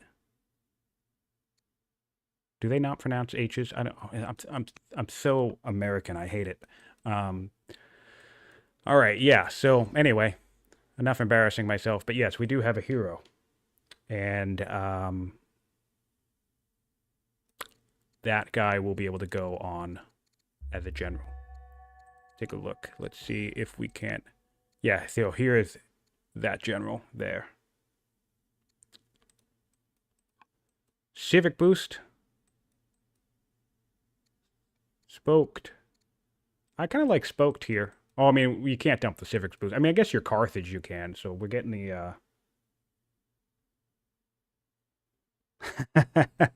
Do they not pronounce H's? I don't. I'm so American. I hate it. All right. Yeah. So anyway, enough embarrassing myself. But yes, we do have a hero, and that guy will be able to go on as a general. Take a look. Let's see if we can't. Yeah. So here is that general there. Civic boost. Spoked. I kind of like spoked here. Oh, I mean, you can't dump the civics boost. I mean, I guess your Carthage you can, so we're getting the,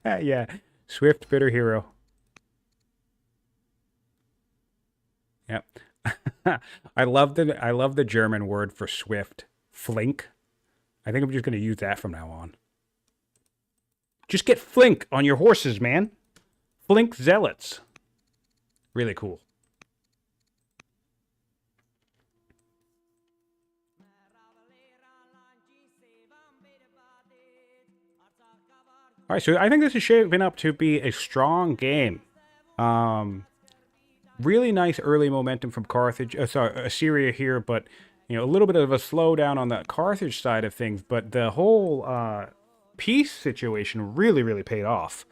yeah, swift, bitter hero. Yep. I love the German word for swift. Flink. I think I'm just going to use that from now on. Just get flink on your horses, man. Flink zealots. Really cool. All right, so I think this is shaping up to be a strong game. Really nice early momentum from Carthage. Assyria here, but you know, a little bit of a slowdown on the Carthage side of things. But the whole peace situation really paid off.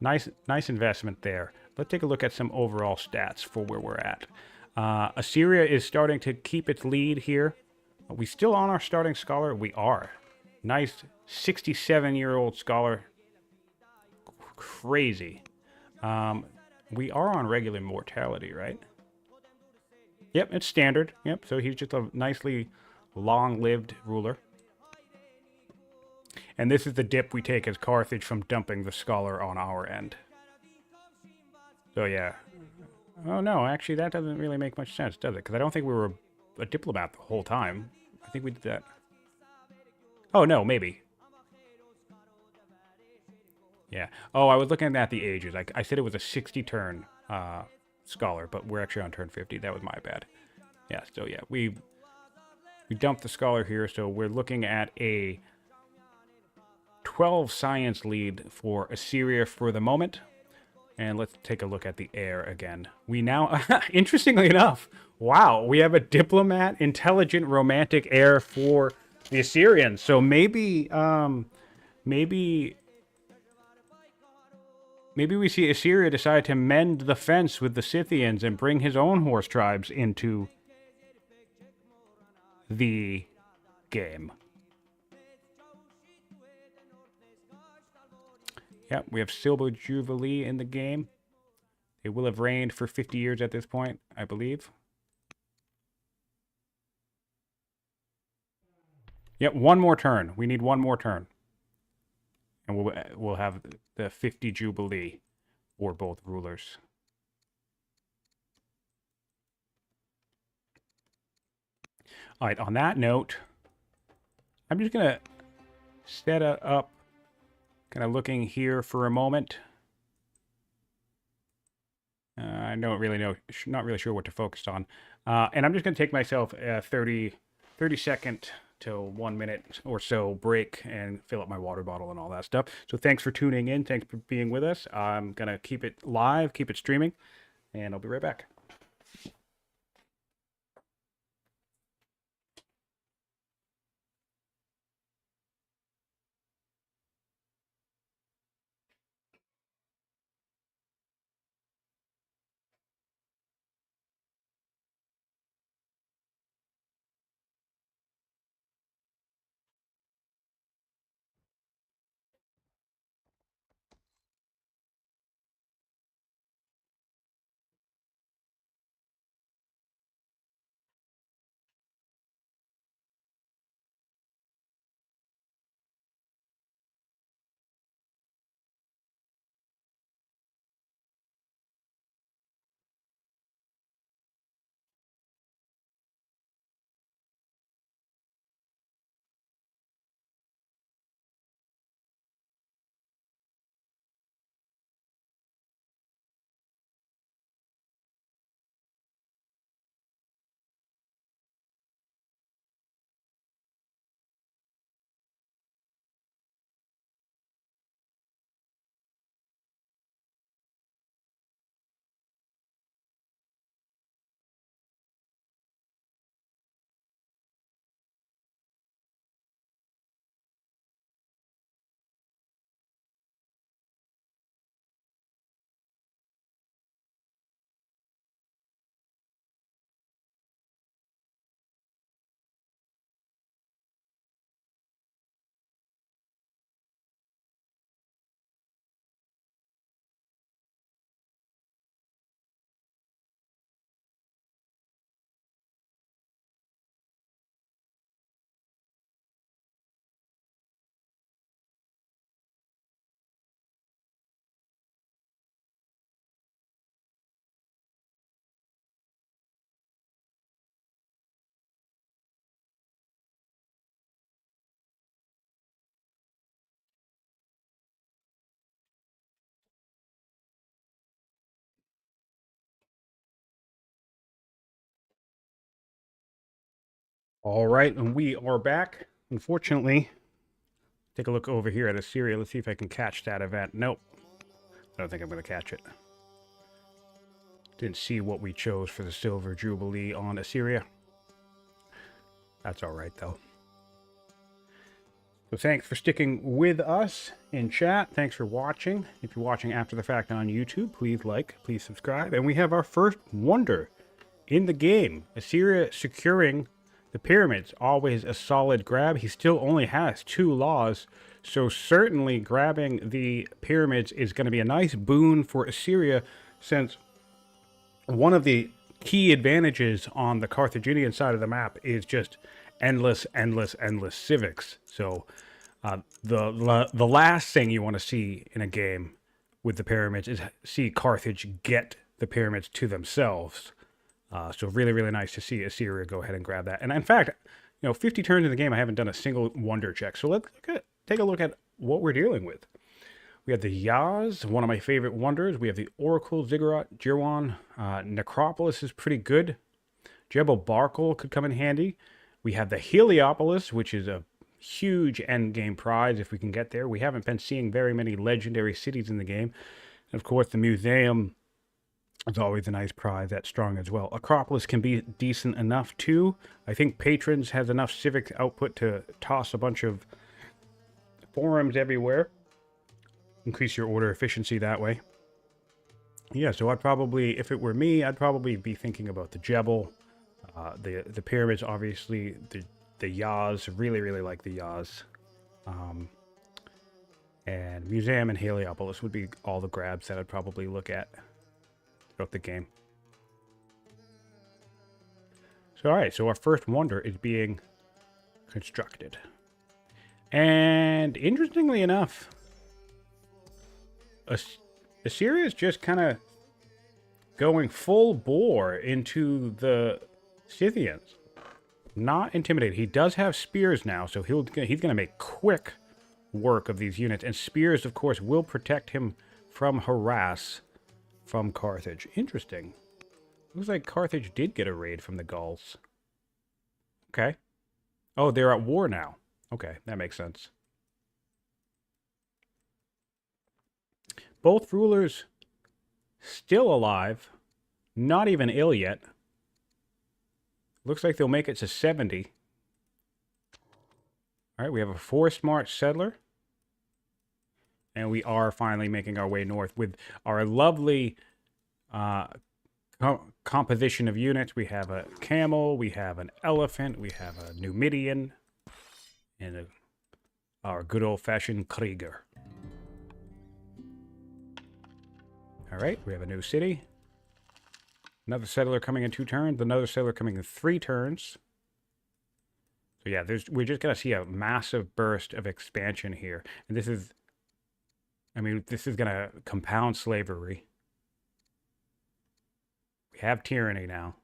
Nice investment there. Let's take a look at some overall stats for where we're at. Assyria is starting to keep its lead here. Are we still on our starting scholar? We are. Nice 67-year-old scholar. Crazy. We are on regular mortality, right? Yep, it's standard. Yep, so he's just a nicely long-lived ruler. And this is the dip we take as Carthage from dumping the scholar on our end. So yeah. Oh no, actually that doesn't really make much sense, does it? Because I don't think we were a diplomat the whole time. I think we did that. Oh no, maybe. Yeah. Oh, I was looking at the ages. I said it was a 60-turn scholar, but we're actually on turn 50. That was my bad. Yeah, so yeah, We dumped the scholar here, so we're looking at a 12 science lead for Assyria for the moment. And let's take a look at the heir again. We now, interestingly enough, wow, we have a diplomat, intelligent, romantic heir for the Assyrians. So maybe we see Assyria decide to mend the fence with the Scythians and bring his own horse tribes into the game. Yep, we have Silver Jubilee in the game. They will have reigned for 50 years at this point, I believe. Yep, one more turn. We need one more turn. And we'll have the 50 Jubilee for both rulers. All right, on that note, I'm just going to set it up, kind of looking here for a moment. I don't really know, not really sure what to focus on. And I'm just going to take myself a 30 second to 1 minute or so break and fill up my water bottle and all that stuff. So thanks for tuning in. Thanks for being with us. I'm going to keep it live, keep it streaming, and I'll be right back. All right, and we are back. Unfortunately, take a look over here at Assyria. Let's see if I can catch that event. Nope. I don't think I'm going to catch it. Didn't see what we chose for the Silver Jubilee on Assyria. That's all right, though. So thanks for sticking with us in chat. Thanks for watching. If you're watching after the fact on YouTube, please like, please subscribe. And we have our first wonder in the game. Assyria securing the pyramids. Always a solid grab. He still only has 2 laws. So certainly grabbing the pyramids is going to be a nice boon for Assyria, since one of the key advantages on the Carthaginian side of the map is just endless civics. So the last thing you want to see in a game with the pyramids is see Carthage get the pyramids to themselves. So really nice to see Assyria go ahead and grab that. And in fact, 50 turns in the game, I haven't done a single wonder check. So let's take a look at what we're dealing with. We have the Yaz, one of my favorite wonders. We have the Oracle, Ziggurat, Jirwan. Necropolis is pretty good. Jebel Barkal could come in handy. We have the Heliopolis, which is a huge endgame prize if we can get there. We haven't been seeing very many legendary cities in the game. And of course, the museum is always a nice prize that's strong as well. Acropolis can be decent enough too. I think Patrons has enough civic output to toss a bunch of forums everywhere. Increase your order efficiency that way. Yeah, so I'd probably, if it were me, I'd probably be thinking about the Jebel, the pyramids, obviously, the Yaz, really like the Yaz. And Museum and Heliopolis would be all the grabs that I'd probably look at throughout the game. So, alright, so our first wonder is being constructed. And interestingly enough, Assyria is just kind of going full bore into the Scythians. Not intimidated. He does have spears now, so he's going to make quick work of these units. And spears, of course, will protect him from harass from Carthage. Interesting. Looks like Carthage did get a raid from the Gauls. Okay. Oh, they're at war now. Okay, that makes sense. Both rulers still alive. Not even ill yet. Looks like they'll make it to 70. Alright, we have a forest march settler. And we are finally making our way north with our lovely composition of units. We have a camel, we have an elephant, we have a Numidian, and our good old-fashioned Krieger. Alright, we have a new city. Another settler coming in 2 turns, another settler coming in 3 turns. So yeah, we're just going to see a massive burst of expansion here. And this is, I mean, this is going to compound slavery. We have tyranny now.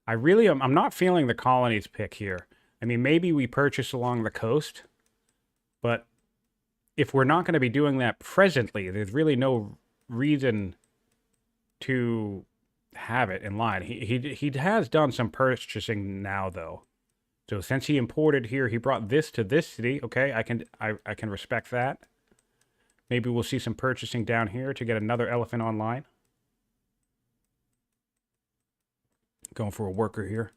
I'm not feeling the colonies pick here. I mean, maybe we purchase along the coast, but if we're not going to be doing that presently, there's really no reason to have it in line. He has done some purchasing now, though. So since he imported here, he brought this to this city. Okay, I can respect that. Maybe we'll see some purchasing down here to get another elephant online. Going for a worker here.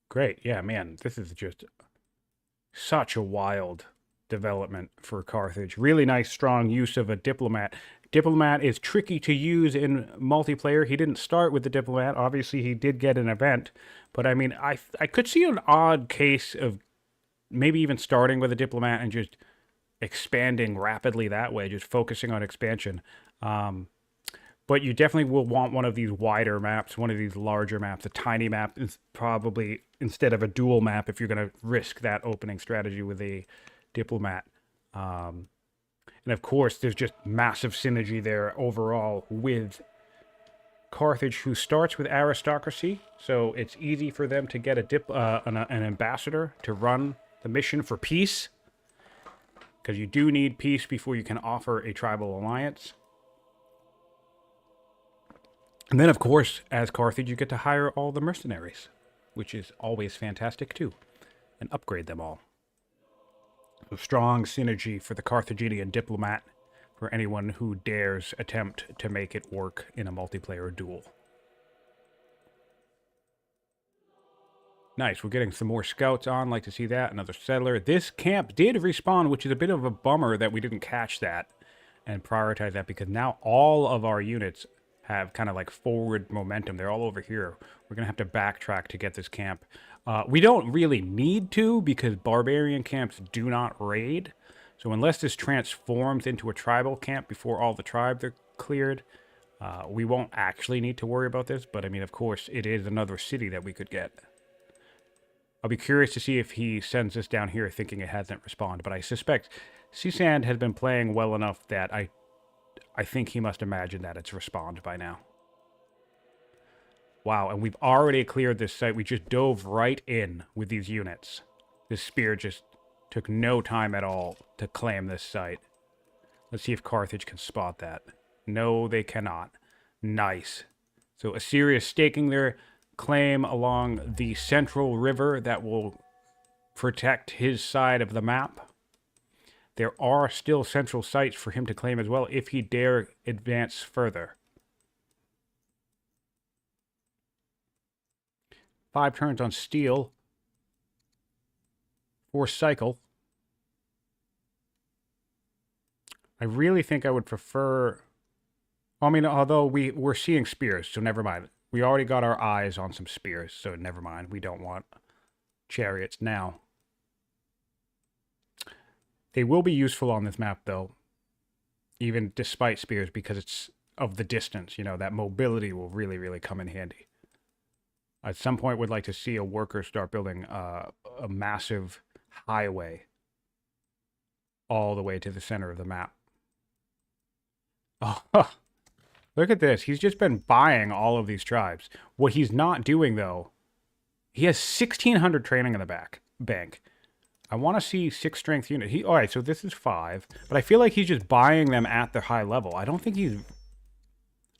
Great. Yeah, man, this is just such a wild development for Carthage. Really nice, strong use of a diplomat. Diplomat is tricky to use in multiplayer. He didn't start with the diplomat. Obviously, he did get an event. But, I mean, I could see an odd case of maybe even starting with a diplomat and just expanding rapidly that way, just focusing on expansion. But you definitely will want one of these wider maps, one of these larger maps. A tiny map is probably, instead of a dual map, if you're going to risk that opening strategy with a diplomat. And of course, there's just massive synergy there overall with Carthage, who starts with aristocracy. So it's easy for them to get an ambassador to run the mission for peace. Because you do need peace before you can offer a tribal alliance. And then, of course, as Carthage, you get to hire all the mercenaries, which is always fantastic, too, and upgrade them all. So strong synergy for the Carthaginian diplomat for anyone who dares attempt to make it work in a multiplayer duel. Nice, we're getting some more scouts on, like to see that, another settler. This camp did respawn, which is a bit of a bummer that we didn't catch that and prioritize that, because now all of our units have kind of like forward momentum. They're all over here. We're going to have to backtrack to get this camp. We don't really need to, because barbarian camps do not raid. So unless this transforms into a tribal camp before all the tribes are cleared, we won't actually need to worry about this. But I mean, of course, it is another city that we could get. I'll be curious to see if he sends this down here thinking it hasn't responded. But I suspect Seasand has been playing well enough that I think he must imagine that it's respawned by now. Wow, and we've already cleared this site. We just dove right in with these units. This spear just took no time at all to claim this site. Let's see if Carthage can spot that. No, they cannot. Nice. So Assyria is staking their claim along the central river that will protect his side of the map. There are still central sites for him to claim as well if he dare advance further. 5 turns on steel for cycle. I really think I would prefer... I mean, although we're seeing spears, so never mind. We already got our eyes on some spears, so never mind. We don't want chariots now. They will be useful on this map, though, even despite spears, because it's of the distance. You know, that mobility will really, really come in handy. At some point, would like to see a worker start building a massive highway all the way to the center of the map. Oh, look at this. He's just been buying all of these tribes. What he's not doing, though, he has 1,600 training in the bank. I want to see 6 strength unit. All right, so this is 5, but I feel like he's just buying them at the high level. I don't think he's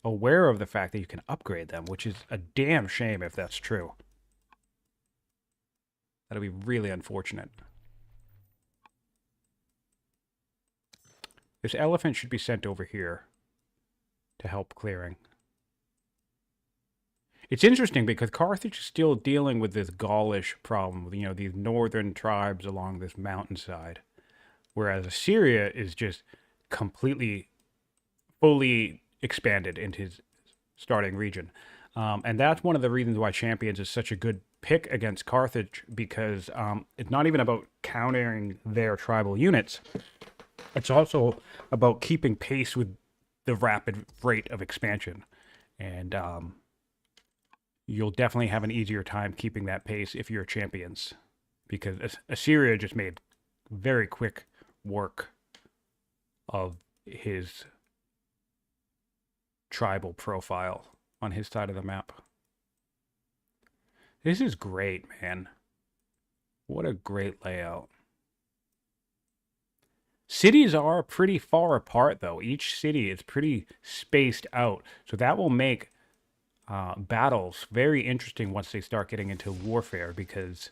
aware of the fact that you can upgrade them, which is a damn shame if that's true. That'll be really unfortunate. This elephant should be sent over here to help clearing. It's interesting because Carthage is still dealing with this Gaulish problem with, you know, these northern tribes along this mountainside, whereas Assyria is just completely, fully expanded into his starting region. And that's one of the reasons why Champions is such a good pick against Carthage, because it's not even about countering their tribal units. It's also about keeping pace with the rapid rate of expansion. And you'll definitely have an easier time keeping that pace if you're Champions, because Assyria just made very quick work of his tribal profile on his side of the map. This is great, man. What a great layout. Cities are pretty far apart, though. Each city is pretty spaced out, so that will make battles very interesting once they start getting into warfare, because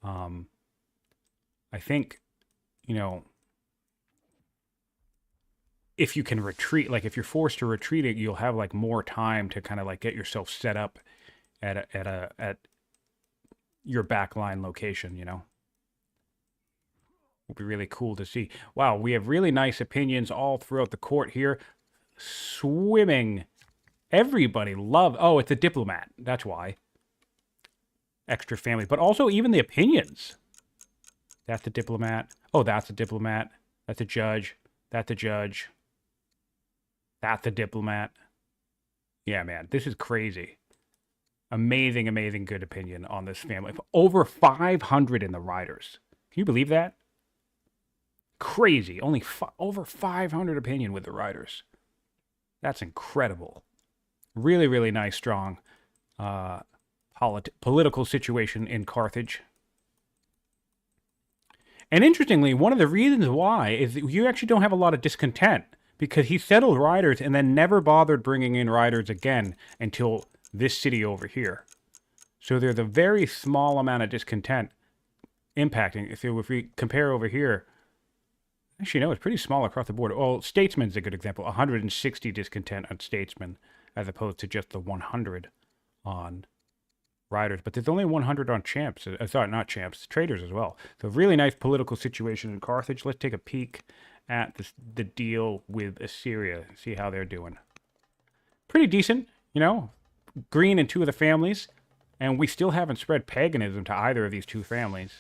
I think, you know, if you can retreat, like if you're forced to retreat it, you'll have like more time to kind of like get yourself set up at your backline location, you know. Will be really cool to see. Wow, we have really nice opinions all throughout the court here. Swimming. Everybody love. Oh, it's a diplomat. That's why. Extra family. But also even the opinions. That's a diplomat. Oh, that's a diplomat. That's a judge. That's a judge. That's a diplomat. Yeah, man. This is crazy. Amazing, amazing good opinion on this family. Over 500 in the riders. Can you believe that? Crazy. Only over 500 opinion with the riders. That's incredible. Really, really nice, strong political situation in Carthage. And interestingly, one of the reasons why is that you actually don't have a lot of discontent, because he settled riders and then never bothered bringing in riders again until this city over here. So there's a very small amount of discontent impacting. If we compare over here, actually, no, it's pretty small across the board. Well, Statesman's a good example. 160 discontent on Statesman, as opposed to just the 100 on riders. But there's only 100 on champs. Sorry, not champs, traders as well. So really nice political situation in Carthage. Let's take a peek at the deal with Assyria, see how they're doing. Pretty decent, you know. Green in 2 of the families. And we still haven't spread paganism to either of these 2 families.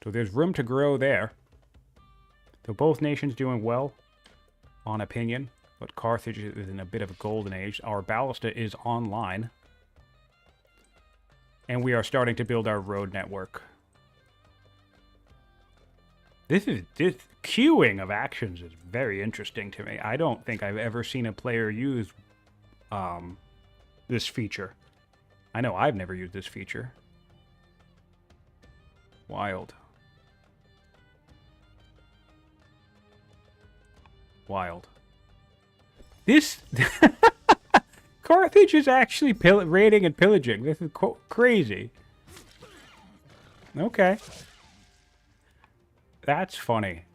So there's room to grow there. So both nations doing well on opinion. But Carthage is in a bit of a golden age. Our ballista is online. And we are starting to build our road network. This queuing of actions is very interesting to me. I don't think I've ever seen a player use this feature. I know I've never used this feature. Wild. Wild. This Carthage is actually raiding and pillaging. This is crazy. Okay. That's funny.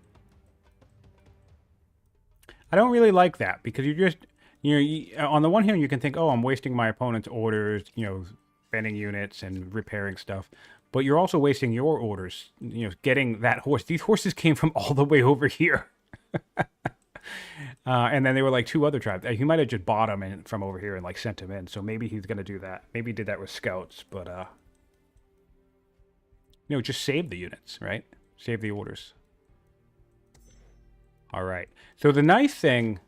I don't really like that because on the one hand, you can think, oh, I'm wasting my opponent's orders, spending units and repairing stuff. But you're also wasting your orders, getting that horse. These horses came from all the way over here. And then they were like 2 other tribes. He might have just bought them from over here and like sent them in. So maybe he's going to do that. Maybe he did that with scouts, but just save the units, right? Save the orders. All right. So the nice thing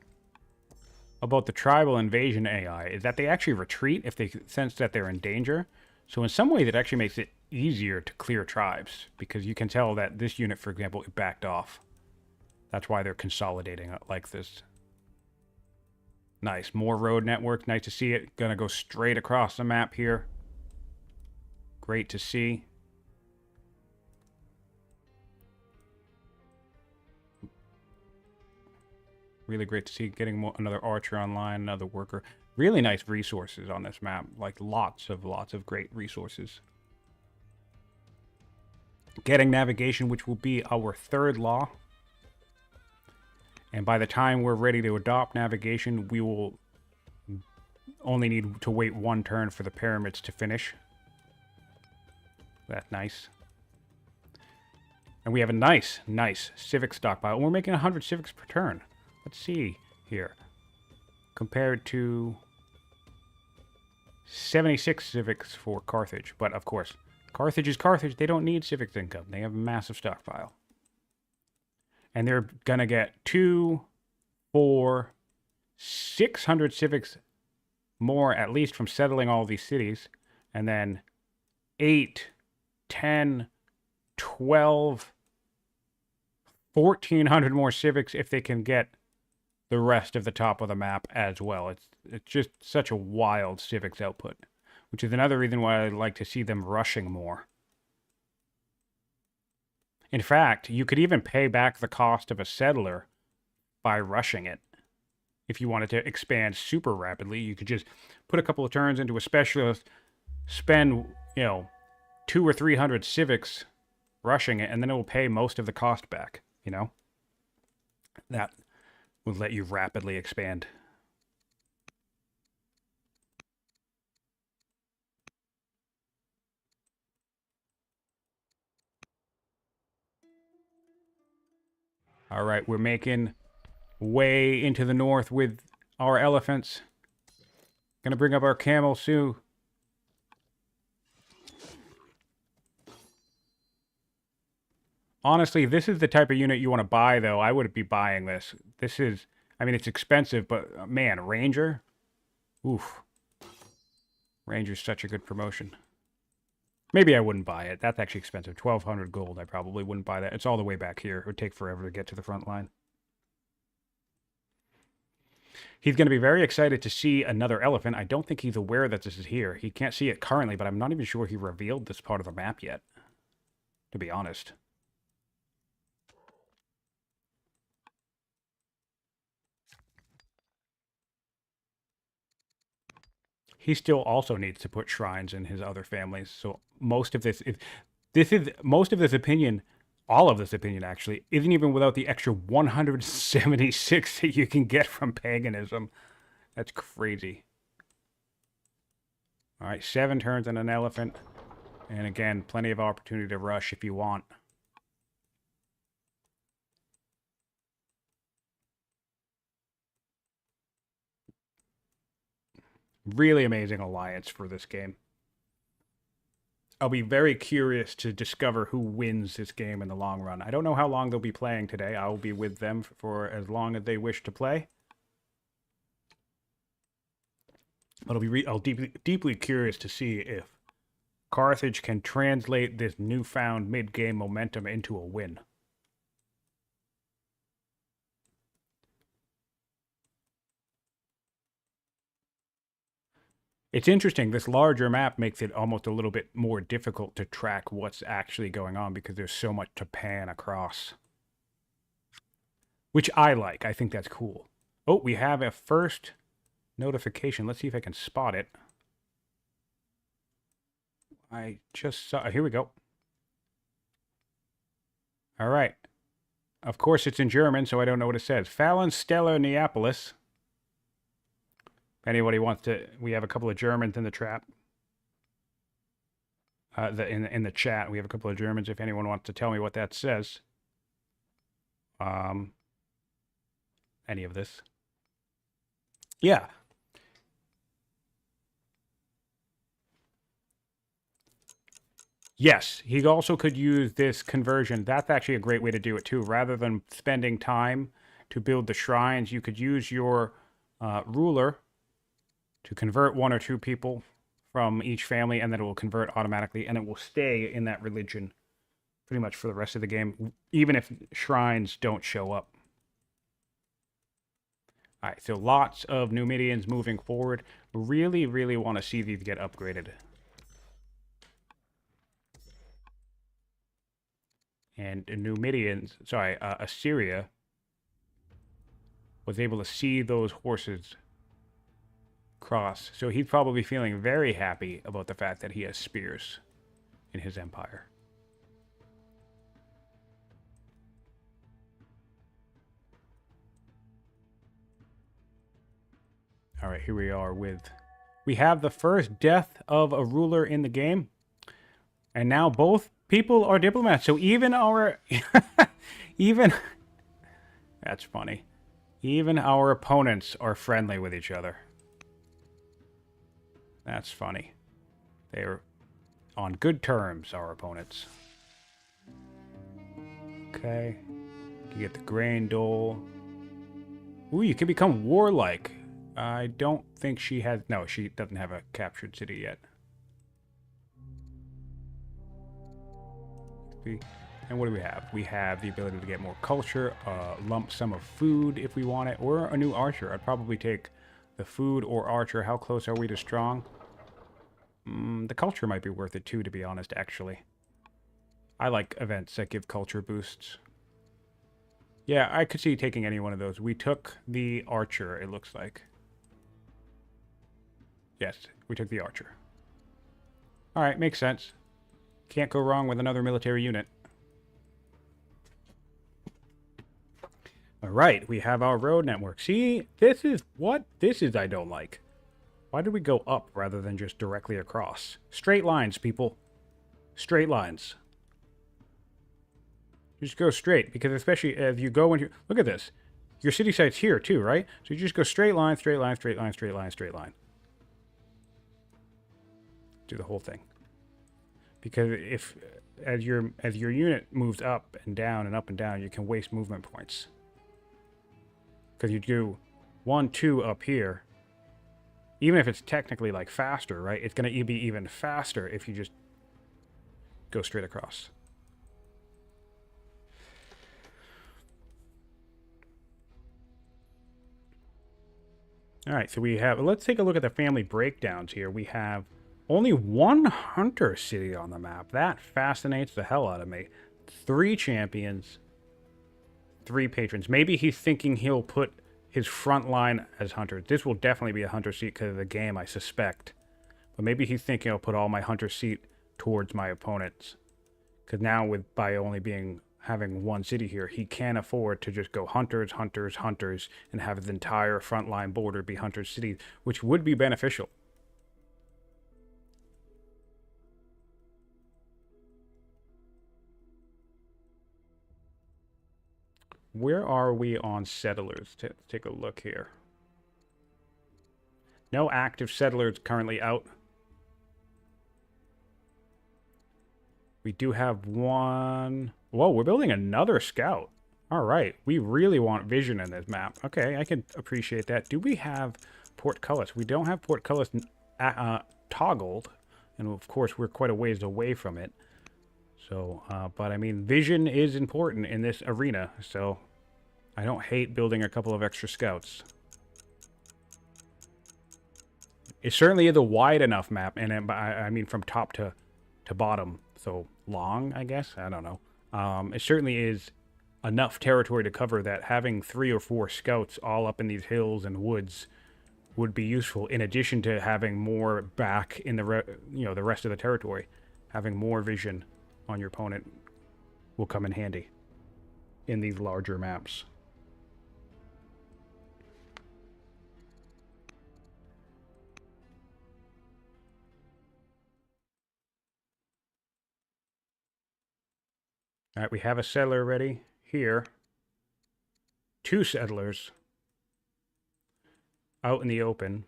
about the tribal invasion AI is that they actually retreat if they sense that they're in danger. So in some ways, it actually makes it easier to clear tribes because you can tell that this unit, for example, it backed off. That's why they're consolidating it like this. Nice. More road network. Nice to see it. Gonna go straight across the map here. Great to see. Really great to see getting another archer online, another worker. Really nice resources on this map. Like lots of great resources. Getting navigation, which will be our 3rd law. And by the time we're ready to adopt navigation, we will only need to wait 1 turn for the pyramids to finish. That's nice. And we have a nice civic stockpile. And we're making 100 civics per turn. Let's see here. Compared to 76 civics for Carthage. But of course, Carthage is Carthage. They don't need civics income. They have a massive stockpile. And they're going to get 2, 4, 600 civics more at least from settling all these cities. And then 8, 10, 12, 1,400 more civics if they can get the rest of the top of the map as well. It's just such a wild civics output, which is another reason why I'd like to see them rushing more. In fact, you could even pay back the cost of a settler by rushing it. If you wanted to expand super rapidly, you could just put a couple of turns into a specialist, spend, 200 or 300 civics rushing it, and then it will pay most of the cost back, That will let you rapidly expand. All right, we're making way into the north with our elephants. Gonna bring up our camel soon. Honestly, this is the type of unit you want to buy, though. I would be buying this. This is, it's expensive, but man, Ranger? Oof. Ranger's such a good promotion. Maybe I wouldn't buy it. That's actually expensive. 1,200 gold. I probably wouldn't buy that. It's all the way back here. It would take forever to get to the front line. He's going to be very excited to see another elephant. I don't think he's aware that this is here. He can't see it currently, but I'm not even sure he revealed this part of the map yet, to be honest. He still also needs to put shrines in his other families. So most of this opinion, all of this opinion actually, isn't even without the extra 176 that you can get from paganism. That's crazy. All right, 7 turns on an elephant. And again, plenty of opportunity to rush if you want. Really amazing alliance for this game. I'll be very curious to discover who wins this game in the long run. I don't know how long they'll be playing today. I will be with them for as long as they wish to play. But I'll deeply curious to see if Carthage can translate this newfound mid-game momentum into a win. It's interesting, this larger map makes it almost a little bit more difficult to track what's actually going on because there's so much to pan across. Which I like. I think that's cool. Oh, we have a first notification. Let's see if I can spot it. I just saw... Here we go. All right. Of course, it's in German, so I don't know what it says. Fallon Stellar Neapolis. If anybody wants to... We have a couple of Germans in the trap. In the chat, we have a couple of Germans. If anyone wants to tell me what that says. Any of this. Yeah. Yes, he also could use this conversion. That's actually a great way to do it too. Rather than spending time to build the shrines, you could use your ruler to convert 1 or 2 people from each family, and then it will convert automatically, and it will stay in that religion pretty much for the rest of the game, even if shrines don't show up. All right, so lots of Numidians moving forward. Really, really want to see these get upgraded. And Numidians, sorry, Assyria was able to see those horses cross. So he's probably feeling very happy about the fact that he has spears in his empire. All right, here we are with... We have the first death of a ruler in the game. And now both people are diplomats. So even our... That's funny. Even our opponents are friendly with each other. That's funny. They're on good terms, our opponents. Okay. You get the grain dole. Ooh, you can become warlike. I don't think she has... No, she doesn't have a captured city yet. And what do we have? We have the ability to get more culture, lump sum of food if we want it, or a new archer. I'd probably take the food or archer. How close are we to strong? The culture might be worth it too, to be honest, actually. I like events that give culture boosts. Yeah, I could see taking any one of those. We took the archer, it looks like. Yes, we took the archer. Alright, makes sense. Can't go wrong with another military unit. Alright, we have our road network. See, this is what this is I don't like. Why did we go up rather than just directly across? Straight lines, people. Straight lines. You just go straight, because especially as you go into... Look at this. Your city site's here too, right? So you just go straight line, straight line, straight line, straight line, straight line. Do the whole thing. Because if as your unit moves up and down, you can waste movement points. Because you do 1, 2 up here. Even if it's technically like faster, right? It's going to be even faster if you just go straight across. All right, so we have... Let's take a look at the family breakdowns here. We have only 1 hunter city on the map. That fascinates the hell out of me. 3 champions, 3 patrons. Maybe he's thinking he'll put his front line as hunters. This will definitely be a hunter seat because of the game, I suspect. But maybe he's thinking I'll put all my hunter seat towards my opponents. Because now by only having 1 city here, he can't afford to just go hunters, hunters, hunters, and have his entire front line border be hunter cities, which would be beneficial. Where are we on settlers? Take a look here. No active settlers currently out. We do have 1... Whoa, we're building another scout. All right, we really want vision in this map. Okay, I can appreciate that. Do we have portcullis? We don't have portcullis toggled. And of course, we're quite a ways away from it. So, but I mean, vision is important in this arena, so I don't hate building a couple of extra scouts. It certainly is a wide enough map, and I mean from top to bottom, so long, I guess? I don't know. It certainly is enough territory to cover that having 3 or 4 scouts all up in these hills and woods would be useful in addition to having more back in the the rest of the territory. Having more vision on your opponent will come in handy in these larger maps. All right, we have a settler ready here. 2 settlers out in the open,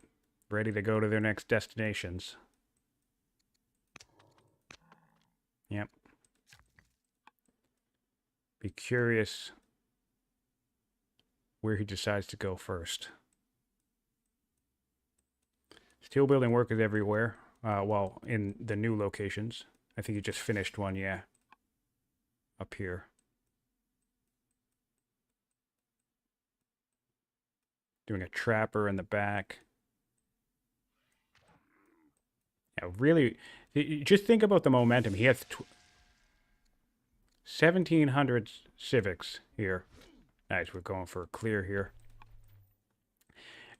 ready to go to their next destinations. Yep. Be curious where he decides to go first. Steel building workers everywhere. Well, in the new locations. I think he just finished one, yeah. Up here. Doing a trapper in the back. Yeah, really, just think about the momentum. He has 1,700 civics here. Nice, we're going for a clear here.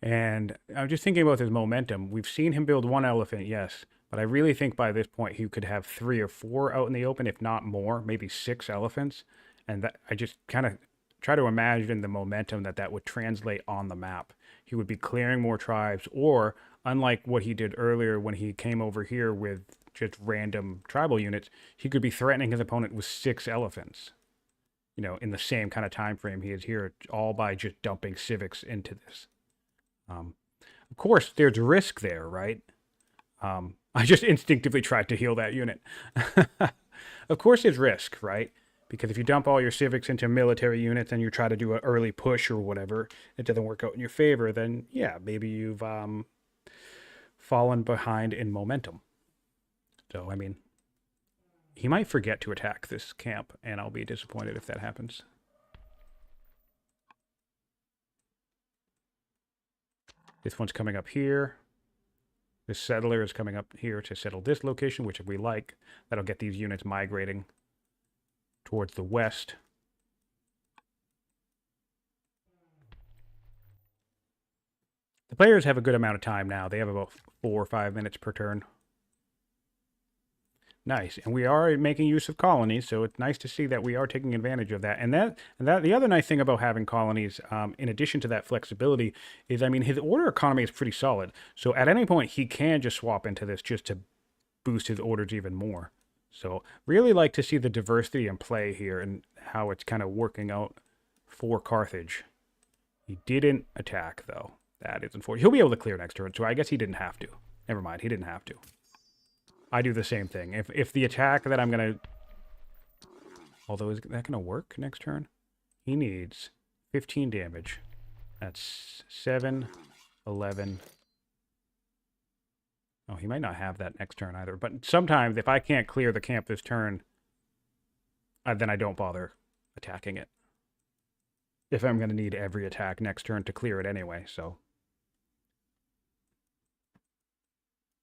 And I'm just thinking about his momentum. We've seen him build 1 elephant, yes. But I really think by this point he could have 3 or 4 out in the open, if not more, maybe 6 elephants. And that, I just kind of try to imagine the momentum that would translate on the map. He would be clearing more tribes, or unlike what he did earlier when he came over here with just random tribal units, he could be threatening his opponent with 6 elephants. You know, in the same kind of time frame he is here, all by just dumping civics into this. Of course, there's risk there, right? I just instinctively tried to heal that unit. Of course there's risk, right? Because if you dump all your civics into military units and you try to do an early push or whatever, it doesn't work out in your favor, then yeah, maybe you've fallen behind in momentum. So, I mean, he might forget to attack this camp, and I'll be disappointed if that happens. This one's coming up here. This settler is coming up here to settle this location, which if we like, that'll get these units migrating towards the west. The players have a good amount of time now. They have about 4 or 5 minutes per turn. Nice, and we are making use of colonies, so it's nice to see that we are taking advantage of that. And the other nice thing about having colonies, in addition to that flexibility, is, I mean, his order economy is pretty solid. So at any point, he can just swap into this just to boost his orders even more. So really like to see the diversity in play here and how it's kind of working out for Carthage. He didn't attack, though. That is unfortunate. He'll be able to clear next turn, so I guess he didn't have to. Never mind, he didn't have to. I do the same thing. If the attack that I'm going to... Although, is that going to work next turn? He needs 15 damage. That's 7, 11... Oh, he might not have that next turn either. But sometimes, if I can't clear the camp this turn, then I don't bother attacking it. If I'm going to need every attack next turn to clear it anyway, so...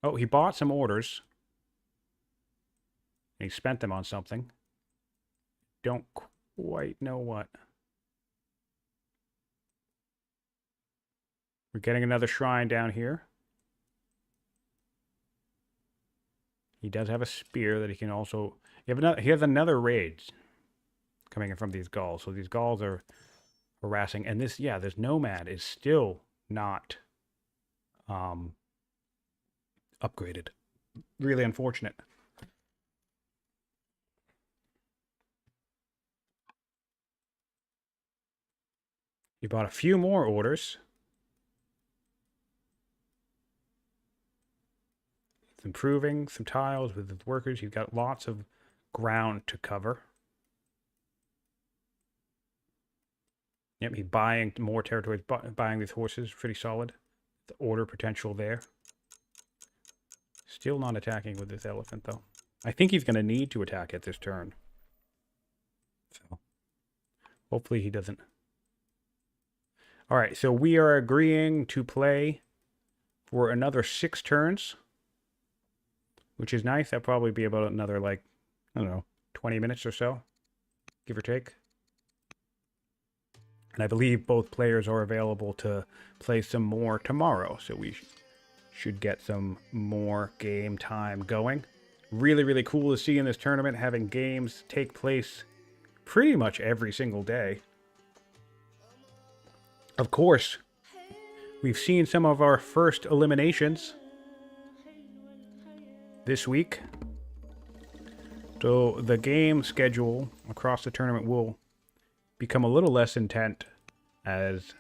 Oh, he bought some orders. He spent them on something. Don't quite know what. We're getting another shrine down here. He does have a spear that he can also... He has another raid coming in from these Gauls. So these Gauls are harassing. And this, yeah, this nomad is still not upgraded. Really unfortunate. He bought a few more orders. He's improving some tiles with his workers. He's got lots of ground to cover. Yep, he's buying more territories, buying these horses. Pretty solid. The order potential there. Still not attacking with this elephant, though. I think he's going to need to attack it this turn. So, hopefully he doesn't. All right, so we are agreeing to play for another 6 turns, which is nice. That'll probably be about another, like, I don't know, 20 minutes or so, give or take. And I believe both players are available to play some more tomorrow. So we should get some more game time going. Really, really cool to see in this tournament, having games take place pretty much every single day. Of course, we've seen some of our first eliminations this week. So the game schedule across the tournament will become a little less intense as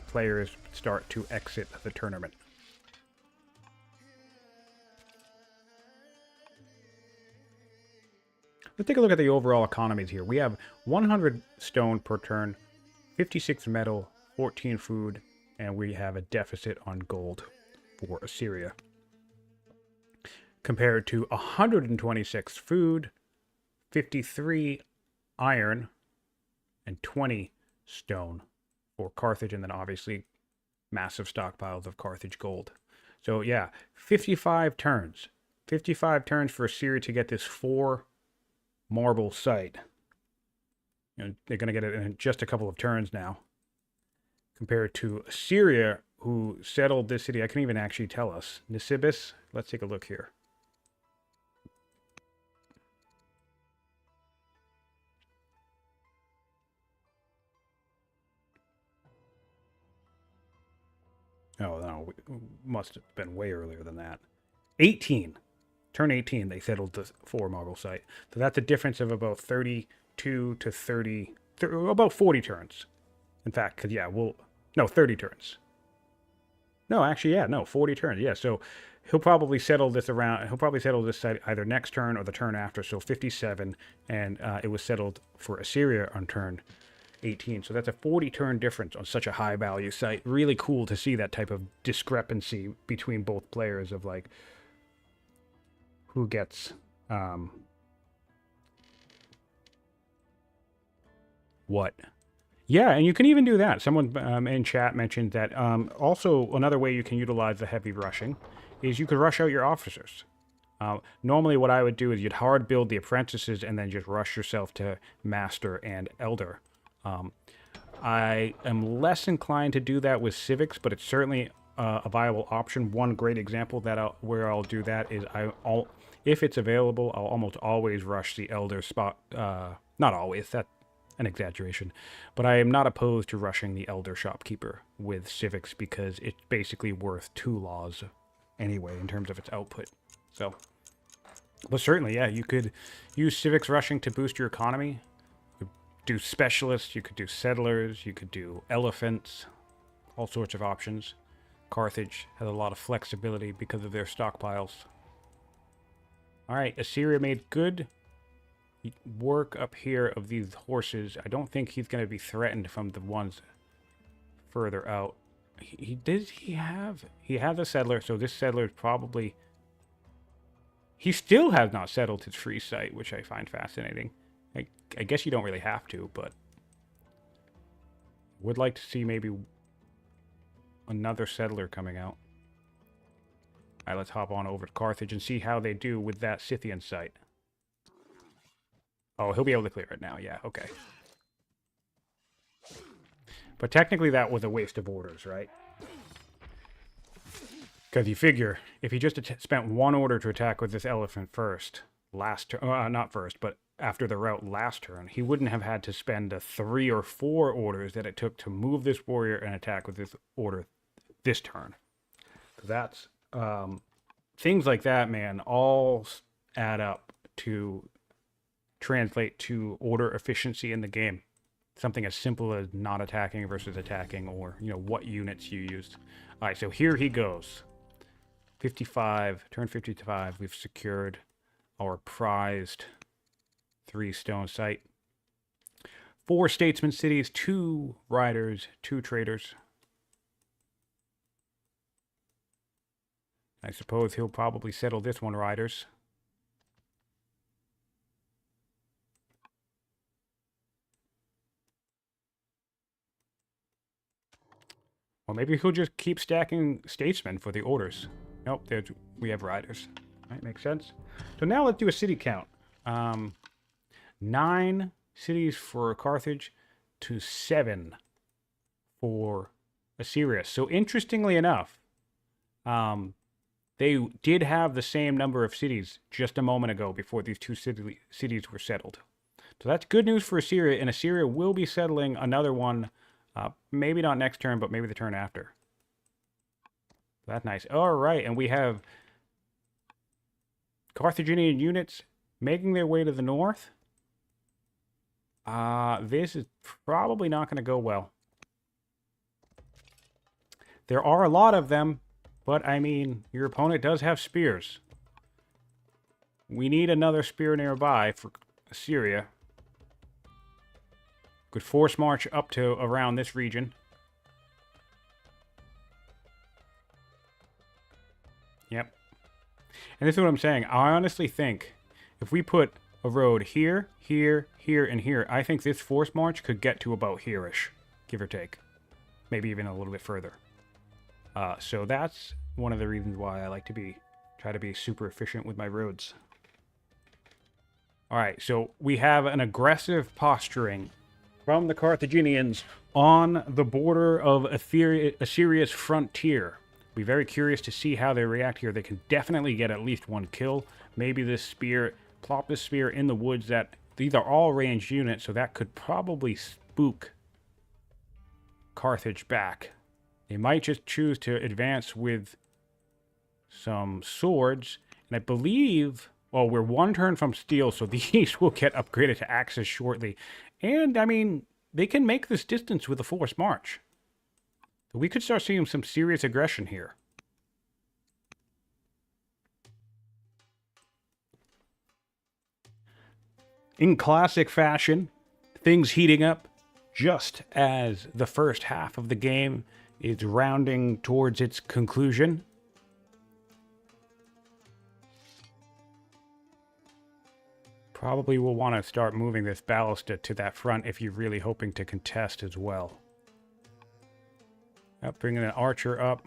players start to exit the tournament. Let's take a look at the overall economies here. We have 100 stone per turn, 56 metal, 14 food, and we have a deficit on gold for Assyria. Compared to 126 food, 53 iron, and 20 stone for Carthage, and then obviously massive stockpiles of Carthage gold. So yeah, 55 turns. 55 turns for Assyria to get this 4 marble site. You know, they're going to get it in just a couple of turns now. Compared to Assyria, who settled this city. I can even actually tell us. Nisibis. Let's take a look here. Oh, no. We must have been way earlier than that. 18. Turn 18, they settled the 4 marble site. So that's a difference of about 32 to 30, about 40 turns. In fact, because, yeah, no, 30 turns. No, actually, yeah, no, 40 turns. Yeah, so he'll probably settle this site either next turn or the turn after. So 57, and it was settled for Assyria on turn 18. So that's a 40 turn difference on such a high value site. Really cool to see that type of discrepancy between both players of like, who gets what. Yeah, and you can even do that. Someone in chat mentioned that also another way you can utilize the heavy rushing is you could rush out your officers. Normally what I would do is you'd hard build the apprentices and then just rush yourself to master and elder. I am less inclined to do that with civics, but it's certainly a viable option. One great example where I'll do that is if it's available, I'll almost always rush the elder spot. Not always, that's an exaggeration, but I am not opposed to rushing the elder shopkeeper with civics because it's basically worth 2 laws anyway in terms of its output. So, but certainly, yeah, you could use civics rushing to boost your economy. You could do specialists, you could do settlers, you could do elephants, all sorts of options. Carthage has a lot of flexibility because of their stockpiles. Alright, Assyria made good work up here of these horses. I don't think he's going to be threatened from the ones further out. He has a settler, so this settler is probably... He still has not settled his free site, which I find fascinating. I guess you don't really have to, but... Would like to see maybe another settler coming out. Alright, let's hop on over to Carthage and see how they do with that Scythian site. Oh, he'll be able to clear it now. Yeah, okay. But technically that was a waste of orders, right? Because you figure, if he just spent 1 order to attack with this elephant first, last turn, not first, but after the route last turn, he wouldn't have had to spend the 3 or 4 orders that it took to move this warrior and attack with this order this turn. That's... things like that, man, all add up to translate to order efficiency in the game. Something as simple as not attacking versus attacking, or, you know, what units you used. All right, so here he goes. 55, turn 55, we've secured our prized 3 stone site. 4 statesman cities, 2 riders, 2 traders. I suppose he'll probably settle this one, riders. Or maybe he'll just keep stacking statesmen for the orders. Nope, we have riders. All right, makes sense. So now let's do a city count. 9 cities for Carthage, to 7 for Assyria. So interestingly enough, they did have the same number of cities just a moment ago before these two cities were settled. So that's good news for Assyria, and Assyria will be settling another one, maybe not next turn, but maybe the turn after. That's nice. All right, and we have Carthaginian units making their way to the north. This is probably not going to go well. There are a lot of them, but I mean, your opponent does have spears. We need another spear nearby for Assyria. Could force march up to around this region. Yep. And this is what I'm saying. I honestly think if we put a road here, here, here, and here, I think this force march could get to about here-ish, give or take. Maybe even a little bit further. So that's one of the reasons why I like to try to be super efficient with my roads. All right, so we have an aggressive posturing from the Carthaginians on the border of Assyria's frontier. Be very curious to see how they react here. They can definitely get at least one kill. Maybe this spear, plop this spear in the woods. These are all ranged units, so that could probably spook Carthage back. They might just choose to advance with some swords. And I believe, well, we're one turn from steel, so these will get upgraded to axes shortly. And, I mean, they can make this distance with a forced march. So we could start seeing some serious aggression here. In classic fashion, things heating up just as the first half of the game is rounding towards its conclusion. Probably will want to start moving this ballista to that front if you're really hoping to contest as well. Bringing an archer up.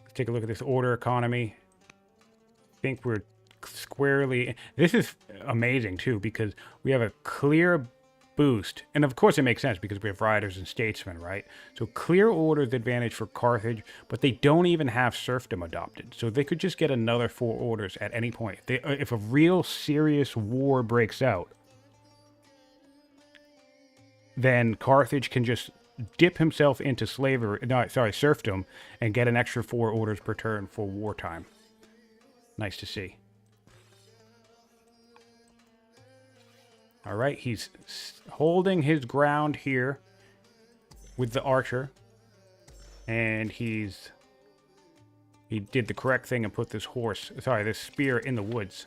Let's take a look at this order economy. I think we're squarely... This is amazing, too, because we have a clear boost. And, of course, it makes sense because we have riders and statesmen, right? So, clear orders advantage for Carthage, but they don't even have serfdom adopted. So, they could just get another 4 orders at any point. If a real serious war breaks out, then Carthage can just dip himself into serfdom and get an extra 4 orders per turn for wartime. Nice to see. All right, he's holding his ground here with the archer. And he did the correct thing and put this spear in the woods.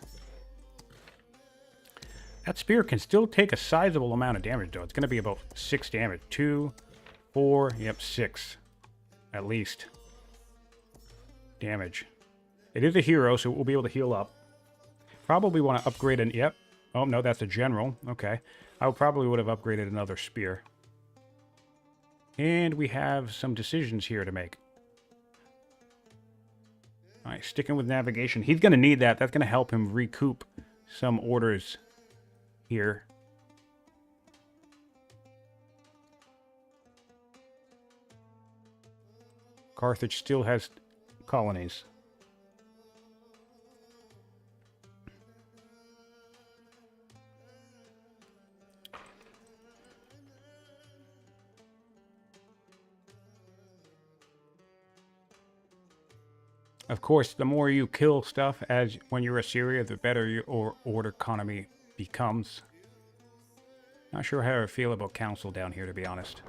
That spear can still take a sizable amount of damage, though. It's going to be about 6 damage. 2, 4, yep, 6. At least. Damage. It is a hero, so it will be able to heal up. Probably want to upgrade an... Yep. Oh, no, that's a general. Okay. I probably would have upgraded another spear. And we have some decisions here to make. All right, sticking with navigation. He's going to need that. That's going to help him recoup some orders here. Carthage still has colonies. Of course, the more you kill stuff when you're Assyria, the better your order economy becomes. Not sure how I feel about council down here, to be honest.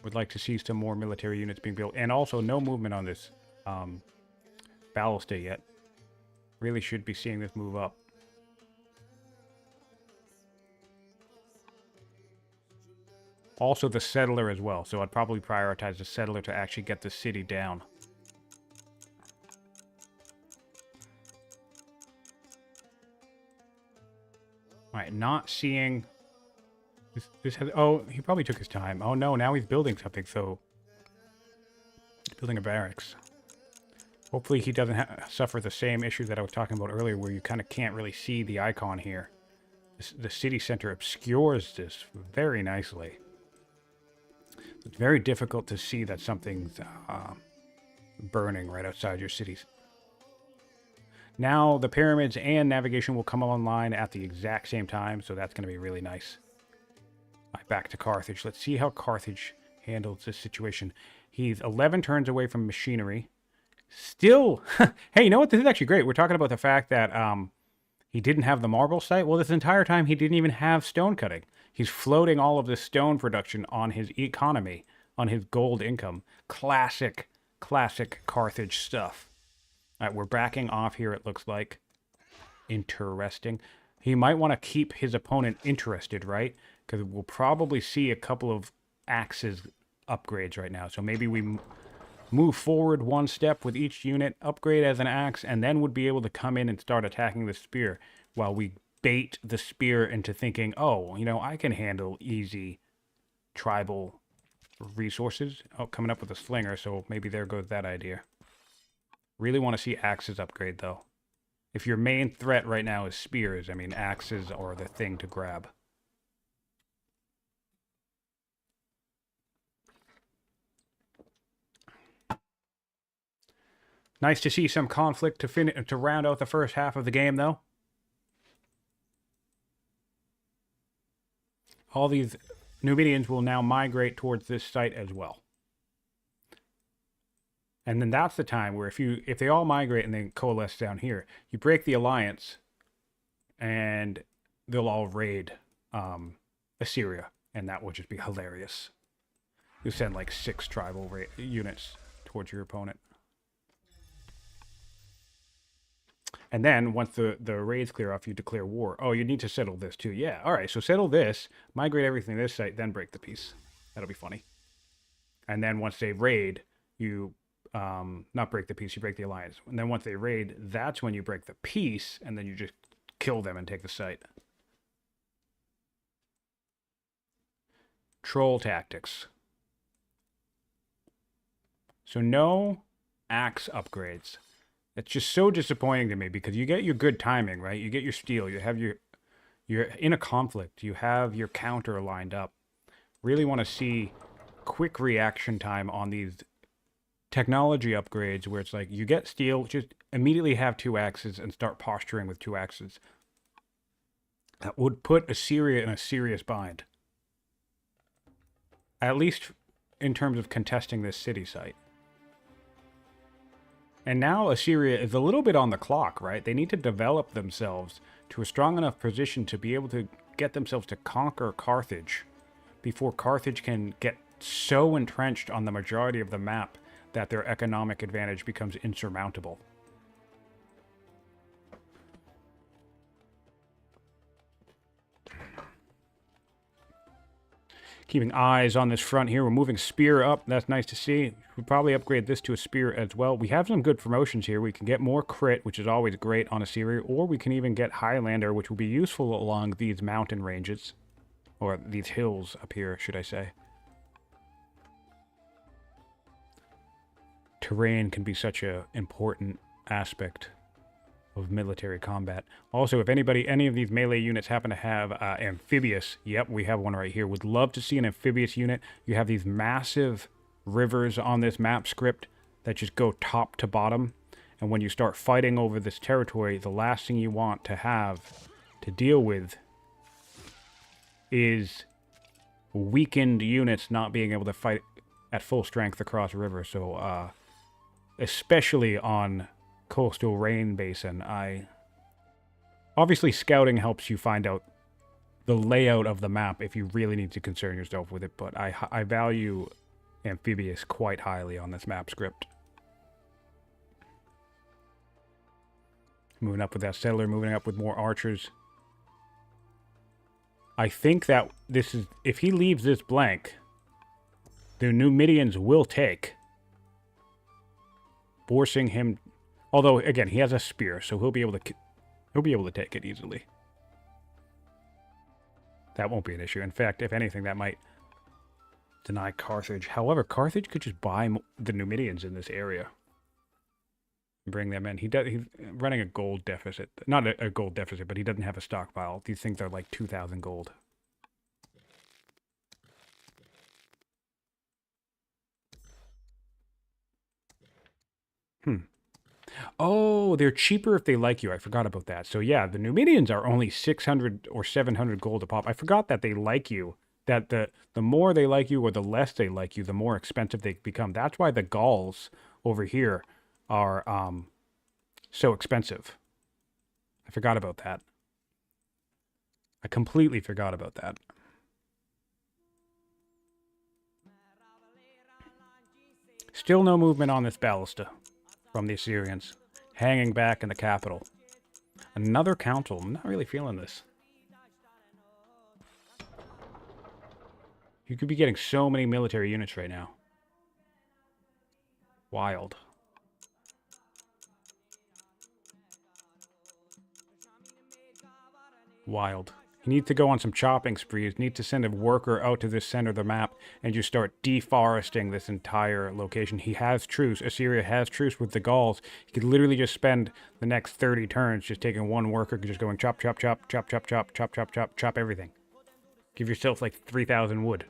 Would like to see some more military units being built. And also, no movement on this ballista yet. Really should be seeing this move up. Also the settler as well, so I'd probably prioritize the settler to actually get the city down. Alright, not seeing... This has... Oh, he probably took his time. Oh no, now he's building something, so... He's building a barracks. Hopefully he doesn't suffer the same issue that I was talking about earlier, where you kind of can't really see the icon here. The city center obscures this very nicely. It's very difficult to see that something's burning right outside your cities. Now the pyramids and navigation will come online at the exact same time, so that's going to be really nice. Right, back to Carthage. Let's see how Carthage handles this situation. He's 11 turns away from machinery. Still, hey, you know what? This is actually great. We're talking about the fact that he didn't have the marble site. Well, this entire time he didn't even have stone cutting. He's floating all of this stone production on his economy, on his gold income. Classic Carthage stuff. All right, we're backing off here, it looks like. Interesting. He might want to keep his opponent interested, right? Because we'll probably see a couple of axes upgrades right now. So maybe we move forward one step with each unit, upgrade as an axe, and then would be able to come in and start attacking the spear while we bait the spear into thinking, oh, you know, I can handle easy tribal resources. Oh, coming up with a slinger, so maybe there goes that idea. Really want to see axes upgrade, though. If your main threat right now is spears, I mean, axes are the thing to grab. Nice to see some conflict to round out the first half of the game, though. All these Numidians will now migrate towards this site as well. And then that's the time where if they all migrate and they coalesce down here, you break the alliance, and they'll all raid Assyria, and that will just be hilarious. You send like 6 tribal units towards your opponent. And then, once the raids clear off, you declare war. Oh, you need to settle this, too. Yeah, all right, so settle this, migrate everything to this site, then break the peace. That'll be funny. And then once they raid, you, not break the peace, you break the alliance. And then once they raid, that's when you break the peace, and then you just kill them and take the site. Troll tactics. So no axe upgrades. It's just so disappointing to me because you get your good timing, right? You get your steel, you have you're in a conflict, you have your counter lined up. Really want to see quick reaction time on these technology upgrades where it's like you get steel, just immediately have 2 axes and start posturing with 2 axes. That would put Assyria in a serious bind. At least in terms of contesting this city site. And now Assyria is a little bit on the clock, right? They need to develop themselves to a strong enough position to be able to get themselves to conquer Carthage before Carthage can get so entrenched on the majority of the map that their economic advantage becomes insurmountable. Keeping eyes on this front here. We're moving spear up. That's nice to see. We'll probably upgrade this to a spear as well. We have some good promotions here. We can get more crit, which is always great on Assyria, or we can even get Highlander, which will be useful along these mountain ranges. Or these hills up here, should I say. Terrain can be such an important aspect of military combat. Also, if any of these melee units happen to have amphibious, yep, we have one right here. Would love to see an amphibious unit. You have these massive rivers on this map script that just go top to bottom. And when you start fighting over this territory, the last thing you want to have to deal with is weakened units not being able to fight at full strength across a river. So, especially on coastal rain basin, obviously scouting helps you find out the layout of the map if you really need to concern yourself with it, but I value amphibious quite highly on this map script. Moving up with that settler, moving up with more archers. I think that this is, if he leaves this blank, the Numidians will take, forcing him. Although, again, he has a spear, so he'll be able to take it easily. That won't be an issue. In fact, if anything, that might deny Carthage. However, Carthage could just buy the Numidians in this area. Bring them in. He's running a gold deficit. Not a gold deficit, but he doesn't have a stockpile. These things are like 2,000 gold. Oh, they're cheaper if they like you. I forgot about that. So yeah, the Numidians are only 600 or 700 gold a pop. I forgot that they like you. That the more they like you or the less they like you, the more expensive they become. That's why the Gauls over here are so expensive. I forgot about that. I completely forgot about that. Still no movement on this ballista from the Assyrians. Hanging back in the capital. Another council. I'm not really feeling this. You could be getting so many military units right now. Wild. Wild. You need to go on some chopping sprees. You need to send a worker out to this center of the map and just start deforesting this entire location. He has truce. Assyria has truce with the Gauls. He could literally just spend the next 30 turns just taking one worker, just going chop, chop, chop, chop, chop, chop, chop, chop, chop, chop everything. Give yourself like 3,000 wood.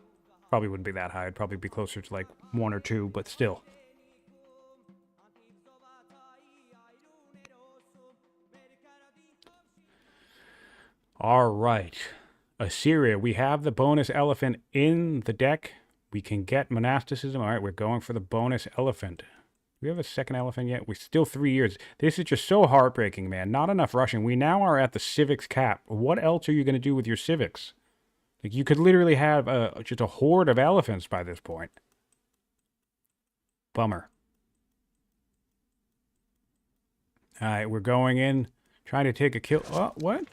Probably wouldn't be that high. It'd probably be closer to like 1 or 2, but still. All right. Assyria, we have the bonus elephant in the deck. We can get monasticism. All right, we're going for the bonus elephant. Do we have a second elephant yet? We're still 3 years. This is just so heartbreaking, man. Not enough rushing. We now are at the civics cap. What else are you going to do with your civics? Like, you could literally have just a horde of elephants by this point. Bummer. All right, we're going in, trying to take a kill. Oh, what?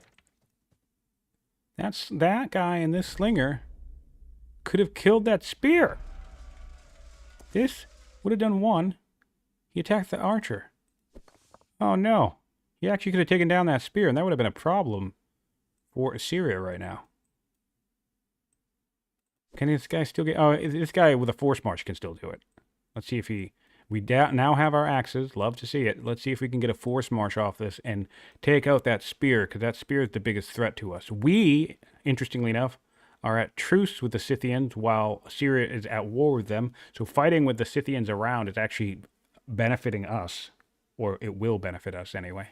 That's that guy in this slinger could have killed that spear. This would have done one. He attacked the archer. Oh no. He actually could have taken down that spear, and that would have been a problem for Assyria right now. Can this guy still get... Oh, this guy with a force march can still do it. Let's see if he... We now have our axes. Love to see it. Let's see if we can get a force march off this and take out that spear, because that spear is the biggest threat to us. We, interestingly enough, are at truce with the Scythians while Assyria is at war with them. So fighting with the Scythians around is actually benefiting us, or it will benefit us anyway.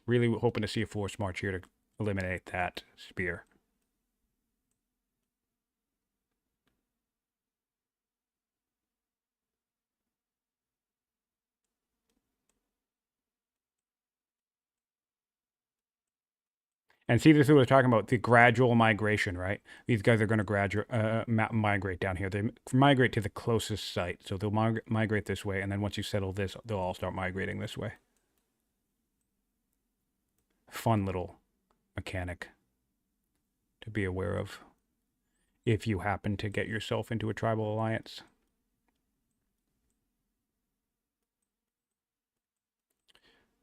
Really hoping to see a force march here to eliminate that spear. And see, this is what we're talking about, the gradual migration, right? These guys are going to migrate down here. They migrate to the closest site. So they'll migrate this way, and then once you settle this, they'll all start migrating this way. Fun little mechanic to be aware of if you happen to get yourself into a tribal alliance.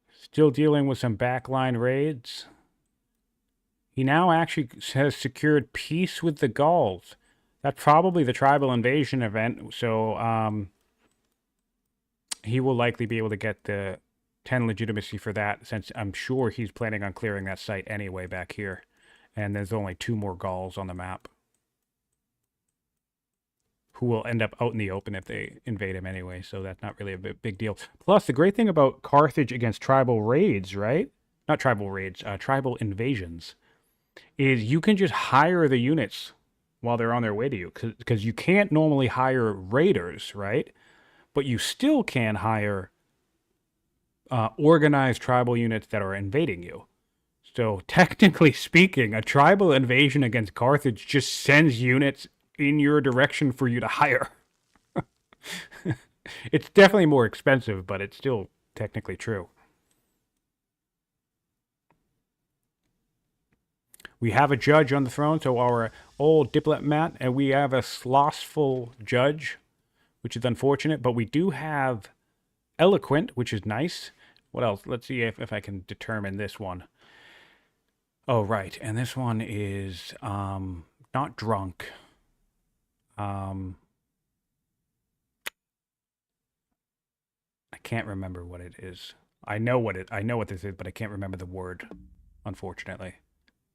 Still dealing with some backline raids. He now actually has secured peace with the Gauls. That's probably the tribal invasion event, so he will likely be able to get the 10 legitimacy for that, since I'm sure he's planning on clearing that site anyway back here. And there's only 2 more Gauls on the map, who will end up out in the open if they invade him anyway, so that's not really a big deal. Plus, the great thing about Carthage against tribal raids, right? Not tribal raids, tribal invasions, is you can just hire the units while they're on their way to you, because you can't normally hire raiders, right? But you still can hire organized tribal units that are invading you. So technically speaking, a tribal invasion against Carthage just sends units in your direction for you to hire. It's definitely more expensive, but it's still technically true. We have a judge on the throne, so our old diplomat, and we have a slothful judge, which is unfortunate, but we do have eloquent, which is nice. What else? Let's see if I can determine this one. Oh, right, and this one is not drunk. I can't remember what it is. I know what this is, but I can't remember the word, unfortunately.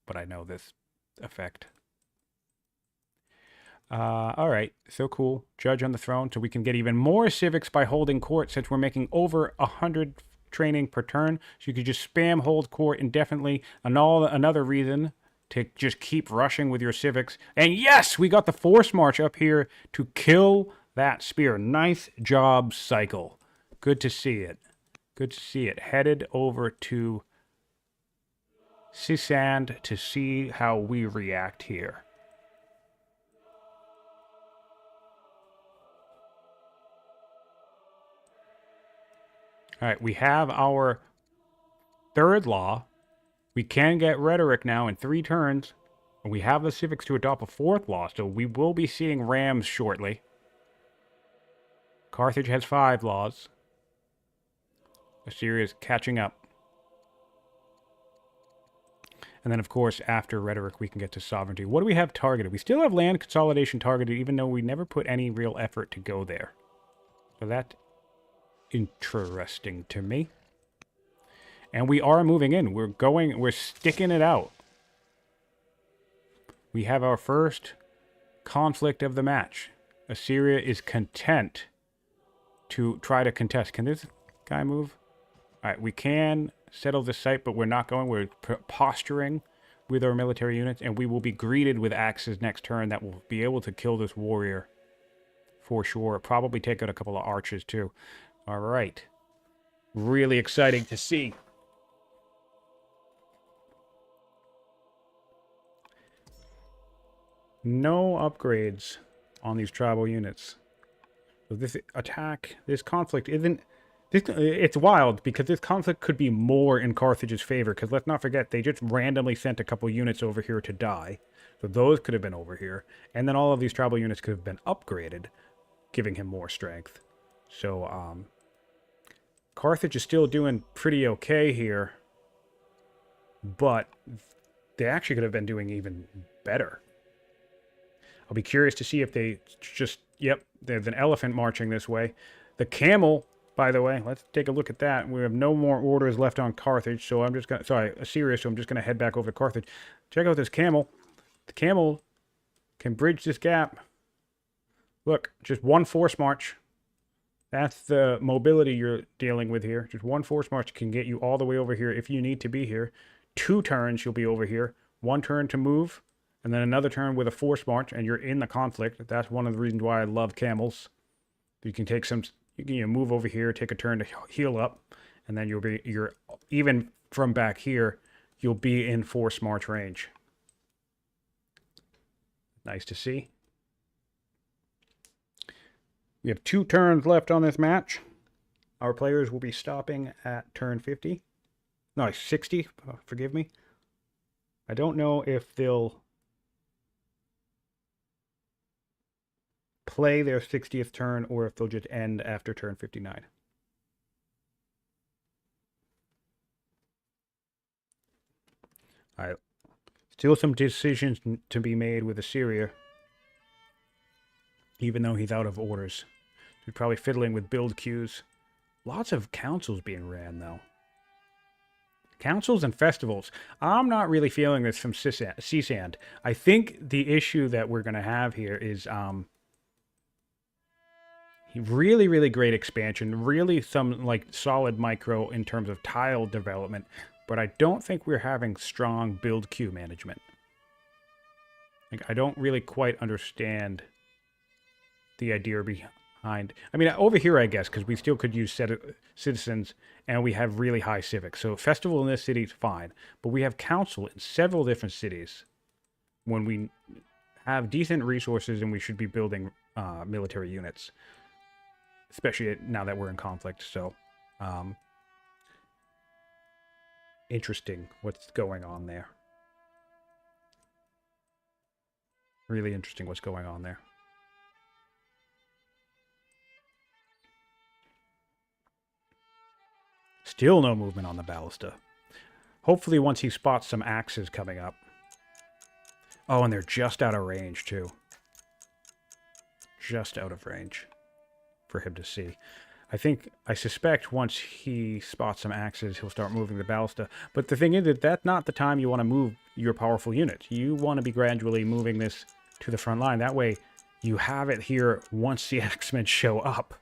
But I know this effect. All right, so cool. Judge on the throne, so we can get even more civics by holding court, since we're making over 100 training per turn. So you could just spam hold court indefinitely, and another reason to just keep rushing with your civics. And yes, we got the force march up here to kill that spear. Nice job, Cycle. Good to see it. Good to see it. Headed over to Seasand to see how we react here. All right, we have our third law. We can get rhetoric now in 3 turns. And we have the civics to adopt a 4th law, so we will be seeing rams shortly. Carthage has 5 laws. Assyria is catching up. And then, of course, after rhetoric, we can get to sovereignty. What do we have targeted? We still have land consolidation targeted, even though we never put any real effort to go there. So that's interesting to me. And we are moving in. We're sticking it out. We have our first conflict of the match. Assyria is content to try to contest. Can this guy move? All right, we can settle this site, but we're not going. We're posturing with our military units, and we will be greeted with axes next turn that will be able to kill this warrior for sure. Probably take out a couple of archers too. All right. Really exciting to see. No upgrades on these tribal units. So this attack, this conflict isn't... It's wild, because this conflict could be more in Carthage's favor, because let's not forget, they just randomly sent a couple units over here to die. So those could have been over here. And then all of these tribal units could have been upgraded, giving him more strength. So, Carthage is still doing pretty okay here. But they actually could have been doing even better. I'll be curious to see if they just... Yep, there's an elephant marching this way. The camel... By the way, let's take a look at that. We have no more orders left on Carthage, so I'm just going to... Sorry, Assyria, so I'm just going to head back over to Carthage. Check out this camel. The camel can bridge this gap. Look, just 1 force march. That's the mobility you're dealing with here. Just 1 force march can get you all the way over here if you need to be here. 2 turns, you'll be over here. 1 turn to move, and then another turn with a force march, and you're in the conflict. That's one of the reasons why I love camels. You can take some... You can move over here, take a turn to heal up, and then you're even from back here, you'll be in force march range. Nice to see. We have 2 turns left on this match. Our players will be stopping at turn 50. No, 60, forgive me. I don't know if they'll play their 60th turn, or if they'll just end after turn 59. All right. Still some decisions to be made with Assyria, even though he's out of orders. He's probably fiddling with build queues. Lots of councils being ran, though. Councils and festivals. I'm not really feeling this from Seasand. I think the issue that we're going to have here is... really, really great expansion. Really some, like, solid micro in terms of tile development. But I don't think we're having strong build queue management. Like, I don't really quite understand the idea behind... I mean, over here, I guess, because we still could use citizens, and we have really high civics. So festival in this city is fine. But we have council in several different cities when we have decent resources, and we should be building military units. Especially now that we're in conflict, so interesting what's going on there. Really interesting what's going on there. Still no movement on the ballista. Hopefully once he spots some axes coming up. Oh, and they're just out of range, too. Just out of range for him to see. I suspect once he spots some axes, he'll start moving the ballista. But the thing is that that's not the time you want to move your powerful units. You want to be gradually moving this to the front line. That way, you have it here once the X-Men show up.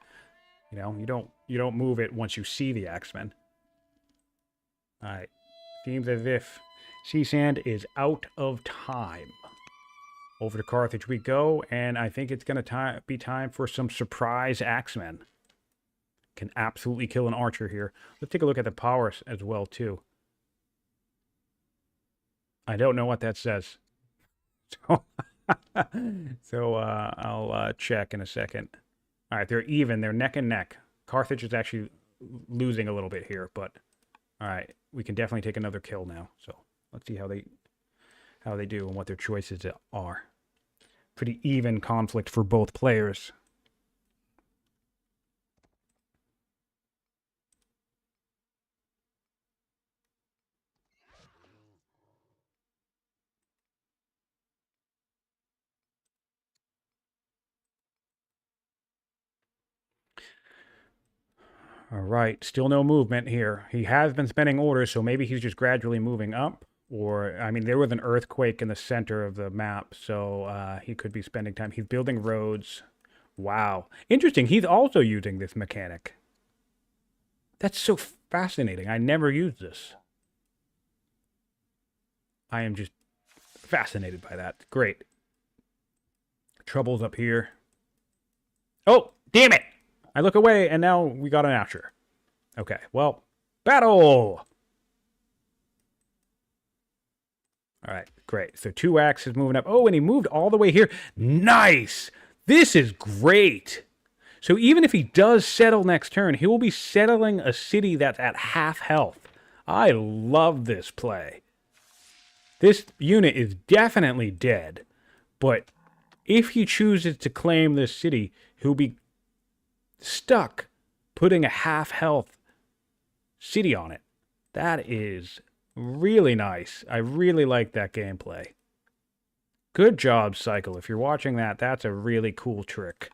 You know, you don't move it once you see the X-Men. All right, seems as if Seasand is out of time. Over to Carthage we go, and I think it's going to be time for some surprise Axemen. Can absolutely kill an archer here. Let's take a look at the power as well, too. I don't know what that says. So, I'll check in a second. All right, they're even. They're neck and neck. Carthage is actually losing a little bit here, but all right, we can definitely take another kill now. So let's see how they do and what their choices are. Pretty even conflict for both players. All right, still no movement here. He has been spending orders, so maybe he's just gradually moving up. Or, I mean, there was an earthquake in the center of the map, so he could be spending time. He's building roads. Wow. Interesting, he's also using this mechanic. That's so fascinating. I never used this. I am just fascinated by that. Great. Troubles up here. Oh, damn it! I look away, and now we got an archer. Okay, well, battle! All right, great. So 2 axes moving up. Oh, and he moved all the way here. Nice! This is great! So even if he does settle next turn, he will be settling a city that's at half health. I love this play. This unit is definitely dead, but if he chooses to claim this city, he'll be stuck putting a half health city on it. That is really nice. I really like that gameplay. Good job, Cycle. If you're watching that, that's a really cool trick.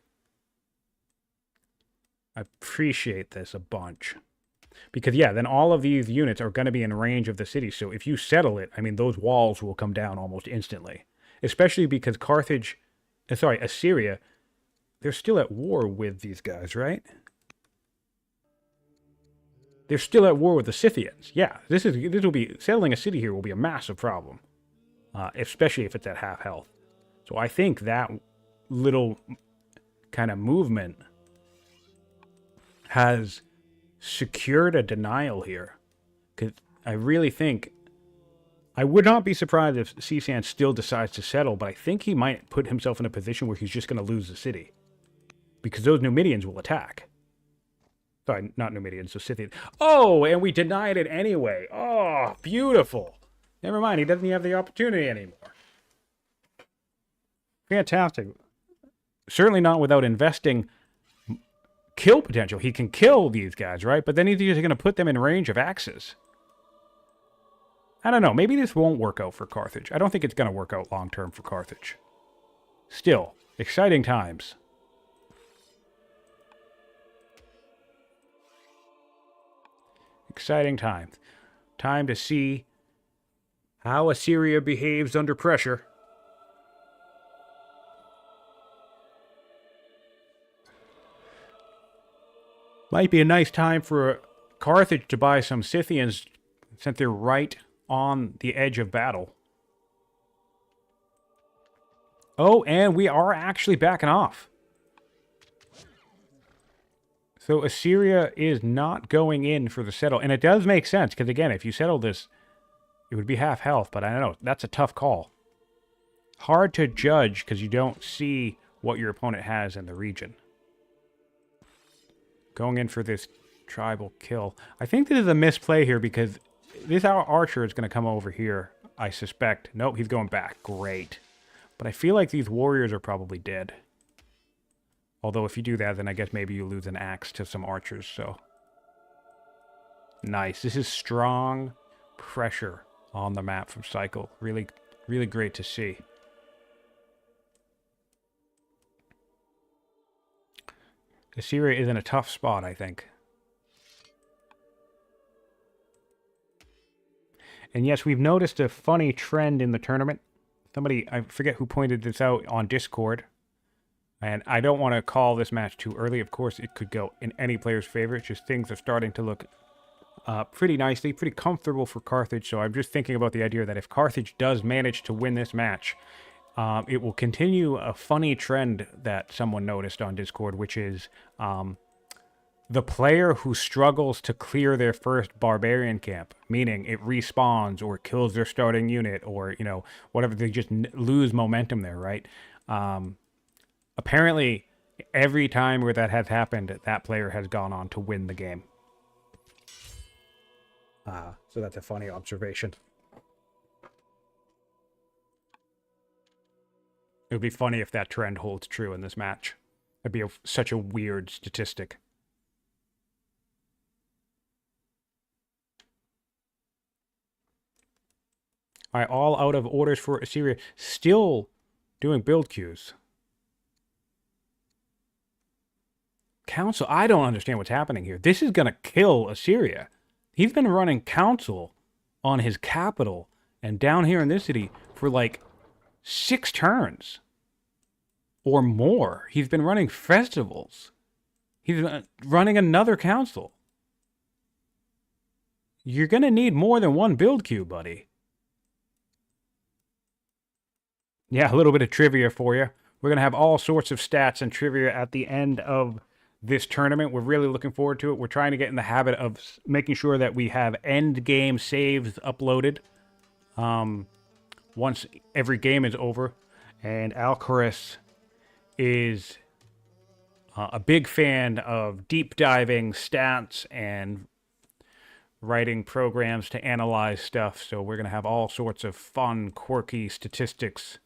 I appreciate this a bunch. Because, yeah, then all of these units are going to be in range of the city. So if you settle it, I mean, those walls will come down almost instantly. Especially because Assyria, they're still at war with these guys, right? They're still at war with the Scythians. Yeah, settling a city here will be a massive problem. Especially if it's at half health. So I think that little kind of movement has secured a denial here. Because I really think, I would not be surprised if Seasand still decides to settle, but I think he might put himself in a position where he's just going to lose the city. Because those Numidians will attack. Sorry, not Numidians, the Scythians. Oh, and we denied it anyway. Oh, beautiful. Never mind, he doesn't have the opportunity anymore. Fantastic. Certainly not without investing kill potential. He can kill these guys, right? But then he's just going to put them in range of axes. I don't know. Maybe this won't work out for Carthage. I don't think it's going to work out long term for Carthage. Still, exciting times. Exciting times. Time to see how Assyria behaves under pressure. Might be a nice time for Carthage to buy some Scythians since they're right on the edge of battle. Oh, and we are actually backing off. So Assyria is not going in for the settle. And it does make sense, because again, if you settle this, it would be half health. But I don't know, that's a tough call. Hard to judge, because you don't see what your opponent has in the region. Going in for this tribal kill. I think this is a misplay here, because this archer is going to come over here, I suspect. Nope, he's going back. Great. But I feel like these warriors are probably dead. Although if you do that, then I guess maybe you lose an axe to some archers, so. Nice. This is strong pressure on the map from Cycle. Really, really great to see. Assyria is in a tough spot, I think. And yes, we've noticed a funny trend in the tournament. Somebody, I forget who pointed this out on Discord. And I don't want to call this match too early. Of course, it could go in any player's favor. It's just things are starting to look pretty nicely, pretty comfortable for Carthage. So I'm just thinking about the idea that if Carthage does manage to win this match, it will continue a funny trend that someone noticed on Discord, which is the player who struggles to clear their first barbarian camp, meaning it respawns or kills their starting unit or, you know, whatever, they just lose momentum there, right? Apparently, every time where that has happened, that player has gone on to win the game. So that's a funny observation. It would be funny if that trend holds true in this match. It'd be such a weird statistic. All right, all out of orders for Assyria. Still doing build queues. Council, I don't understand what's happening here. This is going to kill Assyria. He's been running council on his capital and down here in this city for like 6 turns or more. He's been running festivals. He's running another council. You're going to need more than one build queue, buddy. Yeah, a little bit of trivia for you. We're going to have all sorts of stats and trivia at the end of this tournament. We're really looking forward to it. We're trying to get in the habit of making sure that we have end game saves uploaded once every game is over. And Alcaris is a big fan of deep diving stats and writing programs to analyze stuff. So we're going to have all sorts of fun, quirky statistics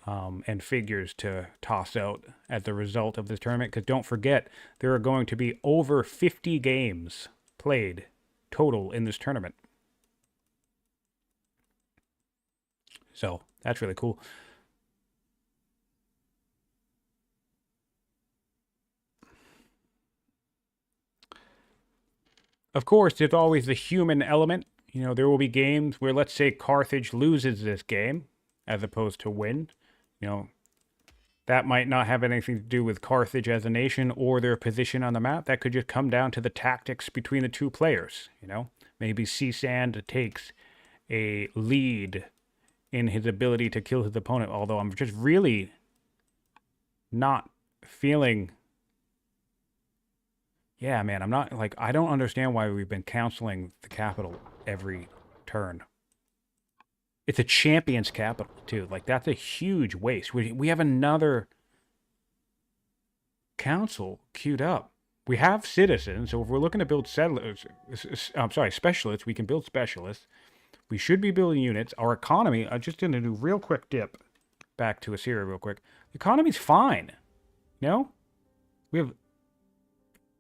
and figures to toss out as the result of this tournament. Because don't forget, there are going to be over 50 games played total in this tournament. So that's really cool. Of course, there's always the human element. You know, there will be games where, let's say, Carthage loses this game as opposed to win. You know, that might not have anything to do with Carthage as a nation or their position on the map. That could just come down to the tactics between the two players, you know. Maybe Seasand takes a lead in his ability to kill his opponent, although I'm just really not feeling... Yeah, man, I'm not, like, I don't understand why we've been counseling the capital every turn. It's a champion's capital, too. Like, that's a huge waste. We have another council queued up. We have citizens, so if we're looking to build settlers, specialists, we can build specialists. We should be building units. Our economy, I'm just going to do a real quick dip back to Assyria real quick. The economy's fine. You know? We have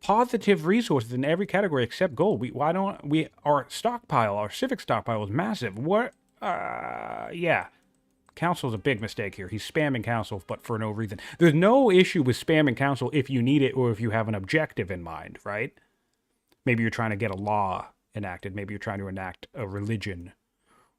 positive resources in every category except gold. Our stockpile, our civic stockpile is massive. What? Yeah. Council's a big mistake here. He's spamming council, but for no reason. There's no issue with spamming council if you need it or if you have an objective in mind, right? Maybe you're trying to get a law enacted. Maybe you're trying to enact a religion.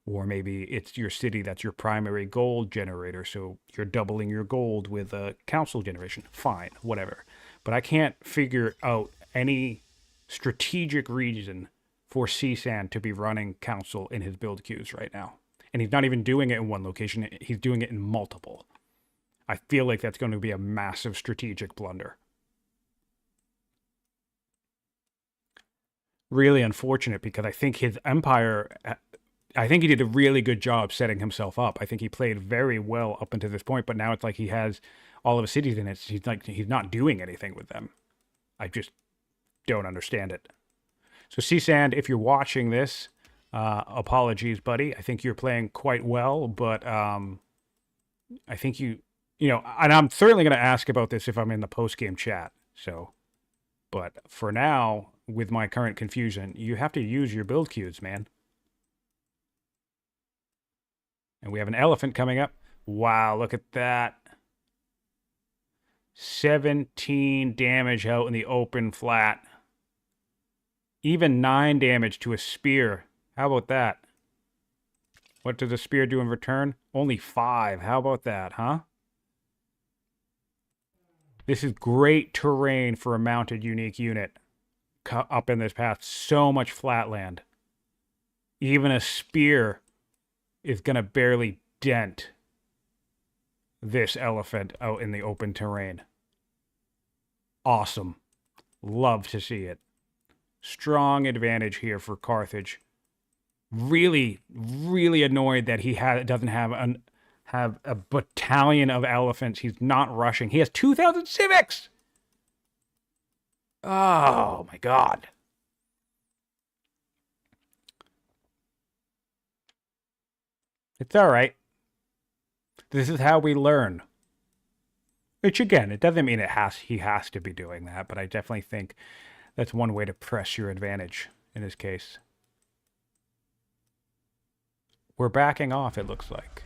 Or maybe it's your city that's your primary gold generator, so you're doubling your gold with a council generation. Fine, whatever. But I can't figure out any strategic reason for Seasand to be running council in his build queues right now. And he's not even doing it in one location. He's doing it in multiple. I feel like that's going to be a massive strategic blunder. Really unfortunate because I think his empire... I think he did a really good job setting himself up. I think he played very well up until this point, but now it's like he has all of his cities in it. He's not doing anything with them. I just don't understand it. So Seasand, if you're watching this, apologies, buddy. I think you're playing quite well, but I think you know, and I'm certainly going to ask about this if I'm in the post-game chat. So, but for now, with my current confusion, you have to use your build queues, man. And we have an elephant coming up. Wow, look at that. 17 damage out in the open flat. Even 9 damage to a spear. How about that? What does a spear do in return? Only 5. How about that, huh? This is great terrain for a mounted unique unit. Up in this path, so much flatland. Even a spear is going to barely dent this elephant out in the open terrain. Awesome. Love to see it. Strong advantage here for Carthage. Really, really annoyed that he doesn't have a battalion of elephants. He's not rushing. He has 2,000 civics! Oh, my God. It's all right. This is how we learn. Which, again, it doesn't mean he has to be doing that, but I definitely think that's one way to press your advantage in this case. We're backing off, it looks like.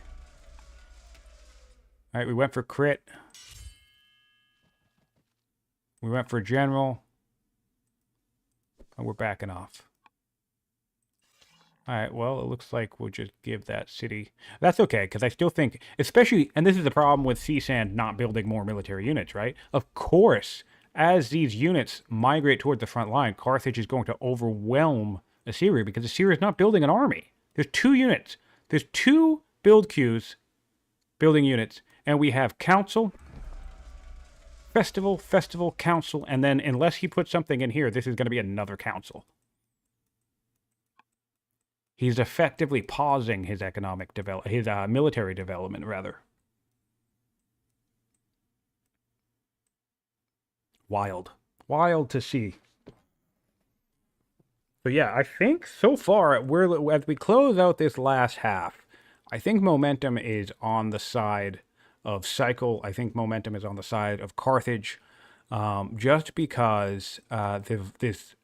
All right, we went for crit. We went for general. And we're backing off. All right, well, it looks like we'll just give that city... That's okay, because I still think, especially... And this is the problem with Seasand not building more military units, right? Of course, as these units migrate toward the front line, Carthage is going to overwhelm Assyria, because Assyria is not building an army. There's 2 units. There's 2 build queues, building units, and we have council, festival, council, and then unless he puts something in here, this is going to be another council. He's effectively pausing his military development, rather. Wild to see. So yeah, I think so far as we close out this last half, I think momentum is on the side of Cycle. I think momentum is on the side of Carthage, just because this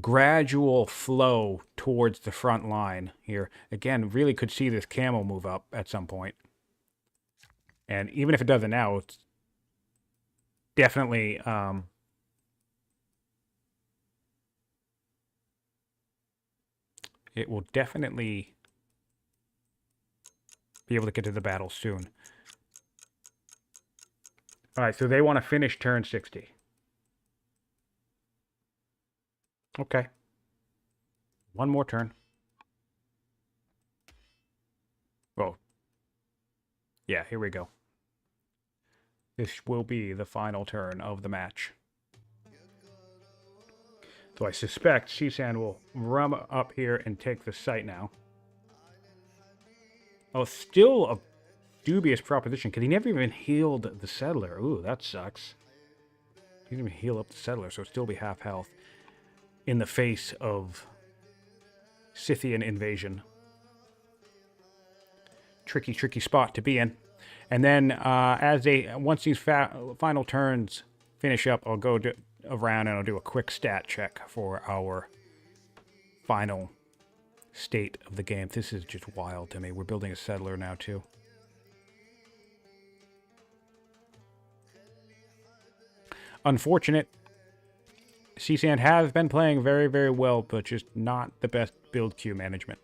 gradual flow towards the front line here, again, really could see this camel move up at some point. And even if it doesn't now, it's definitely... it will definitely be able to get to the battle soon. All right, so they want to finish turn 60. Okay. One more turn. Oh. Yeah, here we go. This will be the final turn of the match. So I suspect Seasand will run up here and take the site now. Oh, still a dubious proposition, because he never even healed the settler. Ooh, that sucks. He didn't even heal up the settler, so it'll still be half health in the face of Scythian invasion. Tricky spot to be in. And then once these final turns finish up, I'll go around and I'll do a quick stat check for our final state of the game. This is just wild to me. We're building a settler now too. Unfortunate. Seasand has been playing very, very well, but just not the best build queue management.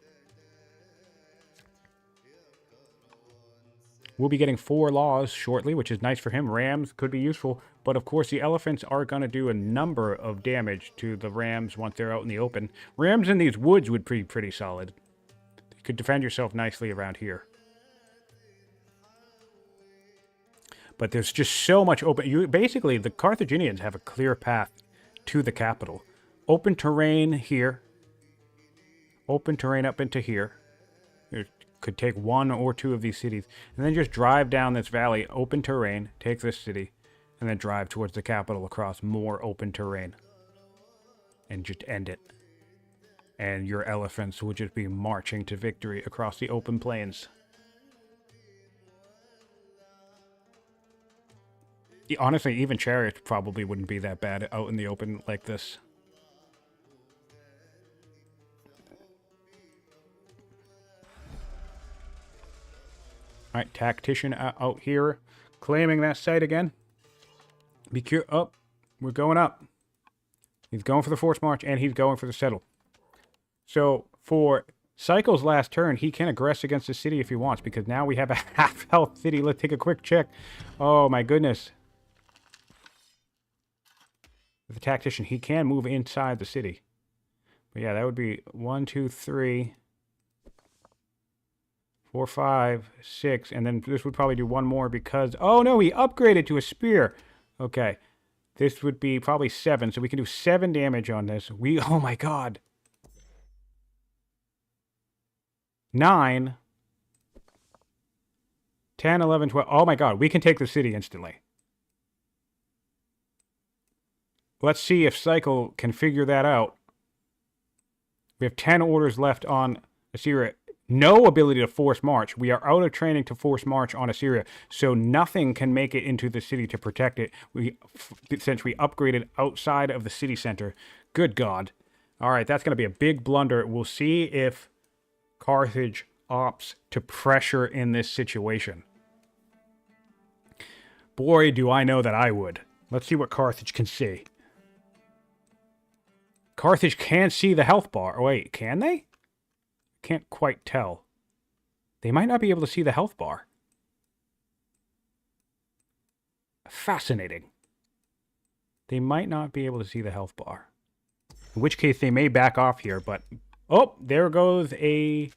We'll be getting 4 laws shortly, which is nice for him. Rams could be useful, but of course the elephants are going to do a number of damage to the rams once they're out in the open. Rams in these woods would be pretty solid. You could defend yourself nicely around here. But there's just so much open... basically, the Carthaginians have a clear path to the capital. Open terrain here. Open terrain up into here. It could take 1 or 2 of these cities. And then just drive down this valley, open terrain, take this city, and then drive towards the capital across more open terrain. And just end it. And your elephants will just be marching to victory across the open plains. Honestly, even chariots probably wouldn't be that bad out in the open like this. Alright, tactician out here, claiming that site again. Oh, we're going up. He's going for the force march, and he's going for the settle. So for Cycle's last turn, he can aggress against the city if he wants, because now we have a half-health city. Let's take a quick check. Oh, my goodness. The tactician, he can move inside the city. But yeah, that would be 1, 2, 3, 4, 5, 6, and then this would probably do one more because... Oh, no, he upgraded to a spear. Okay. This would be probably 7, so we can do 7 damage on this. Oh my god. 9, 10, 11, 12. Oh my god, we can take the city instantly. Let's see if Cycle can figure that out. We have 10 orders left on Assyria. No ability to force march. We are out of training to force march on Assyria, so nothing can make it into the city to protect it. Since we upgraded outside of the city center. Good God. All right, that's going to be a big blunder. We'll see if Carthage opts to pressure in this situation. Boy, do I know that I would. Let's see what Carthage can see. Carthage can see the health bar. Oh, wait, can they? Can't quite tell. They might not be able to see the health bar. Fascinating. They might not be able to see the health bar. In which case they may back off here, but... Oh, there goes a...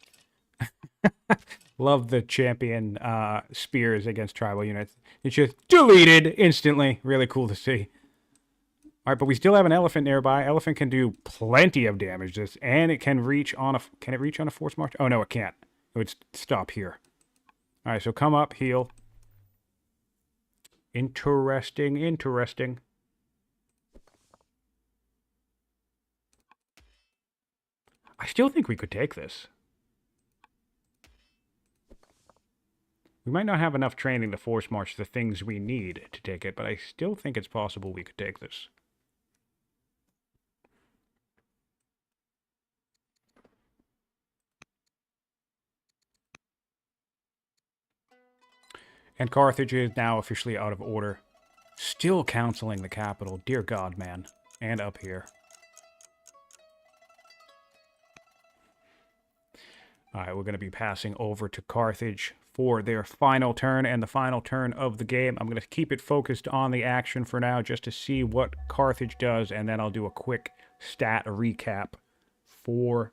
Love the champion spears against tribal units. It's just deleted instantly. Really cool to see. Alright, but we still have an elephant nearby. Elephant can do plenty of damage, and it can reach on a... Can it reach on a force march? Oh, no, it can't. It would stop here. Alright, so come up, heal. Interesting, interesting. I still think we could take this. We might not have enough training to force march the things we need to take it, but I still think it's possible we could take this. And Carthage is now officially out of order. Still counseling the capital. Dear God, man. And up here. Alright, we're going to be passing over to Carthage for their final turn and the final turn of the game. I'm going to keep it focused on the action for now just to see what Carthage does, and then I'll do a quick stat recap for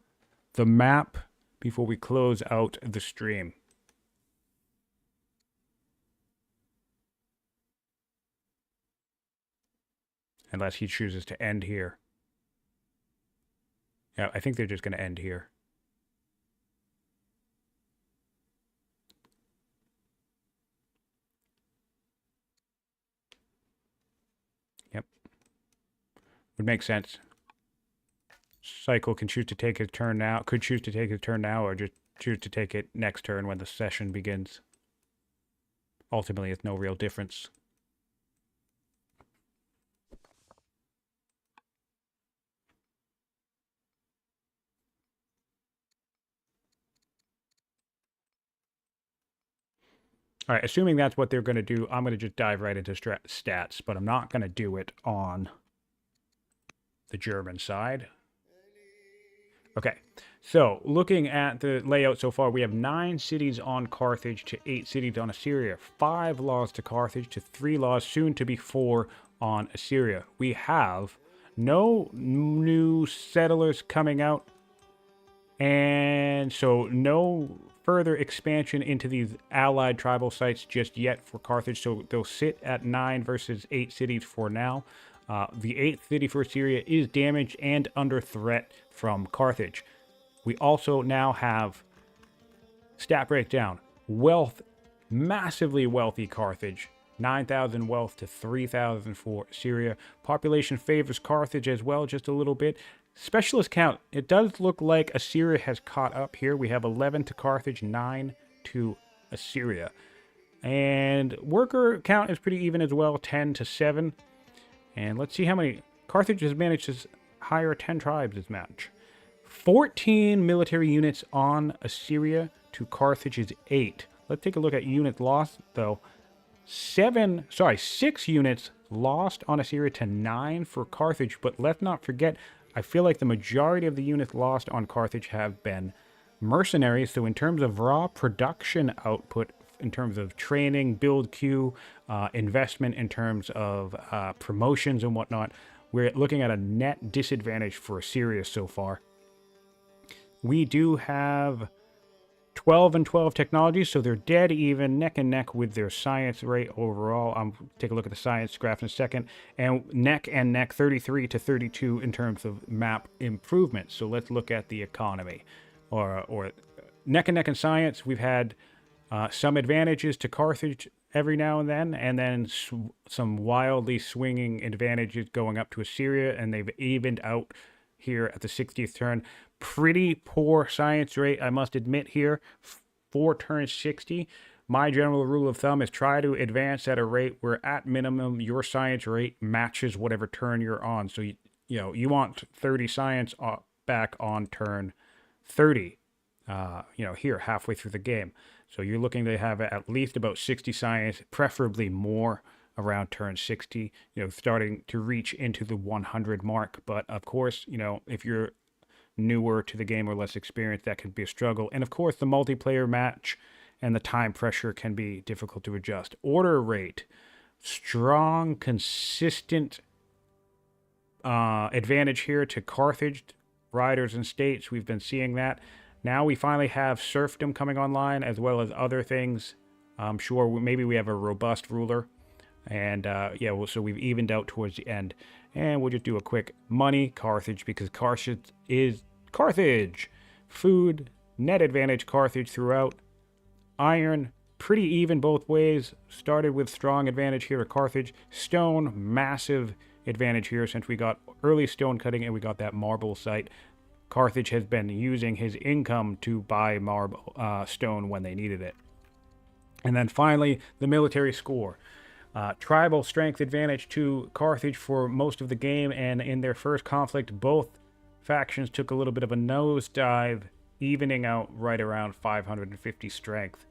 the map before we close out the stream. Unless he chooses to end here. Yeah, I think they're just going to end here. Yep. Would make sense. Cycle can choose to take his turn now. Could choose to take his turn now, or just choose to take it next turn when the session begins. Ultimately, it's no real difference. All right, assuming that's what they're going to do, I'm going to just dive right into stats, but I'm not going to do it on the German side. Okay, so looking at the layout so far, we have 9 cities on Carthage to 8 cities on Assyria, 5 laws to Carthage to 3 laws, soon to be 4 on Assyria. We have no new settlers coming out, and so no further expansion into these allied tribal sites just yet for Carthage, so they'll sit at 9 versus 8 cities for now. The 8th city for Assyria is damaged and under threat from Carthage. We also now have stat breakdown. Wealth, massively wealthy Carthage. 9,000 wealth to 3,000 for Assyria. Population favors Carthage as well, just a little bit. Specialist count, it does look like Assyria has caught up here. We have 11 to Carthage, 9 to Assyria. And worker count is pretty even as well, 10 to 7. And let's see how many... Carthage has managed to hire 10 tribes this match. 14 military units on Assyria to Carthage's 8. Let's take a look at units lost, though. 6 units lost on Assyria to 9 for Carthage, but let's not forget, I feel like the majority of the units lost on Carthage have been mercenaries. So in terms of raw production output, in terms of training, build queue, investment in terms of promotions and whatnot, we're looking at a net disadvantage for Assyria so far. We do have 12 and 12 technologies, so they're dead even, neck and neck with their science rate overall. Take a look at the science graph in a second. And neck 33 to 32 in terms of map improvement. So let's look at the economy. Or neck and neck in science, we've had some advantages to Carthage every now and then some wildly swinging advantages going up to Assyria, and they've evened out here at the 60th turn. Pretty poor science rate, I must admit here, for turn 60. My general rule of thumb is try to advance at a rate where at minimum your science rate matches whatever turn you're on. So you want 30 science back on turn 30. Here halfway through the game. So you're looking to have at least about 60 science, preferably more around turn 60, starting to reach into the 100 mark. But of course, if you're newer to the game or less experienced, that can be a struggle. And of course, the multiplayer match and the time pressure can be difficult to adjust. Order rate, strong, consistent advantage here to Carthage, riders and states. We've been seeing that. Now we finally have serfdom coming online, as well as other things. I'm sure maybe we have a robust ruler. And so we've evened out towards the end. And we'll just do a quick money, Carthage, because Carthage is Carthage. Food, net advantage, Carthage throughout. Iron, pretty even both ways. Started with strong advantage here at Carthage. Stone, massive advantage here since we got early stone cutting and we got that marble site. Carthage has been using his income to buy marble stone when they needed it. And then finally, the military score. Tribal strength advantage to Carthage for most of the game, and in their first conflict, both factions took a little bit of a nosedive, evening out right around 550 strength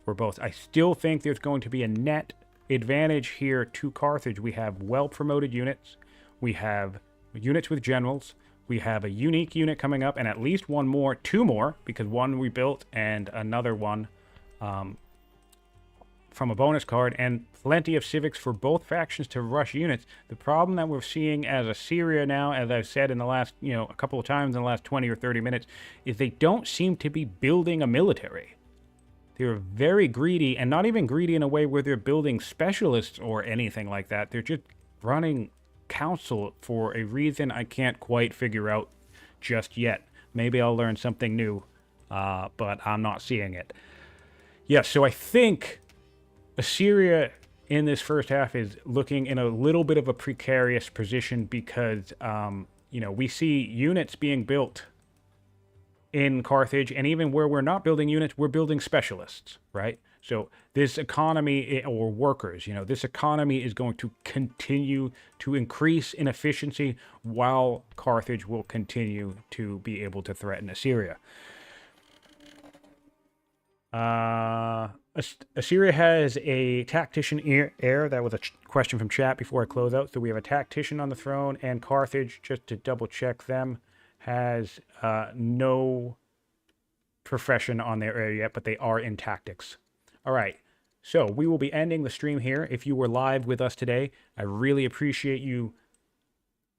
for both. I still think there's going to be a net advantage here to Carthage. We have well-promoted units. We have units with generals. We have a unique unit coming up, and at least two more, because one we built and another one from a bonus card, and plenty of civics for both factions to rush units. The problem that we're seeing as Assyria now, as I've said in the last, a couple of times in the last 20 or 30 minutes, is they don't seem to be building a military. They're very greedy, and not even greedy in a way where they're building specialists or anything like that. They're just running council for a reason I can't quite figure out just yet. Maybe I'll learn something new, but I'm not seeing it. So I think Assyria in this first half is looking in a little bit of a precarious position because, we see units being built in Carthage, and even where we're not building units, we're building specialists, right? So this economy, or workers, this economy is going to continue to increase in efficiency while Carthage will continue to be able to threaten Assyria. Assyria has a tactician heir. That was a question from chat before I close out. So we have a tactician on the throne, and Carthage, just to double check them, has no profession on their area yet, but they are in tactics. All right, so we will be ending the stream here. If you were live with us today, I really appreciate you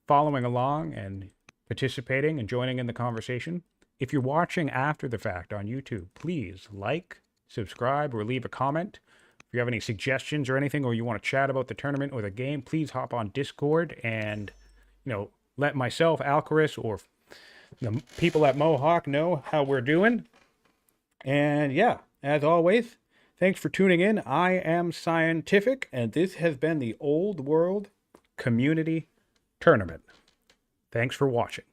following along and participating and joining in the conversation. If you're watching after the fact on YouTube, please like, subscribe, or leave a comment. If you have any suggestions or anything, or you want to chat about the tournament or the game, please hop on Discord and, let myself, Alcaris, or the people at Mohawk know how we're doing. And as always, thanks for tuning in. I am Siontific, and this has been the Old World Community Tournament. Thanks for watching.